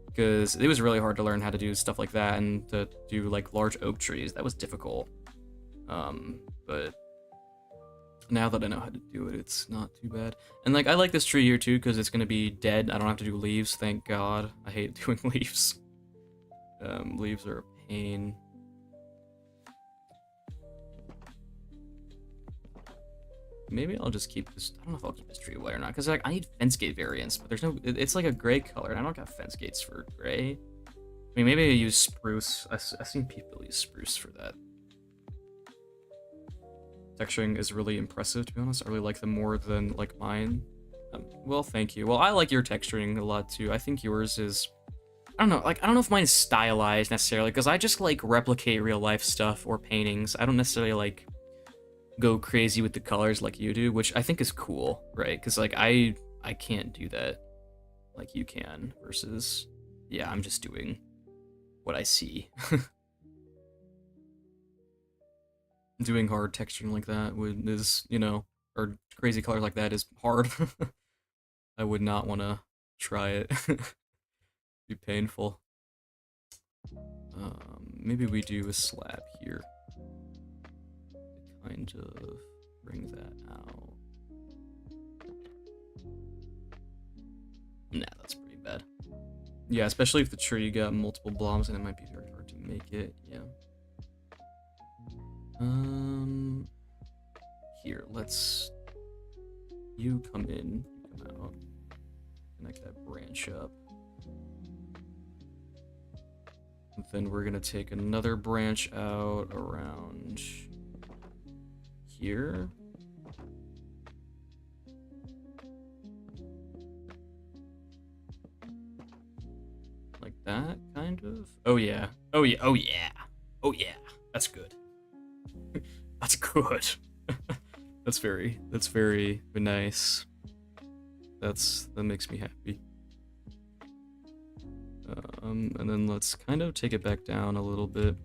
Because it was really hard to learn how to do stuff like that, and to do, like, large oak trees. That was difficult. But now that I know how to do it, it's not too bad. And, like, I like this tree here, too, because it's going to be dead. I don't have to do leaves, thank God. I hate doing leaves. Leaves are a pain. Maybe I'll just keep this. I don't know if I'll keep this tree away or not, because like I need fence gate variants, but there's no. It's like a gray color, and I don't got fence gates for gray. I mean, maybe I use spruce. I've seen people use spruce for that. Texturing is really impressive, to be honest. I really like them more than like mine. Well, thank you. Well, I like your texturing a lot too. I think yours is. I don't know. Like I don't know if mine is stylized necessarily, because I just like replicate real life stuff or paintings. I don't necessarily like go crazy with the colors like you do, which I think is cool, right? Because like I can't do that like you can, versus yeah, I'm just doing what I see. Doing hard texturing like that is, you know, or crazy colors like that is hard. I would not want to try it. Be painful. Maybe we do a slab here. Kind of bring that out. Nah, that's pretty bad. Yeah, especially if the tree got multiple blobs, and it might be very hard to make it. Yeah. Here, let's. You come in, you come out. Connect that branch up. And then we're gonna take another branch out around here. Like that, kind of. Oh yeah. Oh yeah. Oh yeah. Oh yeah. That's good. That's good. That's very nice. That makes me happy. And then let's kind of take it back down a little bit.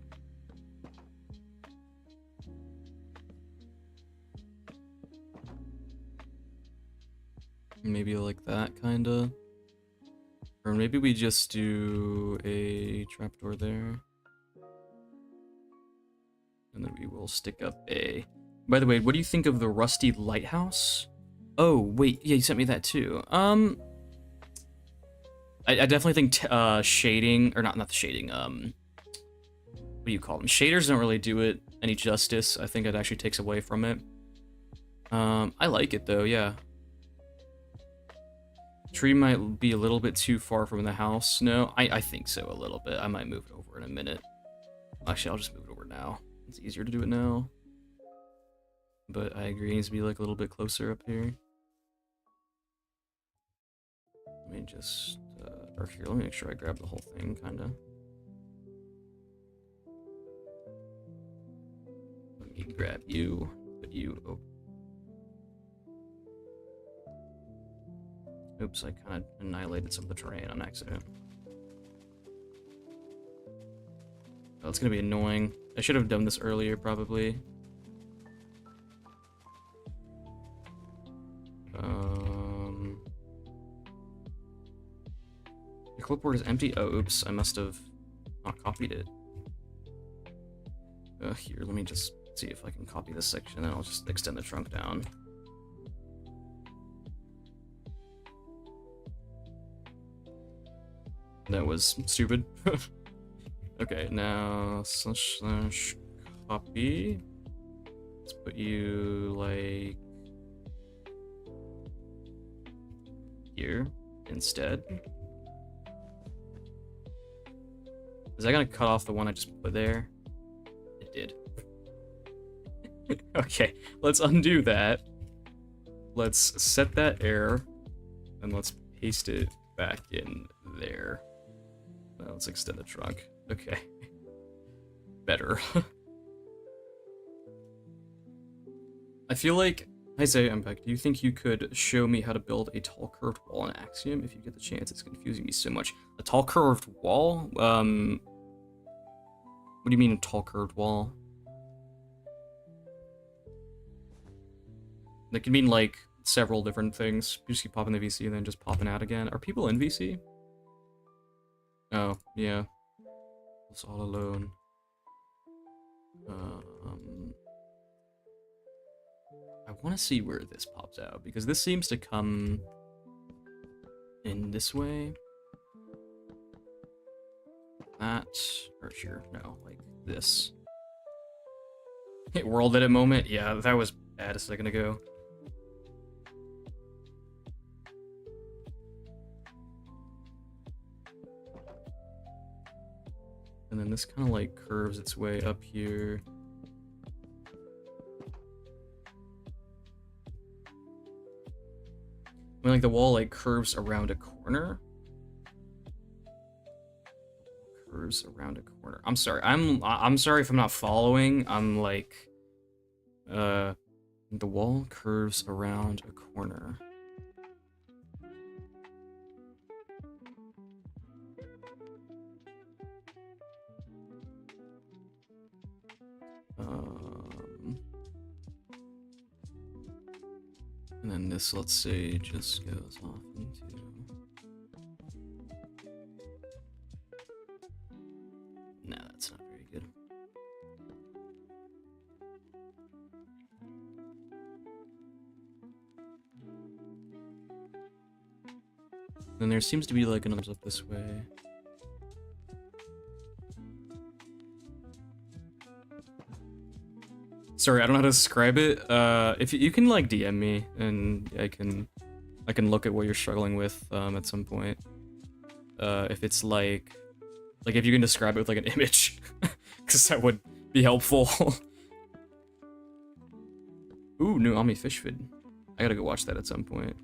Maybe like that, kinda. Or maybe we just do a trapdoor there. And then we will stick up a... By the way, what do you think of the rusty lighthouse? Oh, wait, yeah, you sent me that too. I definitely think shading, or not the shading, what do you call them? Shaders don't really do it any justice. I think it actually takes away from it. I like it though, yeah. Tree might be a little bit too far from the house. No, I think so, a little bit. I might move it over in a minute. Actually, I'll just move it over now. It's easier to do it now. But I agree, it needs to be like a little bit closer up here. Let me just, or here, let me make sure I grab the whole thing, kinda. Let me grab you, put you, oh. Oops, I kind of annihilated some of the terrain on accident. Oh, it's gonna be annoying. I should have done this earlier, probably. The clipboard is empty. Oh, oops, I must have not copied it. Here, let me just see if I can copy this section, and I'll just extend the trunk down. That was stupid. Okay, now slash copy. Let's put you like here instead. Is that gonna cut off the one I just put there? It did. Okay, let's undo that. Let's set that error, and let's paste it back in there. Well, let's extend the trunk. Okay. Better. I feel like... Hi, Zay, I'm back. Do you think you could show me how to build a tall curved wall in Axiom? If you get the chance, it's confusing me so much. A tall curved wall? What do you mean a tall curved wall? That could mean, like, several different things. You just keep popping the VC and then just popping out again. Are people in VC? Oh, yeah. It's all alone. I want to see where this pops out, because this seems to come in this way. That, or sure, no, like this. Hit world edit moment? Yeah, that was bad a second ago. And then this kind of like curves its way up here. I mean, like the wall like curves around a corner. Curves around a corner. I'm sorry. I'm sorry if I'm not following. I'm like, the wall curves around a corner. And then this, let's say, just goes off into... Nah, that's not very good. Then there seems to be like another up this way. Sorry, I don't know how to describe it. If you can like DM me, and I can look at what you're struggling with at some point. If it's like if you can describe it with like an image, because that would be helpful. Ooh, new Omni Fish Vid. I gotta go watch that at some point.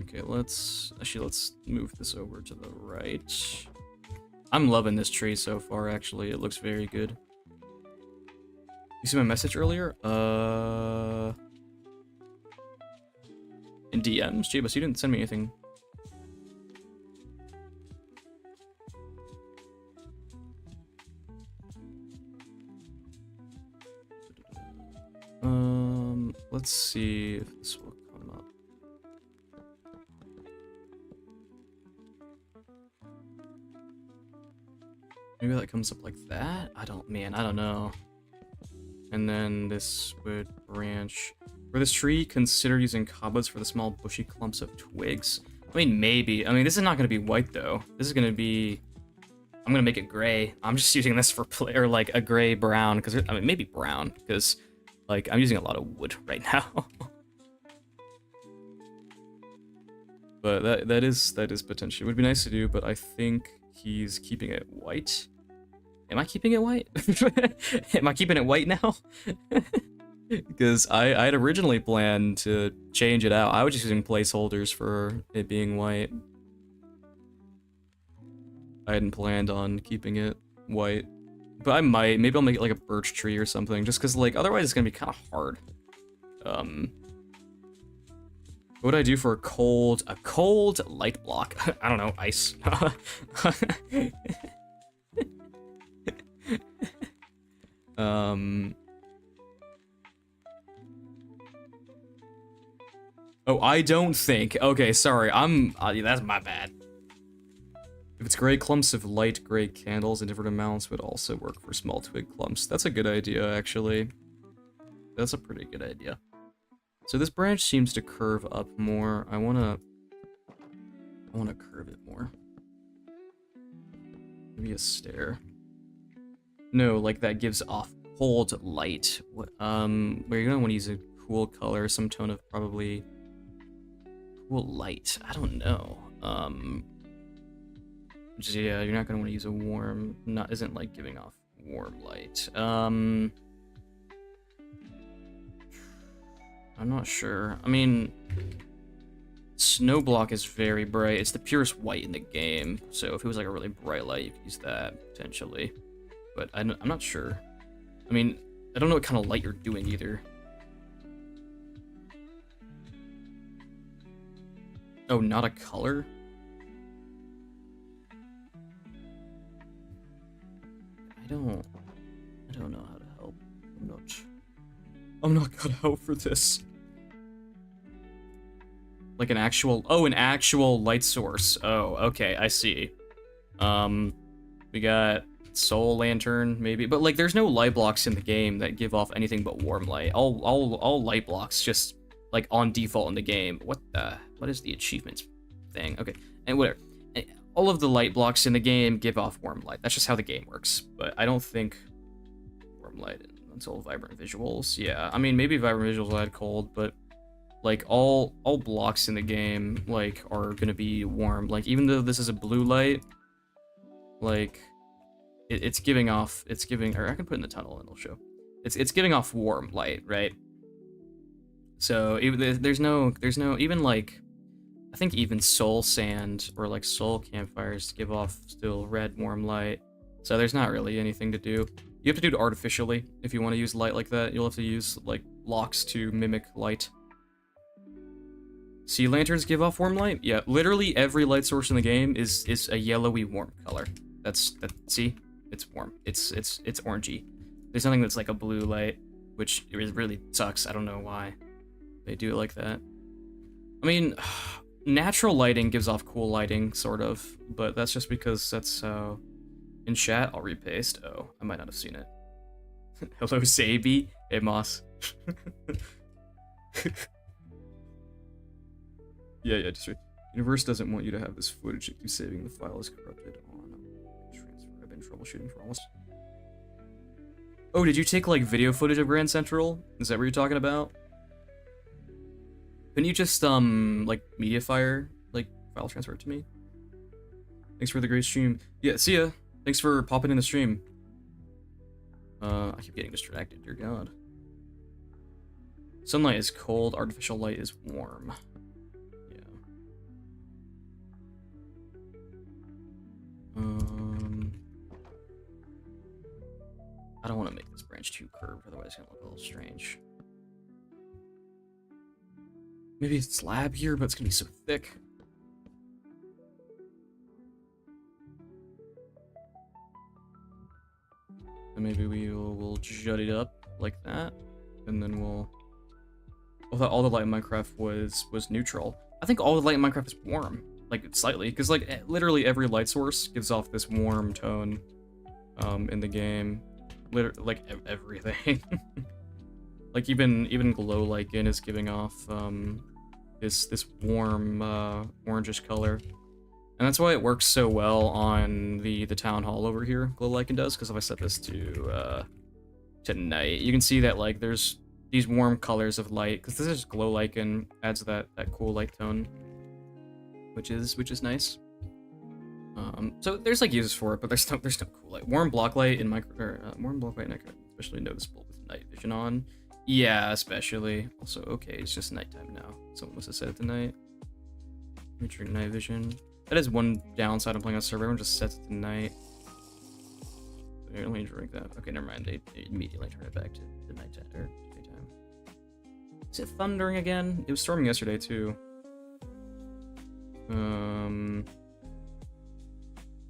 Okay, let's move this over to the right. I'm loving this tree so far, actually. It looks very good. You see my message earlier? In DMs? Jabus, you didn't send me anything. Let's see if this will come up. Maybe that comes up like that? I don't know. And then this would branch. For this tree, consider using cobwebs for the small bushy clumps of twigs. I mean, maybe. I mean, this is not going to be white, though. This is going to be... I'm going to make it gray. I'm just using this for or like a gray-brown, because I mean, maybe brown, because like I'm using a lot of wood right now. But that is potential. It would be nice to do, but I think he's keeping it white. Am I keeping it white? Am I keeping it white now? Because I had originally planned to change it out. I was just using placeholders for it being white. I hadn't planned on keeping it white. But I might. Maybe I'll make it like a birch tree or something, just because like otherwise it's gonna be kind of hard. What would I do for a cold light block? I don't know, ice. Oh, I don't think. Okay, sorry. That's my bad. If it's gray clumps of light gray candles in different amounts would also work for small twig clumps. That's a good idea, actually. That's a pretty good idea. So this branch seems to curve up more. I wanna curve it more. Maybe a stair. No, like that gives off cold light. Where you're gonna want to use a cool color, some tone of probably cool light. I don't know. Yeah, you're not gonna want to use a warm. Isn't like giving off warm light. I'm not sure. I mean, snow block is very bright. It's the purest white in the game. So if it was like a really bright light, you could use that potentially. But I'm not sure. I mean, I don't know what kind of light you're doing either. Oh, not a color? I don't know how to help. I'm not gonna help for this. Like an actual light source. Oh, okay, I see. We got soul lantern, maybe, but like there's no light blocks in the game that give off anything but warm light. All light blocks just like on default in the game. What is the achievements thing? Okay, and whatever. All of the light blocks in the game give off warm light. That's just how the game works. But I don't think warm light until vibrant visuals. Yeah, I mean maybe vibrant visuals will add cold, but like all blocks in the game like are gonna be warm. Like even though this is a blue light, like it's giving, or I can put in the tunnel and it'll show. It's giving off warm light, right? So there's no even like, I think even soul sand or like soul campfires give off still red warm light. So there's not really anything to do. You have to do it artificially if you want to use light like that. You'll have to use like blocks to mimic light. Sea lanterns give off warm light? Yeah, literally every light source in the game is a yellowy warm color. See? It's warm. It's orangey. There's nothing that's like a blue light, which really sucks. I don't know why they do it like that. I mean, natural lighting gives off cool lighting, sort of, but that's just because that's how... In chat, I'll repaste. Oh, I might not have seen it. Hello, Sabi. Hey, Moss. Yeah, just right. Universe doesn't want you to have this footage if you saving the file is corrupted on transfer. I've been troubleshooting for almost... Oh, did you take, like, video footage of Grand Central? Is that what you're talking about? Couldn't you just, like, Mediafire, like, file transfer it to me? Thanks for the great stream. Yeah, see ya. Thanks for popping in the stream. I keep getting distracted, dear God. Sunlight is cold, artificial light is warm. Yeah. I don't want to make this branch too curved, otherwise it's gonna look a little strange. Maybe it's slab here, but it's gonna be so thick. And maybe we'll jut it up like that, and then we'll... I thought all the light in Minecraft was neutral. I think all the light in Minecraft is warm, like slightly, because like literally every light source gives off this warm tone, in the game. Like everything. Like even glow lichen is giving off this warm orangish color. And that's why it works so well on the town hall over here, glow lichen does, because if I set this to night, you can see that like there's these warm colors of light, because this is glow lichen, adds that cool light tone, which is nice. So there's like uses for it, but there's no cool light. Warm block light in warm block light in Minecraft, especially noticeable with night vision on. Yeah, especially. Also, okay, it's just nighttime now. Someone must have said it tonight. Featuring night vision. That is one downside of playing on server. Everyone just sets it to night. Let me drink that. Okay, never mind. They immediately turn it back to the nighttime or daytime. Is it thundering again? It was storming yesterday too.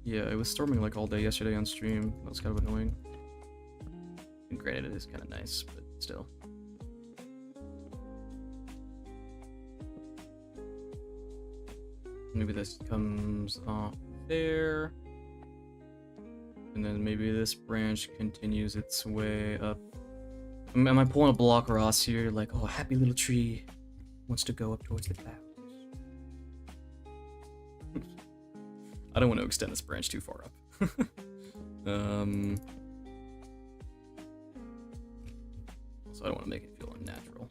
Yeah, it was storming like all day yesterday on stream. That was kind of annoying. And granted, it is kind of nice, but still. Maybe this comes off there. And then maybe this branch continues its way up. Am I pulling a block across here? Like, oh, happy little tree wants to go up towards the clouds. I don't want to extend this branch too far up. Also, I don't want to make it feel unnatural.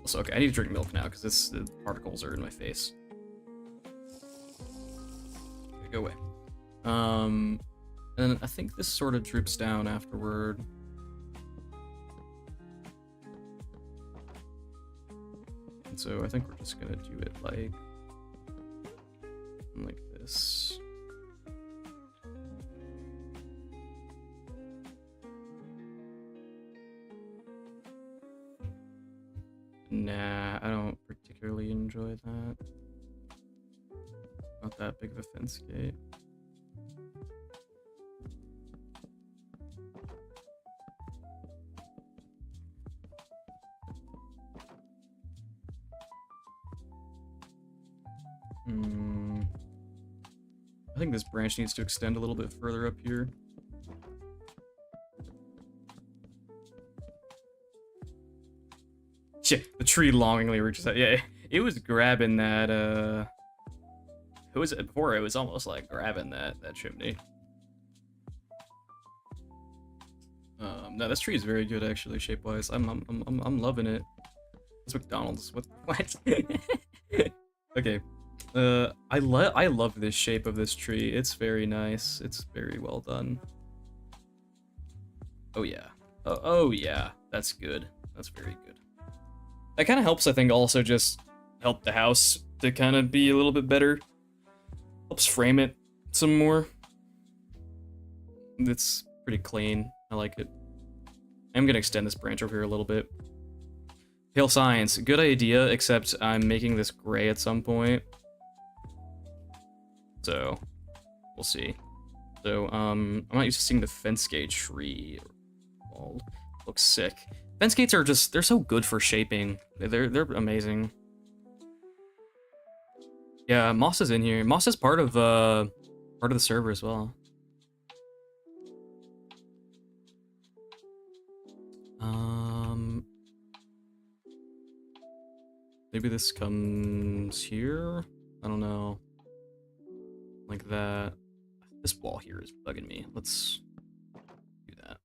Also, okay, I need to drink milk now because the particles are in my face. Okay, go away. And then I think this sort of droops down afterward. And so I think we're just gonna do it like this. Nah, I don't particularly enjoy that. Not that big of a fence gate. I think this branch needs to extend a little bit further up here. Shit, the tree longingly reaches out. Yeah, it was grabbing that, who was it before? It was almost like grabbing that chimney. No, this tree is very good actually, shape-wise. I'm loving it. It's McDonald's. What? Okay. I love this shape of this tree. It's very nice. It's very well done. Oh yeah. Oh yeah. That's good. That's very good. That kind of helps, I think, also just help the house to kind of be a little bit better. Helps frame it some more. It's pretty clean. I like it. I'm gonna extend this branch over here a little bit. Pale Science, good idea, except I'm making this gray at some point. So, we'll see. So, I'm not used to seeing the fence gate tree. Oh, looks sick. Fence gates are just, they're so good for shaping. They're amazing. Yeah, Moss is in here. Moss is part of the server as well. Maybe this comes here? I don't know. Like that. This wall here is bugging me. Let's do that.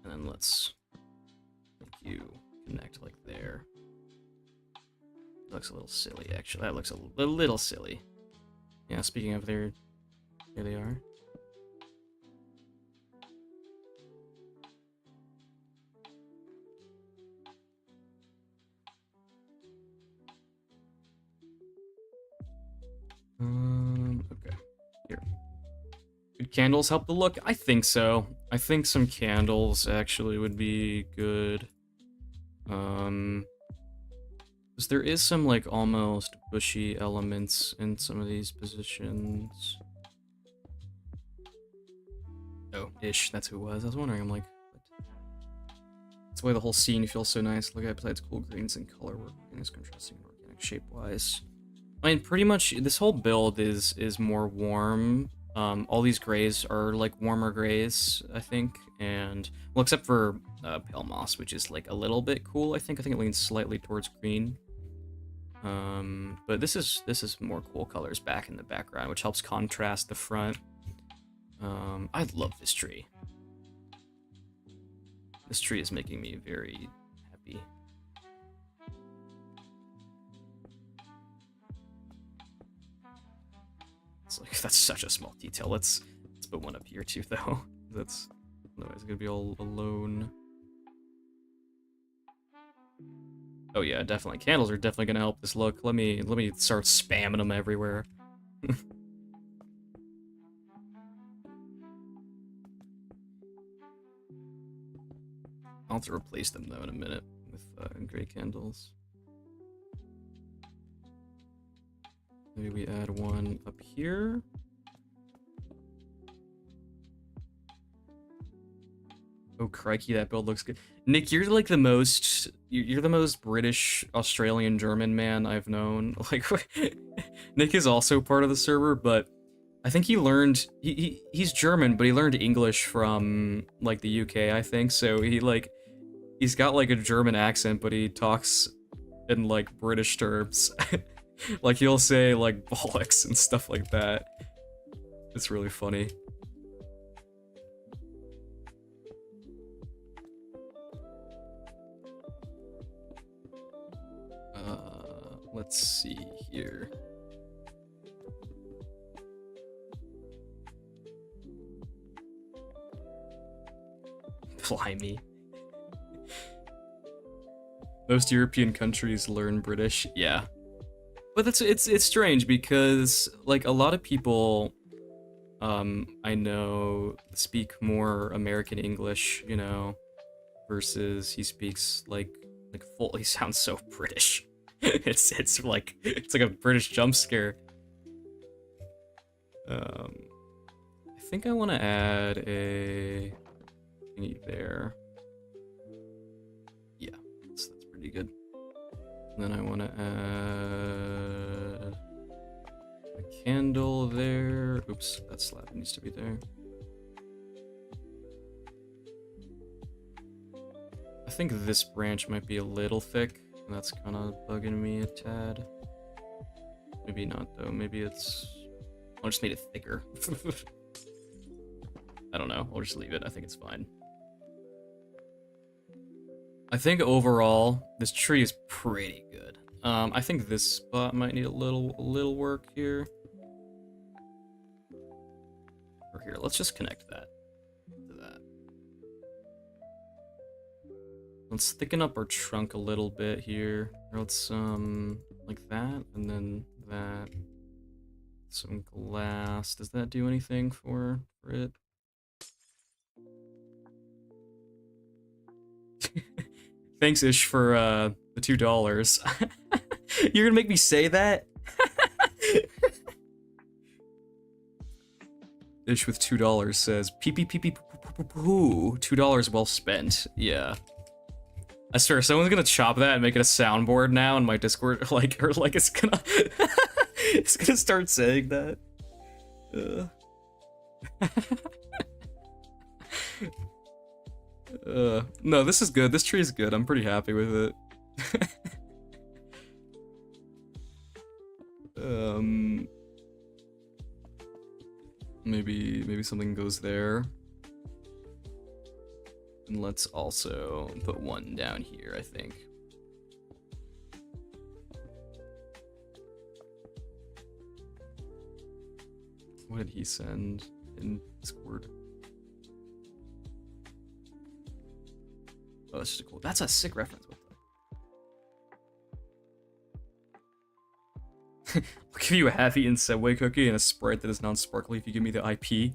And then let's make you connect like there. That looks a little silly, actually. That looks a little silly. Yeah, speaking of there they are. Okay. Here. Could candles help the look? I think so. I think some candles actually would be good. Because there is some, like, almost bushy elements in some of these positions. Oh, Ish, that's who it was. I was wondering, I'm like, what? That's why the whole scene feels so nice. Look at besides cool greens and color work and is contrasting and organic shape-wise. I mean, pretty much this whole build is more warm. All these grays are like warmer grays, I think, and well, except for pale moss, which is like a little bit cool. I think it leans slightly towards green. But this is more cool colors back in the background, which helps contrast the front. I love this tree. This tree is making me very happy. It's like, that's such a small detail. Let's put one up here too, though. That's otherwise it's gonna be all alone. Oh yeah, definitely. Candles are definitely gonna help this look. Let me start spamming them everywhere. I'll have to replace them though in a minute with gray candles. Maybe we add one up here. Oh crikey, that build looks good. Nick, you're like the most British, Australian, German man I've known. Like, Nick is also part of the server, but I think he learned he's German, but he learned English from like the UK, I think. So he's got like a German accent, but he talks in like British terms. Like he'll say like bollocks and stuff like that. It's really funny. Let's see here. Blimey. Most European countries learn British. Yeah. But it's strange because like a lot of people I know speak more American English, you know, versus he speaks like full he sounds so British. It's like a British jump scare. I think I want to add a thingy there. Yeah, that's pretty good. And then I want to add a candle there. Oops, that slab needs to be there. I think this branch might be a little thick, and that's kind of bugging me a tad. Maybe not though. Maybe I'll just make it thicker. I don't know. I'll just leave it. I think it's fine. I think overall, this tree is pretty good. I think this spot might need a little work here. Or here, let's just connect that to that. Let's thicken up our trunk a little bit here. Or let's like that, and then that. Some glass. Does that do anything for it? Thanks, Ish, for the $2. You're gonna make me say that? Ish with $2 says pee pee pee pee poo. $2 well spent. Yeah. I swear, someone's gonna chop that and make it a soundboard now in my Discord, like, or like it's gonna it's gonna start saying that. No, this is good. This tree is good. I'm pretty happy with it. Maybe something goes there. And let's also put one down here, I think. What did he send in Discord? Oh, that's just a cool. That's a sick reference. What the? I'll give you a half-eaten Subway cookie and a Sprite that is non-sparkly if you give me the IP.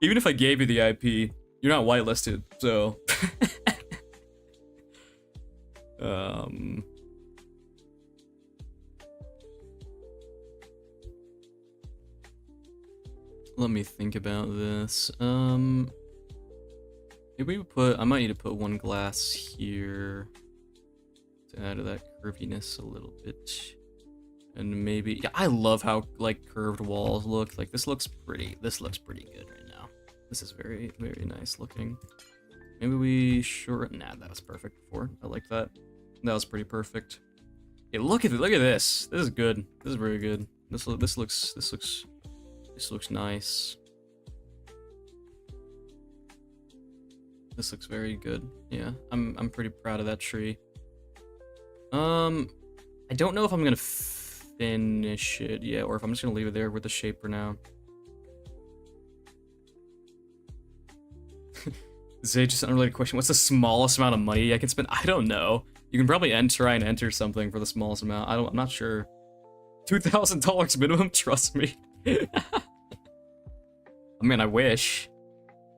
Even if I gave you the IP, you're not whitelisted, so. Let me think about this. Maybe we I might need to put one glass here to add to that curviness a little bit. And maybe, yeah, I love how like curved walls look. Like this looks pretty good right now. This is very, very nice looking. Maybe we shorten, nah, that was perfect before. I like that. That was pretty perfect. Hey, look at this. This is good. This is very good. This looks nice. This looks very good. Yeah, I'm pretty proud of that tree. I don't know if I'm gonna finish it yet, or if I'm just gonna leave it there with the shape for now. Zay, just an unrelated question. What's the smallest amount of money I can spend? I don't know. You can probably try and enter something for the smallest amount. I'm not sure. $2,000 minimum, trust me. I mean, I wish.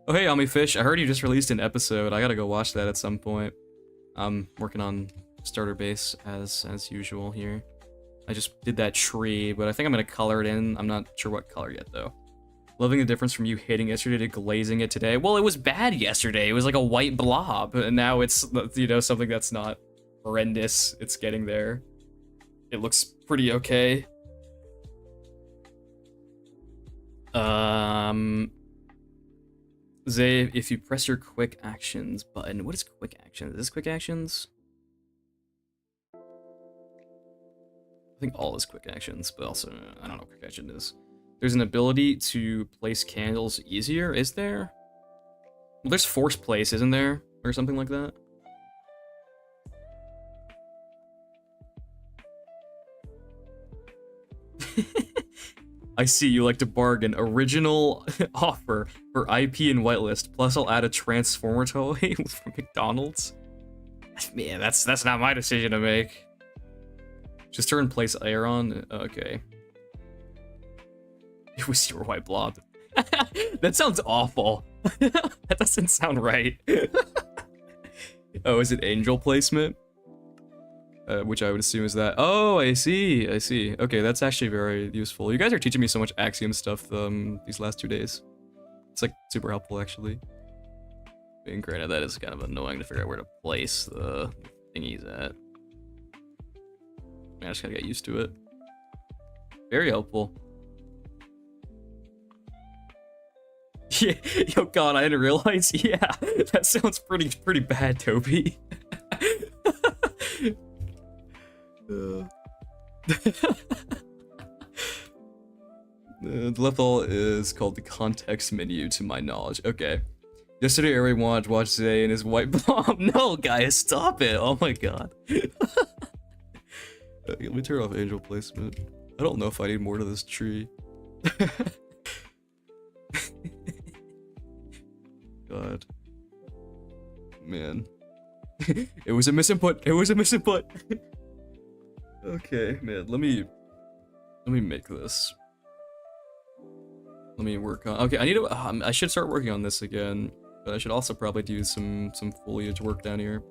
Oh, hey, Ami Fish. I heard you just released an episode. I gotta go watch that at some point. I'm working on starter base as usual here. I just did that tree, but I think I'm gonna color it in. I'm not sure what color yet, though. Loving the difference from you hating yesterday to glazing it today. Well, it was bad yesterday. It was like a white blob, and now it's, you know, something that's not horrendous. It's getting there. It looks pretty okay. Zay, if you press your quick actions button, what is quick actions? Is this quick actions? I think all is quick actions, but also, I don't know what quick action is. There's an ability to place candles easier, is there? Well, there's force place, isn't there? Or something like that? I see you like to bargain. Original offer for IP and whitelist. Plus, I'll add a Transformer toy from McDonald's. Man, that's not my decision to make. Just turn place air on. Okay. It was your white blob. That sounds awful. That doesn't sound right. Oh, is it angel placement? Which I would assume is that. Oh, I see. I see. Okay, that's actually very useful. You guys are teaching me so much Axiom stuff these last 2 days. It's like super helpful actually. Being granted, that is kind of annoying to figure out where to place the thingies at. I just gotta get used to it. Very helpful. Yeah, oh god, I didn't realize. Yeah, that sounds pretty bad, Toby. The left all is called the context menu, to my knowledge. Okay. Yesterday, everyone wanted to watch today in his white bomb. No, guys, stop it. Oh my god. Let me turn off angel placement. I don't know if I need more to this tree. God. Man. It was a misinput. It was a misinput. Okay, man. Let me make this. Let me work on. Okay, I need to. I should start working on this again, but I should also probably do some foliage work down here.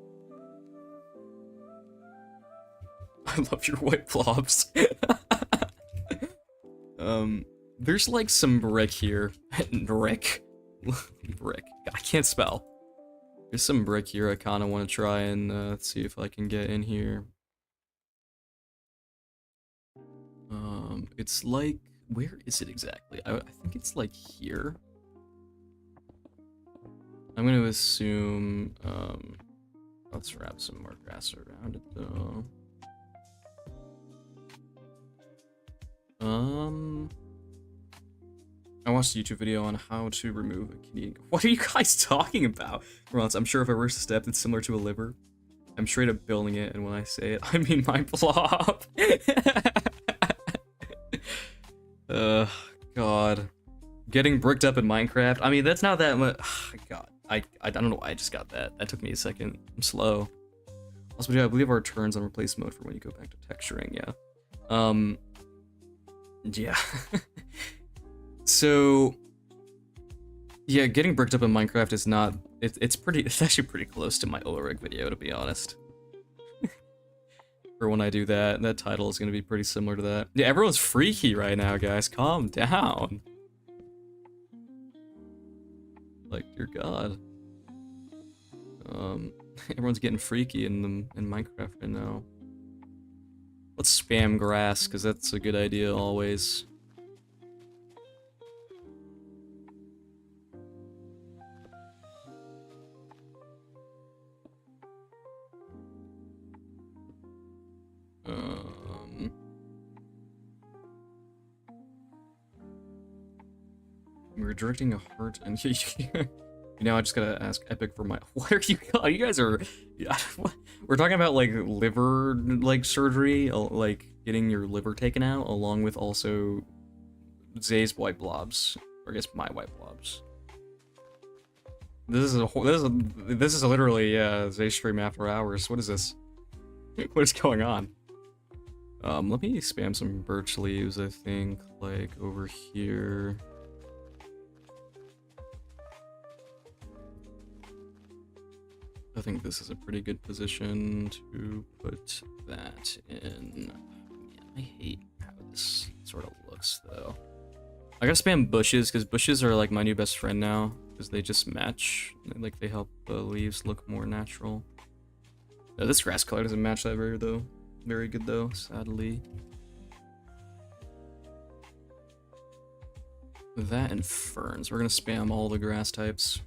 I love your white blobs. There's like some brick here. Brick. Brick. I can't spell. There's some brick here I kind of want to try and see if I can get in here. It's like, where is it exactly? I think it's like here. I'm going to assume, let's wrap some more grass around it though. I watched a YouTube video on how to remove a kidney. What are you guys talking about? I'm sure if I reverse the step, it's similar to a liver. I'm straight up building it, and when I say it, I mean my blob. God. Getting bricked up in Minecraft. I mean, that's not that much. God. I don't know why I just got that. That took me a second. I'm slow. Also, I believe our turns on replace mode for when you go back to texturing, yeah. Yeah. So, yeah, getting bricked up in Minecraft is not. It's actually pretty close to my Ulrich video, to be honest. For when I do that, that title is gonna be pretty similar to that. Yeah, everyone's freaky right now, guys. Calm down. Like, dear God. Everyone's getting freaky in Minecraft right now. Let's spam grass, because that's a good idea always. We're directing a heart, and now I just gotta ask Epic for my. What are you? You guys are. We're talking about like liver surgery, like getting your liver taken out, along with also Zay's white blobs, or I guess my white blobs. This is literally Zay's stream after hours. What is this? What is going on? Let me spam some birch leaves. I think like over here. I think this is a pretty good position to put that in. Man, I hate how this sort of looks, though. I gotta spam bushes, because bushes are like my new best friend now, because they just match. Like, they help the leaves look more natural. This grass color doesn't match that very good, though, sadly. That and ferns. We're gonna spam all the grass types.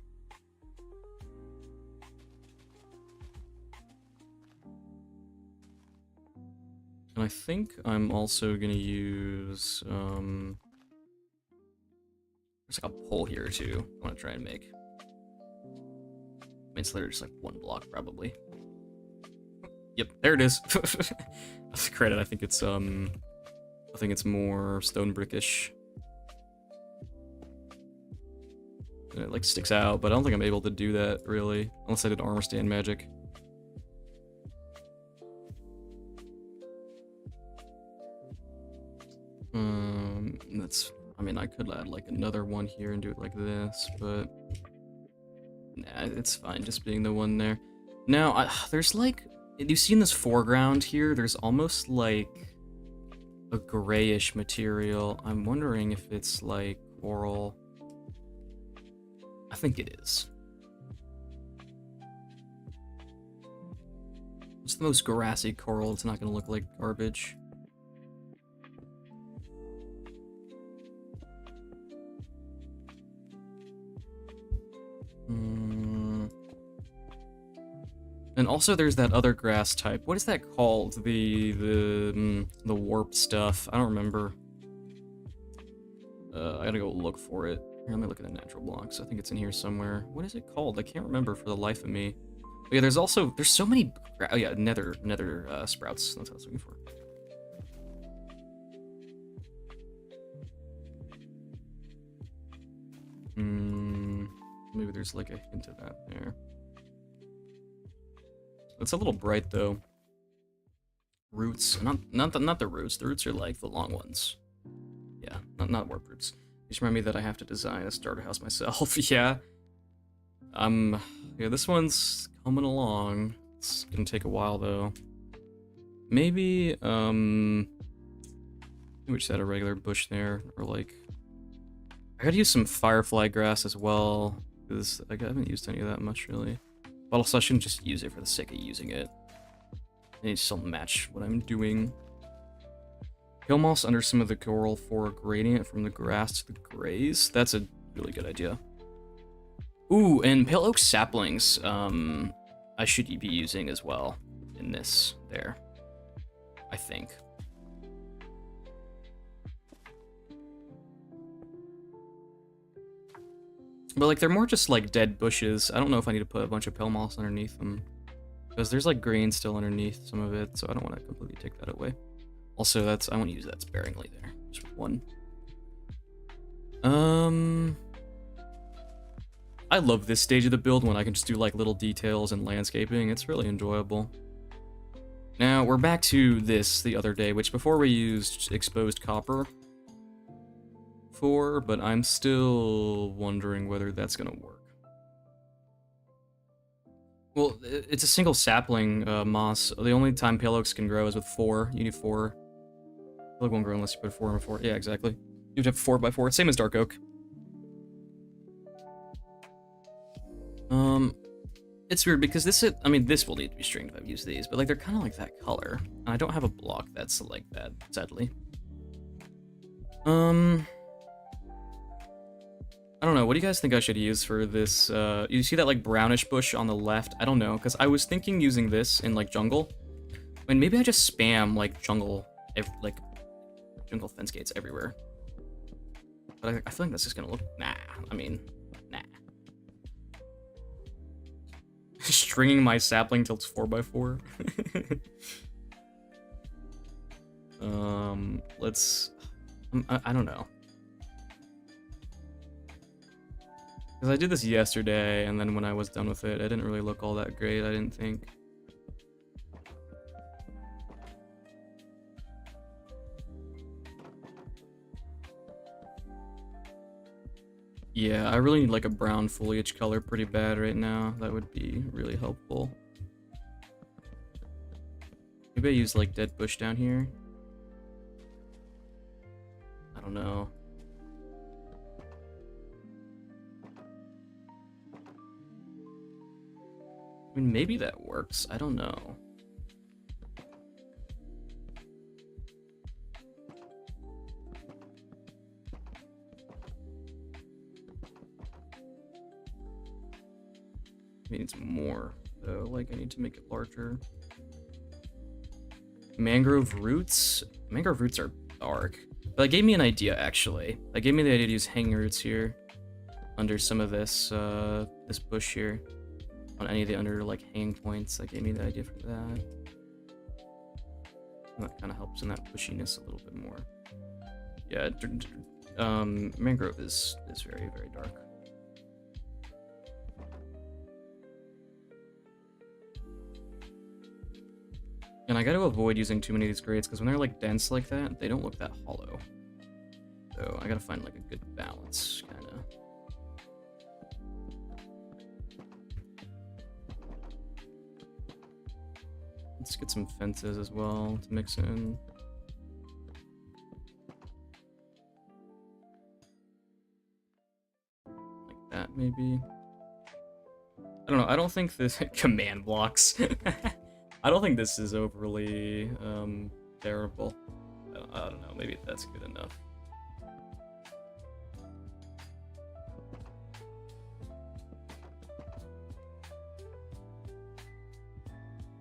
And I think I'm also gonna use, there's like a pole here too, I wanna try and make. I mean, it's literally just like one block, probably. Yep, there it is. That's credit, I think it's more stone brickish. And it like sticks out, but I don't think I'm able to do that, really. Unless I did armor stand magic. that's... I mean, I could add like another one here and do it like this, but... Nah, it's fine just being the one there. Now, there's like... You see in this foreground here, there's almost like a grayish material. I'm wondering if it's like coral. I think it is. It's the most grassy coral. It's not going to look like garbage. And also there's that other grass type. What is that called? The warp stuff. I don't remember. I gotta go look for it. Here, let me look at the natural blocks. I think it's in here somewhere. What is it called? I can't remember for the life of me. But yeah, there's so many... Oh yeah, nether sprouts. That's what I was looking for. Maybe there's like a hint of that there. It's a little bright though. Roots, not the roots. The roots are like the long ones. Yeah, not warp roots. Just remind me that I have to design a starter house myself. Yeah. Yeah, this one's coming along. It's gonna take a while though. Maybe we just add a regular bush there, or like I gotta use some firefly grass as well, because I haven't used any of that much really. But also I shouldn't just use it for the sake of using it. I need to still match what I'm doing. Hill moss under some of the coral for a gradient from the grass to the grays. That's a really good idea. Ooh, and pale oak saplings, I should be using as well in this there, I think. But like, they're more just like dead bushes. I don't know if I need to put a bunch of pale moss underneath them, because there's like green still underneath some of it, so I don't want to completely take that away. Also, I want to use that sparingly there. Just one. I love this stage of the build when I can just do like little details and landscaping. It's really enjoyable. Now, we're back to this the other day, which before we used exposed copper for, but I'm still wondering whether that's gonna work. Well, it's a single sapling moss. The only time pale oaks can grow is with 4. You need 4. Pale oak won't grow unless you put 4 and 4. Yeah, exactly. You have 4 by 4. Same as dark oak. It's weird because this will need to be stringed if I've used these, but like they're kind of like that color, and I don't have a block that's like that, sadly. I don't know. What do you guys think I should use for this? You see that like brownish bush on the left? I don't know, because I was thinking using this in like jungle. I mean, maybe I just spam like jungle fence gates everywhere. But I feel like that's just gonna look... Nah. I mean, nah. Stringing my sapling till it's 4x4. Let's... I don't know. Because I did this yesterday, and then when I was done with it, it didn't really look all that great, I didn't think. Yeah, I really need like a brown foliage color pretty bad right now. That would be really helpful. Maybe I use like dead bush down here. I don't know. I mean, maybe that works. I don't know. It needs more, though. Like, I need to make it larger. Mangrove roots? Mangrove roots are dark. But that gave me an idea, actually. That gave me the idea to use hanging roots here. Under some of this, this bush here. On any of the under, like, hanging points. That gave me the idea for that. And that kind of helps in that bushiness a little bit more. Yeah, mangrove is very, very dark. And I gotta avoid using too many of these grades, because when they're like dense like that, they don't look that hollow. So I gotta find like a good balance, kind of. Let's get some fences as well to mix in. Like that, maybe. I don't know. I don't think this command blocks. I don't think this is overly terrible. I don't know. Maybe that's good enough.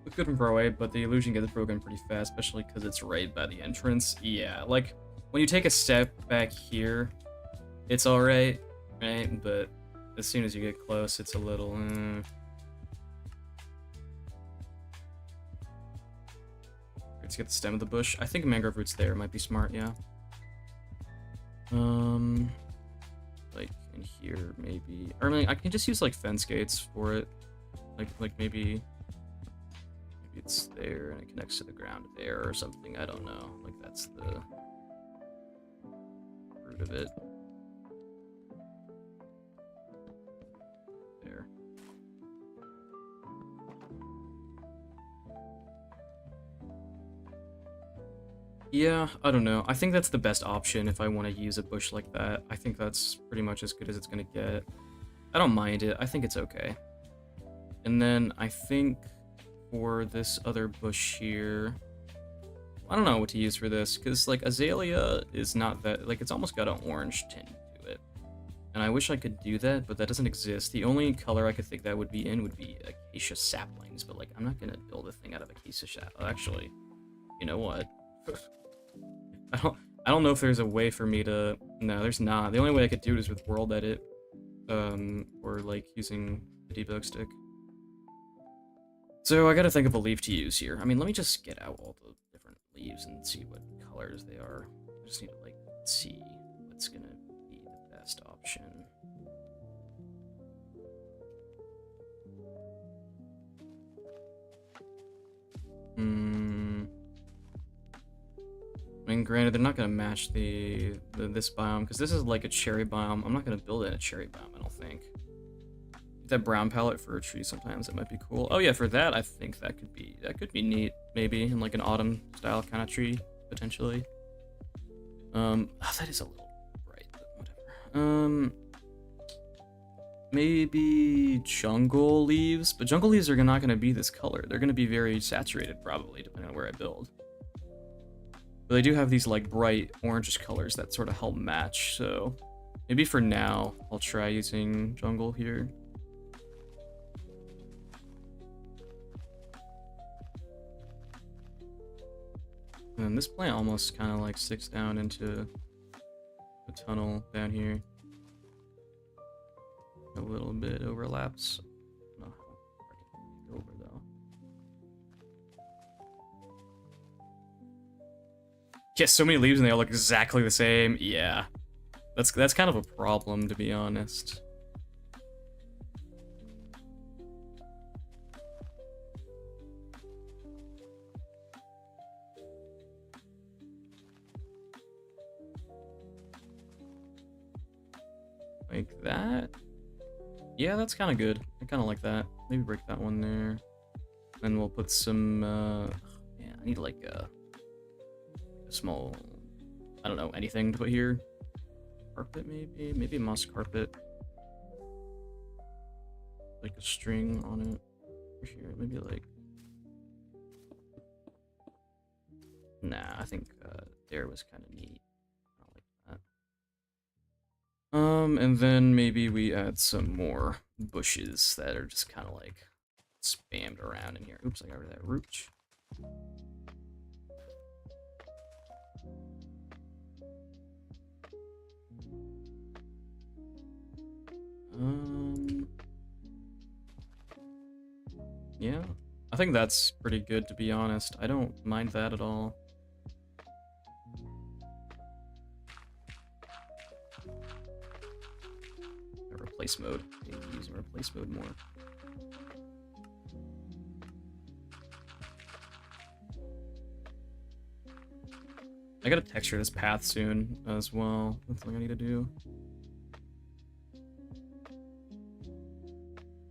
Looks good from far away, but the illusion gets broken pretty fast, especially because it's right by the entrance. Yeah, like when you take a step back here, it's alright, right? But as soon as you get close, it's a little. Let's get the stem of the bush. I think mangrove roots there might be smart. Yeah. Like in here maybe, or I mean, I can just use like fence gates for it. Like maybe it's there and it connects to the ground there or something. I don't know. Like that's the root of it. There. Yeah, I don't know. I think that's the best option if I want to use a bush like that. I think that's pretty much as good as it's going to get. I don't mind it. I think it's okay. And then I think for this other bush here, I don't know what to use for this, because like azalea is not that, like it's almost got an orange tint to it. And I wish I could do that, but that doesn't exist. The only color I could think that would be in would be acacia saplings, but like I'm not going to build a thing out of acacia saplings. Actually, you know what? I don't know if there's a way for me to. No, there's not. The only way I could do it is with world edit, or like using the debug stick. So I gotta think of a leaf to use here. I mean, let me just get out all the different leaves and see what colors they are. I just need to like see what's gonna be the best option. I mean, granted, they're not gonna match this biome because this is like a cherry biome. I'm not gonna build it in a cherry biome, I don't think. That brown palette for a tree sometimes it might be cool. Oh yeah, for that I think that could be neat, maybe in like an autumn style kind of tree potentially. Oh, that is a little bright, but whatever. Maybe jungle leaves, but jungle leaves are not going to be this color. They're going to be very saturated probably, depending on where I build. But they do have these like bright orangish colors that sort of help match. So maybe for now I'll try using jungle here. And this plant almost kind of like sticks down into the tunnel down here. A little bit overlaps. No, over though. Yeah, so many leaves and they all look exactly the same. Yeah, that's kind of a problem, to be honest. Like that? Yeah, that's kind of good. I kind of like that. Maybe break that one there. Then we'll put some, yeah, I need like a small, I don't know, anything to put here. Carpet maybe? Maybe a moss carpet. Like a string on it. For here, maybe like... Nah, I think there was kind of neat. And then maybe we add some more bushes that are just kind of like spammed around in here. Oops, I got rid of that root. Yeah, I think that's pretty good, to be honest. I don't mind that at all. Replace mode. I need to use replace mode more. I gotta texture this path soon as well. That's what I need to do.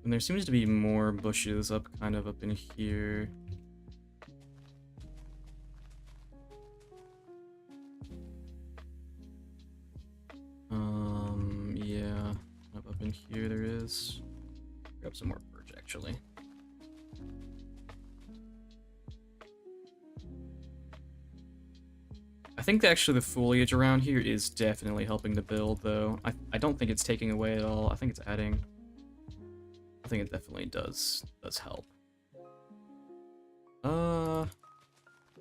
And there seems to be more bushes up, kind of up in here. Yeah, up in here there is. Grab some more birch, actually. I think actually the foliage around here is definitely helping the build, though. I don't think it's taking away at all. I think it's adding. I think it definitely does help.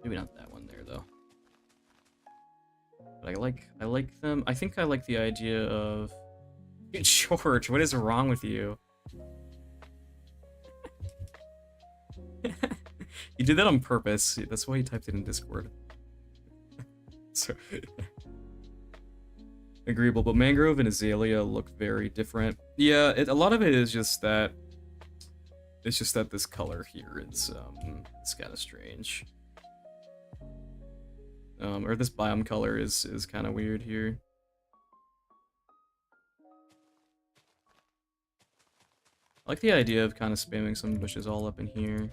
Maybe not that one there though. But I like them. I think I like the idea of George, what is wrong with you? You did that on purpose. That's why you typed it in Discord. So agreeable, but mangrove and azalea look very different. Yeah, a lot of it is just that. It's just that this color here is it's kind of strange. Or this biome color is kind of weird here. I like the idea of kind of spamming some bushes all up in here.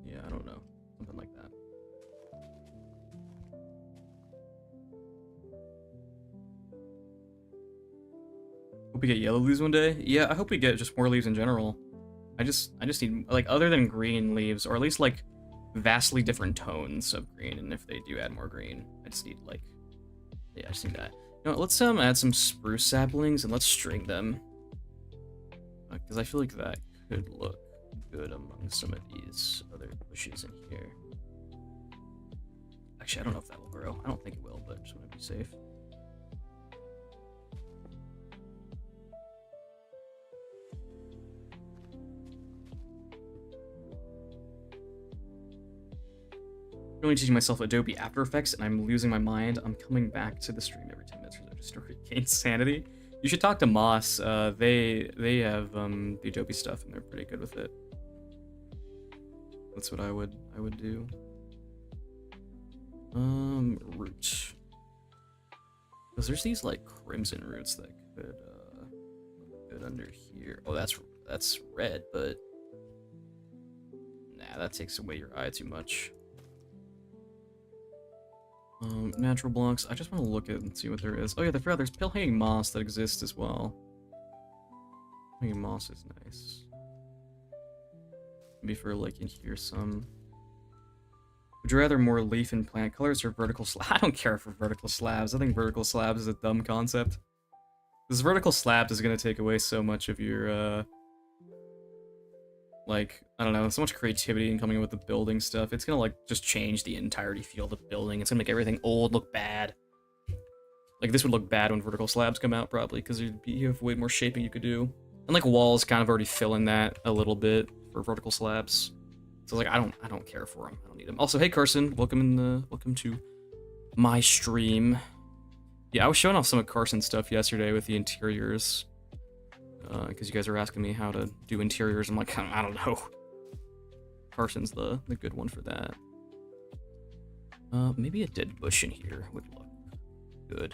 Yeah, I don't know. Something like that. Hope we get yellow leaves one day. Yeah, I hope we get just more leaves in general. I just need, like, other than green leaves, or at least like vastly different tones of green. And if they do add more green, I just need like, yeah, I just need that. You know, let's add some spruce saplings and let's string them, because I feel like that could look good among some of these other bushes in here. Actually, I don't know if that will grow. I don't think it will, but I just want to be safe. I'm really teaching myself Adobe After Effects, and I'm losing my mind. I'm coming back to the stream every 10 minutes to just regain sanity. You should talk to Moss. They have the Adobe stuff, and they're pretty good with it. That's what I would do. Root. Because there's these like crimson roots that could look good under here. Oh, that's red, but nah, that takes away your eye too much. Natural blocks. I just want to look at and see what there is. Oh yeah, there's pale hanging moss that exists as well. Hanging moss is nice. Maybe for like in here some. Would you rather more leaf and plant colors or vertical slabs? I don't care for vertical slabs. I think vertical slabs is a dumb concept. This vertical slab is gonna take away so much of your like, I don't know, so much creativity in coming up with the building stuff. It's gonna, like, just change the entirety feel of the building. It's gonna make everything old look bad. Like, this would look bad when vertical slabs come out, probably, because you have way more shaping you could do. And, like, walls kind of already fill in that a little bit for vertical slabs. So, like, I don't care for them. I don't need them. Also, hey, Carson, welcome to my stream. Yeah, I was showing off some of Carson's stuff yesterday with the interiors. Because you guys are asking me how to do interiors. I'm like, I don't know. Carson's the good one for that. Maybe a dead bush in here would look good.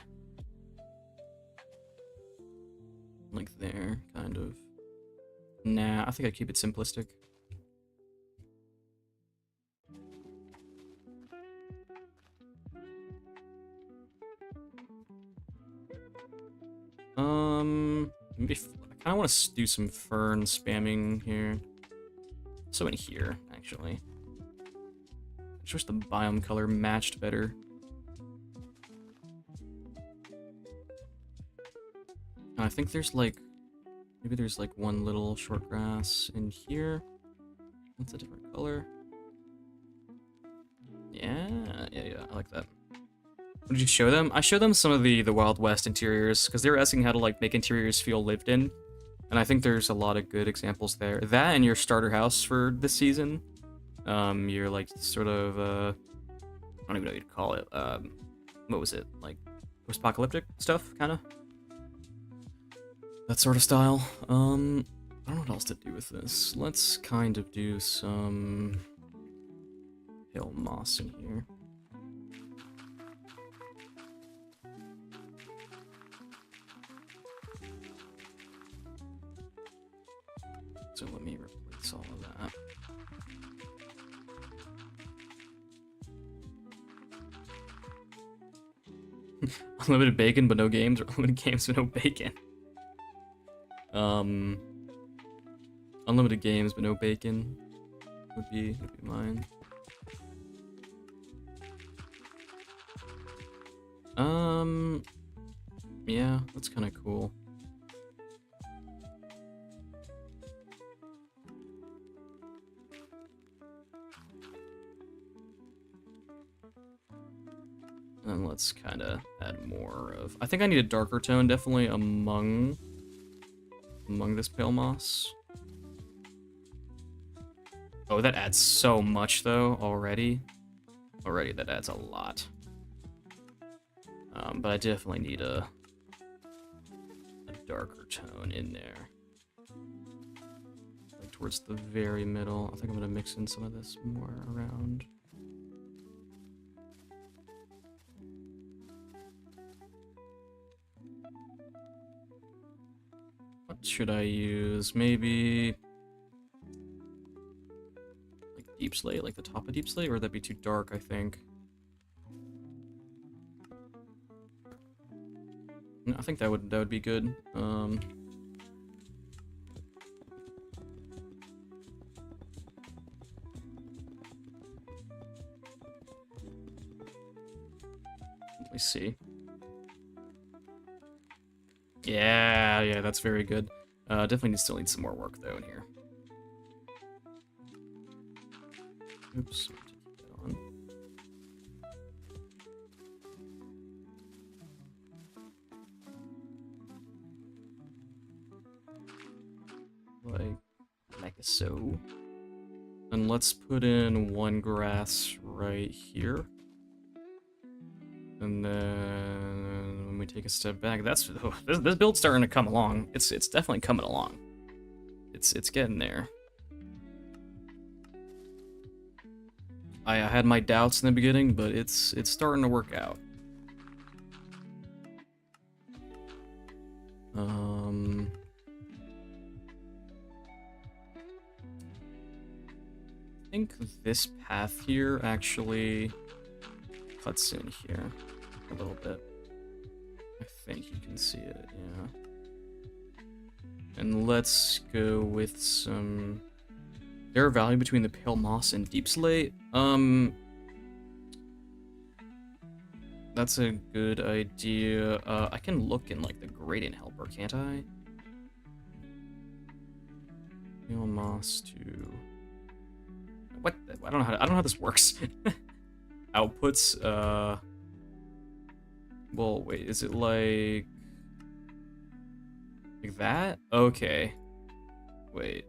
Like there, kind of. Nah, I think I keep it simplistic. Maybe I kind of want to do some fern spamming here. So in here, actually. I just wish the biome color matched better. And I think there's like, maybe there's like one little short grass in here. That's a different color. Yeah, I like that. What did you show them? I showed them some of the Wild West interiors, because they were asking how to like make interiors feel lived in. And I think there's a lot of good examples there. That and your starter house for this season. Your like sort of I don't even know what you'd call it. What was it? Like post-apocalyptic stuff, kind of. That sort of style. I don't know what else to do with this. Let's kind of do some pale moss in here. So let me replace all of that. Unlimited bacon but no games, or unlimited games but no bacon. Unlimited games but no bacon would be mine. Yeah, that's kind of cool. And let's kind of add more of... I think I need a darker tone, definitely among this pale moss. Oh, that adds so much, though, already. Already, that adds a lot. But I definitely need a darker tone in there. Like towards the very middle. I think I'm going to mix in some of this more around. What should I use? Maybe like deep slate, like the top of deep slate, or would that be too dark, I think? No, I think that would be good. Let me see. Yeah, that's very good. Definitely still need some more work though in here. Oops. On. Like so. And let's put in one grass right here. And then when we take a step back, that's this build's starting to come along. It's definitely coming along. It's getting there. I had my doubts in the beginning, but it's starting to work out. I think this path here actually cuts in here a little bit. I think you can see it, yeah. And let's go with some... Is there a value between the pale moss and deep slate? That's a good idea. I can look in like the gradient helper, can't I? Pale moss to... What? I don't know how this works. Outputs, well, wait, is it like that? Okay. Wait.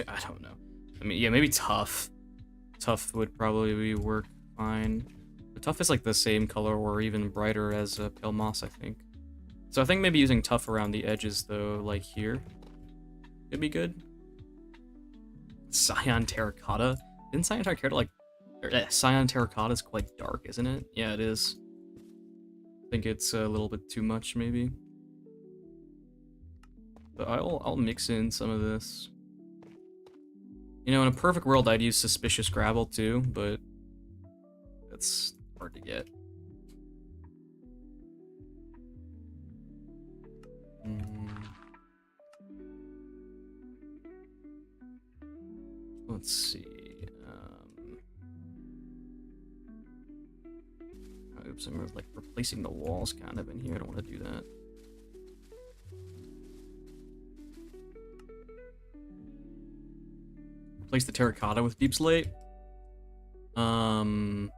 I don't know. I mean, yeah, maybe tough. Tough would probably work fine. But tough is like the same color or even brighter as pale moss, I think. So I think maybe using tough around the edges, though, like here, could be good. Cyan terracotta. Isn't cyan terracotta like... cyan terracotta is quite dark, isn't it? Yeah, it is. I think it's a little bit too much, maybe. But I'll mix in some of this. You know, in a perfect world, I'd use suspicious gravel too, but that's hard to get. Let's see. Oops, I'm like replacing the walls kind of in here. I don't want to do that. Replace the terracotta with deep slate. Oh,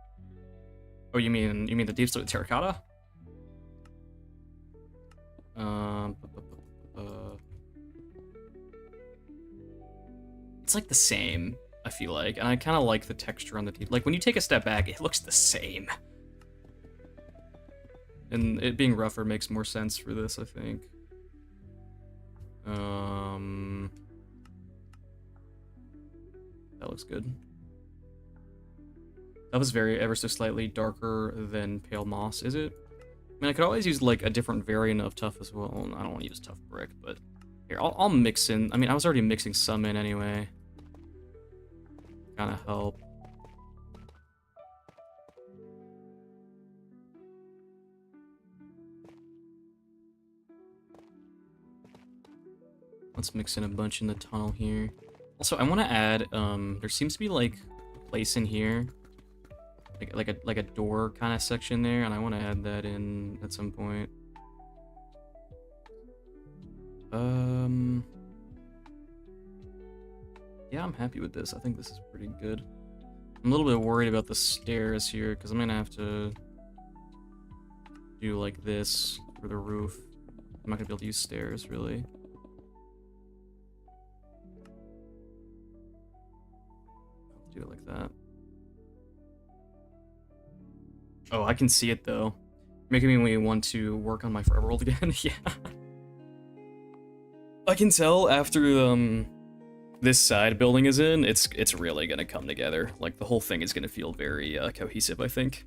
you mean the deep slate with terracotta? It's like the same, I feel like, and I kind of like the texture on the deep. Like when you take a step back, it looks the same. And it being rougher makes more sense for this, I think. Um, that looks good. That was very ever so slightly darker than pale moss, is it? I mean, I could always use like a different variant of tough as well. I don't want to use tough brick, but here, I'll mix in. I mean, I was already mixing some in anyway. Kind of help. Let's mix in a bunch in the tunnel here. Also, I want to add, there seems to be like a place in here, like a door kind of section there, and I want to add that in at some point. Yeah, I'm happy with this. I think this is pretty good. I'm a little bit worried about the stairs here because I'm gonna have to do like this for the roof. I'm not gonna be able to use stairs really. Do it like that. Oh, I can see it though. Making me want to work on my forever world again. Yeah. I can tell after this side building is in, it's really gonna come together. Like the whole thing is gonna feel very cohesive, I think.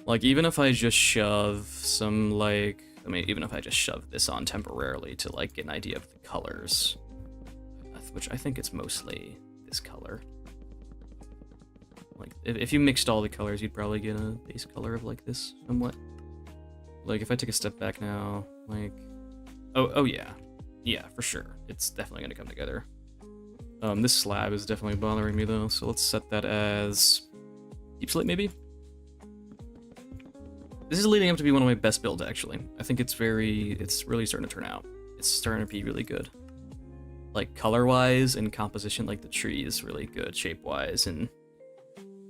Like even if I just shove some like, I mean, even if I just shove this on temporarily to like get an idea of the colors, which I think it's mostly this color. Like if you mixed all the colors, you'd probably get a base color of like this somewhat. Like if I take a step back now, like, oh yeah. Yeah, for sure. It's definitely gonna come together. This slab is definitely bothering me though, so let's set that as deep slate maybe? This is leading up to be one of my best builds actually. I think it's really starting to turn out. It's starting to be really good. Like color-wise and composition, like the tree is really good shape-wise, and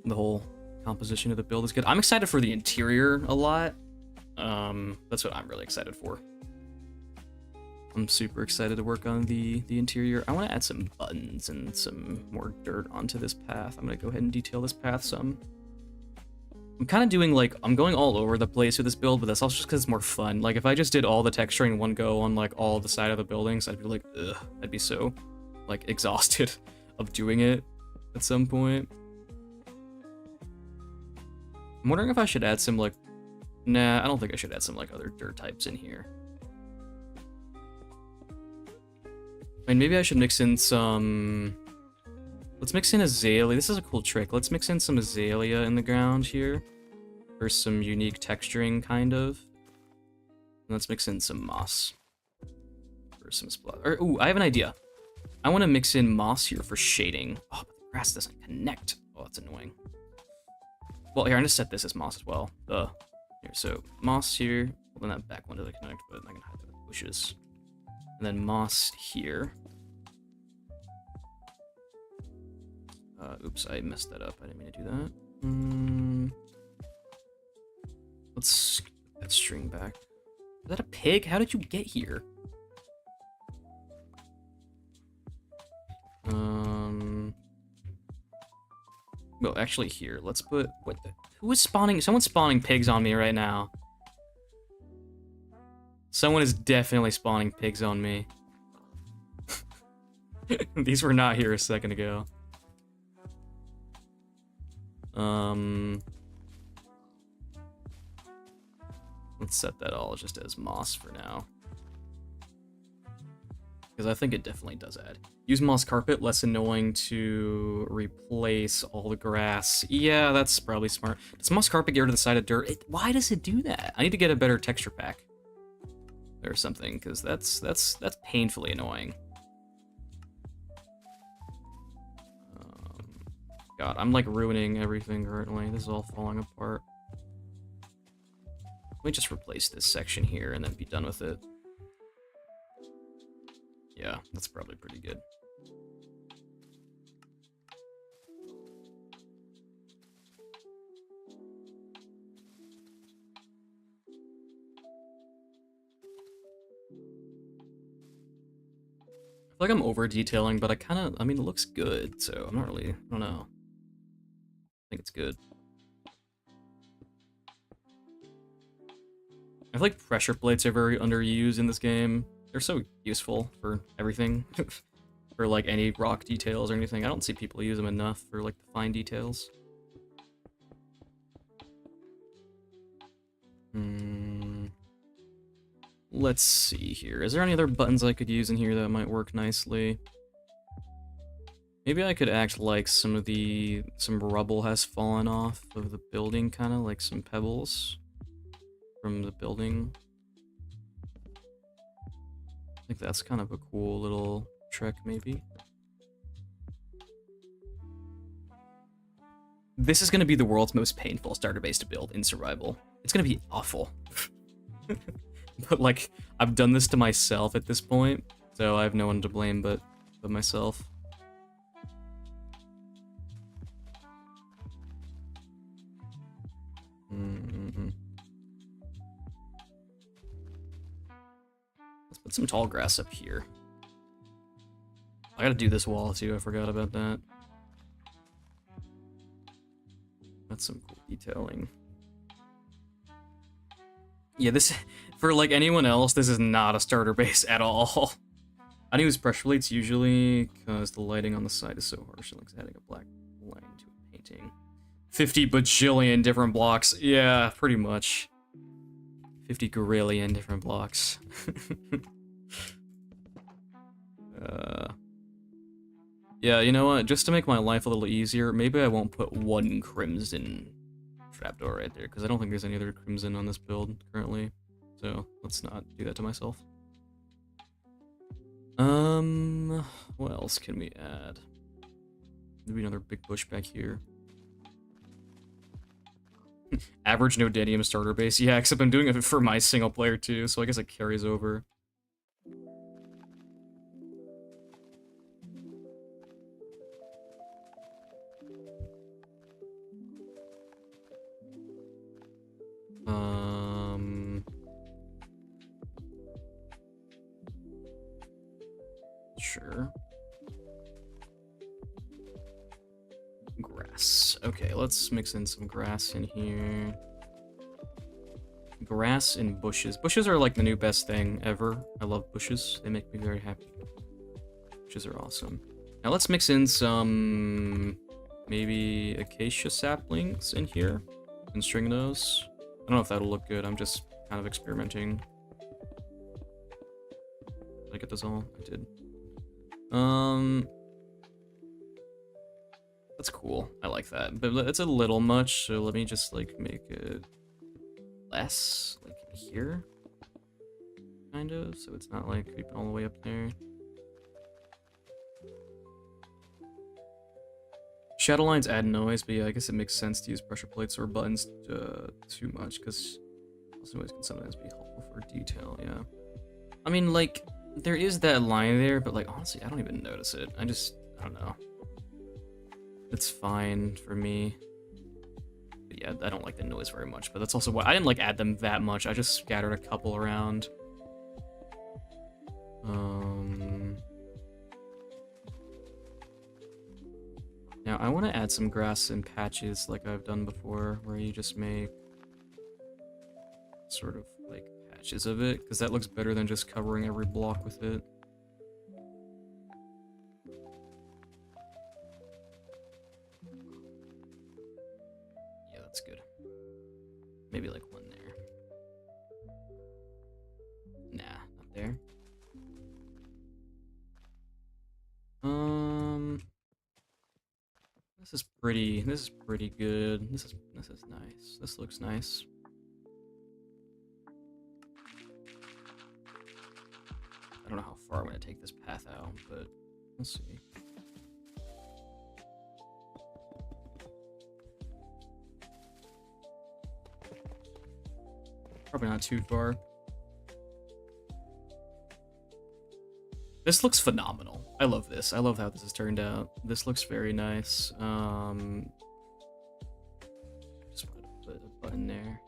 the whole composition of the build is good. I'm excited for the interior a lot. That's what I'm really excited for. I'm super excited to work on the interior. I want to add some buttons and some more dirt onto this path. I'm going to go ahead and detail this path some. I'm kind of doing like, I'm going all over the place with this build, but that's also just because it's more fun. Like if I just did all the texturing in one go on like all the side of the buildings, I'd be like, ugh, I'd be so like exhausted of doing it at some point. I'm wondering if I should add some like, nah, I don't think I should add some like other dirt types in here. I mean, maybe I should mix in some... Let's mix in azalea. This is a cool trick. Let's mix in some azalea in the ground here for some unique texturing, kind of. And let's mix in some moss for some splat. Or, ooh, I have an idea. I want to mix in moss here for shading. Oh, but the grass doesn't connect. Oh, that's annoying. Well, here, I'm going to set this as moss as well. Here, so moss here. Well, then that back one doesn't connect, but I can hide the bushes. And then moss here. Oops, I messed that up. I didn't mean to do that. Let's get that string back. Is that a pig? How did you get here? Well, actually here, let's put, who is spawning? Someone's spawning pigs on me right now. Someone is definitely spawning pigs on me. These were not here a second ago. Let's set that all just as moss for now. Because I think it definitely does add. Use moss carpet, less annoying to replace all the grass. Yeah, that's probably smart. Does moss carpet get rid of the side of dirt? Why does it do that? I need to get a better texture pack or something, because that's painfully annoying. God, I'm like ruining everything currently. This is all falling apart. Let me just replace this section here and then be done with it. Yeah, that's probably pretty good. I feel like I'm over detailing, but I mean, it looks good, so I'm not really, I don't know. I think it's good. I feel like pressure plates are very underused in this game. They're so useful for everything. For like any rock details or anything. I don't see people use them enough for like the fine details. Let's see here. Is there any other buttons I could use in here that might work nicely? Maybe I could act like some rubble has fallen off of the building, kind of like some pebbles from the building. I think that's kind of a cool little trick, maybe. This is going to be the world's most painful starter base to build in survival. It's going to be awful. But, like, I've done this to myself at this point, so I have no one to blame but myself. Let's put some tall grass up here. I gotta do this wall too, I forgot about that. That's some cool detailing. Yeah, this, for like anyone else, this is not a starter base at all. I use pressure plates usually because the lighting on the side is so harsh. It looks like adding a black line to a painting. 50 bajillion different blocks. Yeah, pretty much. 50 gorillion different blocks. Yeah, you know what? Just to make my life a little easier, maybe I won't put one crimson trapdoor right there, because I don't think there's any other crimson on this build currently. So let's not do that to myself. What else can we add? Maybe another big bush back here. Average Nodenium starter base. Yeah, except I'm doing it for my single player too, so I guess it carries over. Sure. Grass. Okay, let's mix in some grass in here. Grass and bushes. Bushes are like the new best thing ever. I love bushes. They make me very happy. Bushes are awesome. Now let's mix in some maybe acacia saplings in here and string those. I don't know if that'll look good. I'm just kind of experimenting. Did I get this all? I did. That's cool. I like that, but it's a little much, so let me just like make it less, like here, kind of, so it's not like creeping all the way up there. Shadow lines add noise, but yeah, I guess it makes sense to use pressure plates or buttons too much, because also noise can sometimes be helpful for detail, yeah. I mean, like, there is that line there, but like, honestly, I don't even notice it. I don't know. It's fine for me. But yeah, I don't like the noise very much, but that's also why I didn't like add them that much. I just scattered a couple around. Now I want to add some grass in patches like I've done before, where you just make sort of like patches of it, because that looks better than just covering every block with it. Yeah, that's good. Maybe like one there. Nah, not there. This is pretty good. This is nice. This looks nice. I don't know how far I'm gonna take this path out, but we'll see. Probably not too far. This looks phenomenal. I love this. I love how this has turned out. This looks very nice. Just want to put a button there.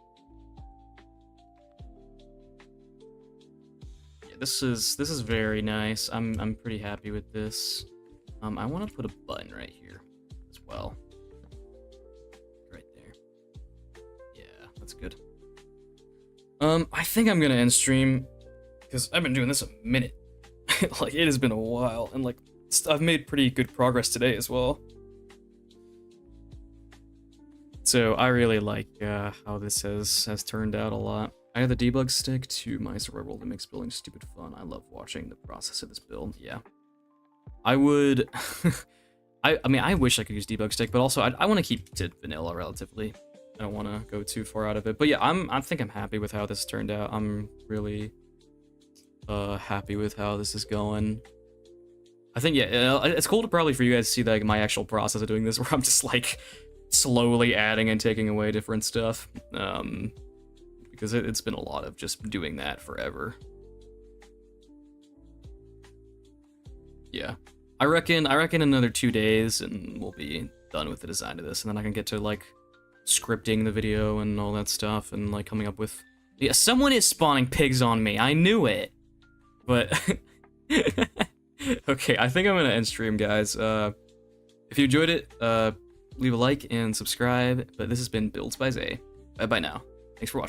Yeah, this is very nice. I'm pretty happy with this. I want to put a button right here as well. Right there. Yeah, that's good. I think I'm gonna end stream. because I've been doing this a minute. Like, it has been a while, and like, I've made pretty good progress today as well. So I really like how this has turned out a lot. I have the debug stick to my survival world that makes building stupid fun. I love watching the process of this build. Yeah, I would. I mean, I wish I could use debug stick, but also I want to keep it vanilla relatively. I don't want to go too far out of it. But yeah, I think I'm happy with how this turned out. I'm really happy with how this is going. I think, yeah, it's cool to probably for you guys to see like my actual process of doing this, where I'm just like slowly adding and taking away different stuff. Because it's been a lot of just doing that forever. Yeah. I reckon another 2 days and we'll be done with the design of this, and then I can get to like scripting the video and all that stuff and like coming up with. Yeah, someone is spawning pigs on me. I knew it. But okay, I think I'm gonna end stream, guys. If you enjoyed it, leave a like and subscribe. But this has been Builds by Zay. Bye bye now. Thanks for watching.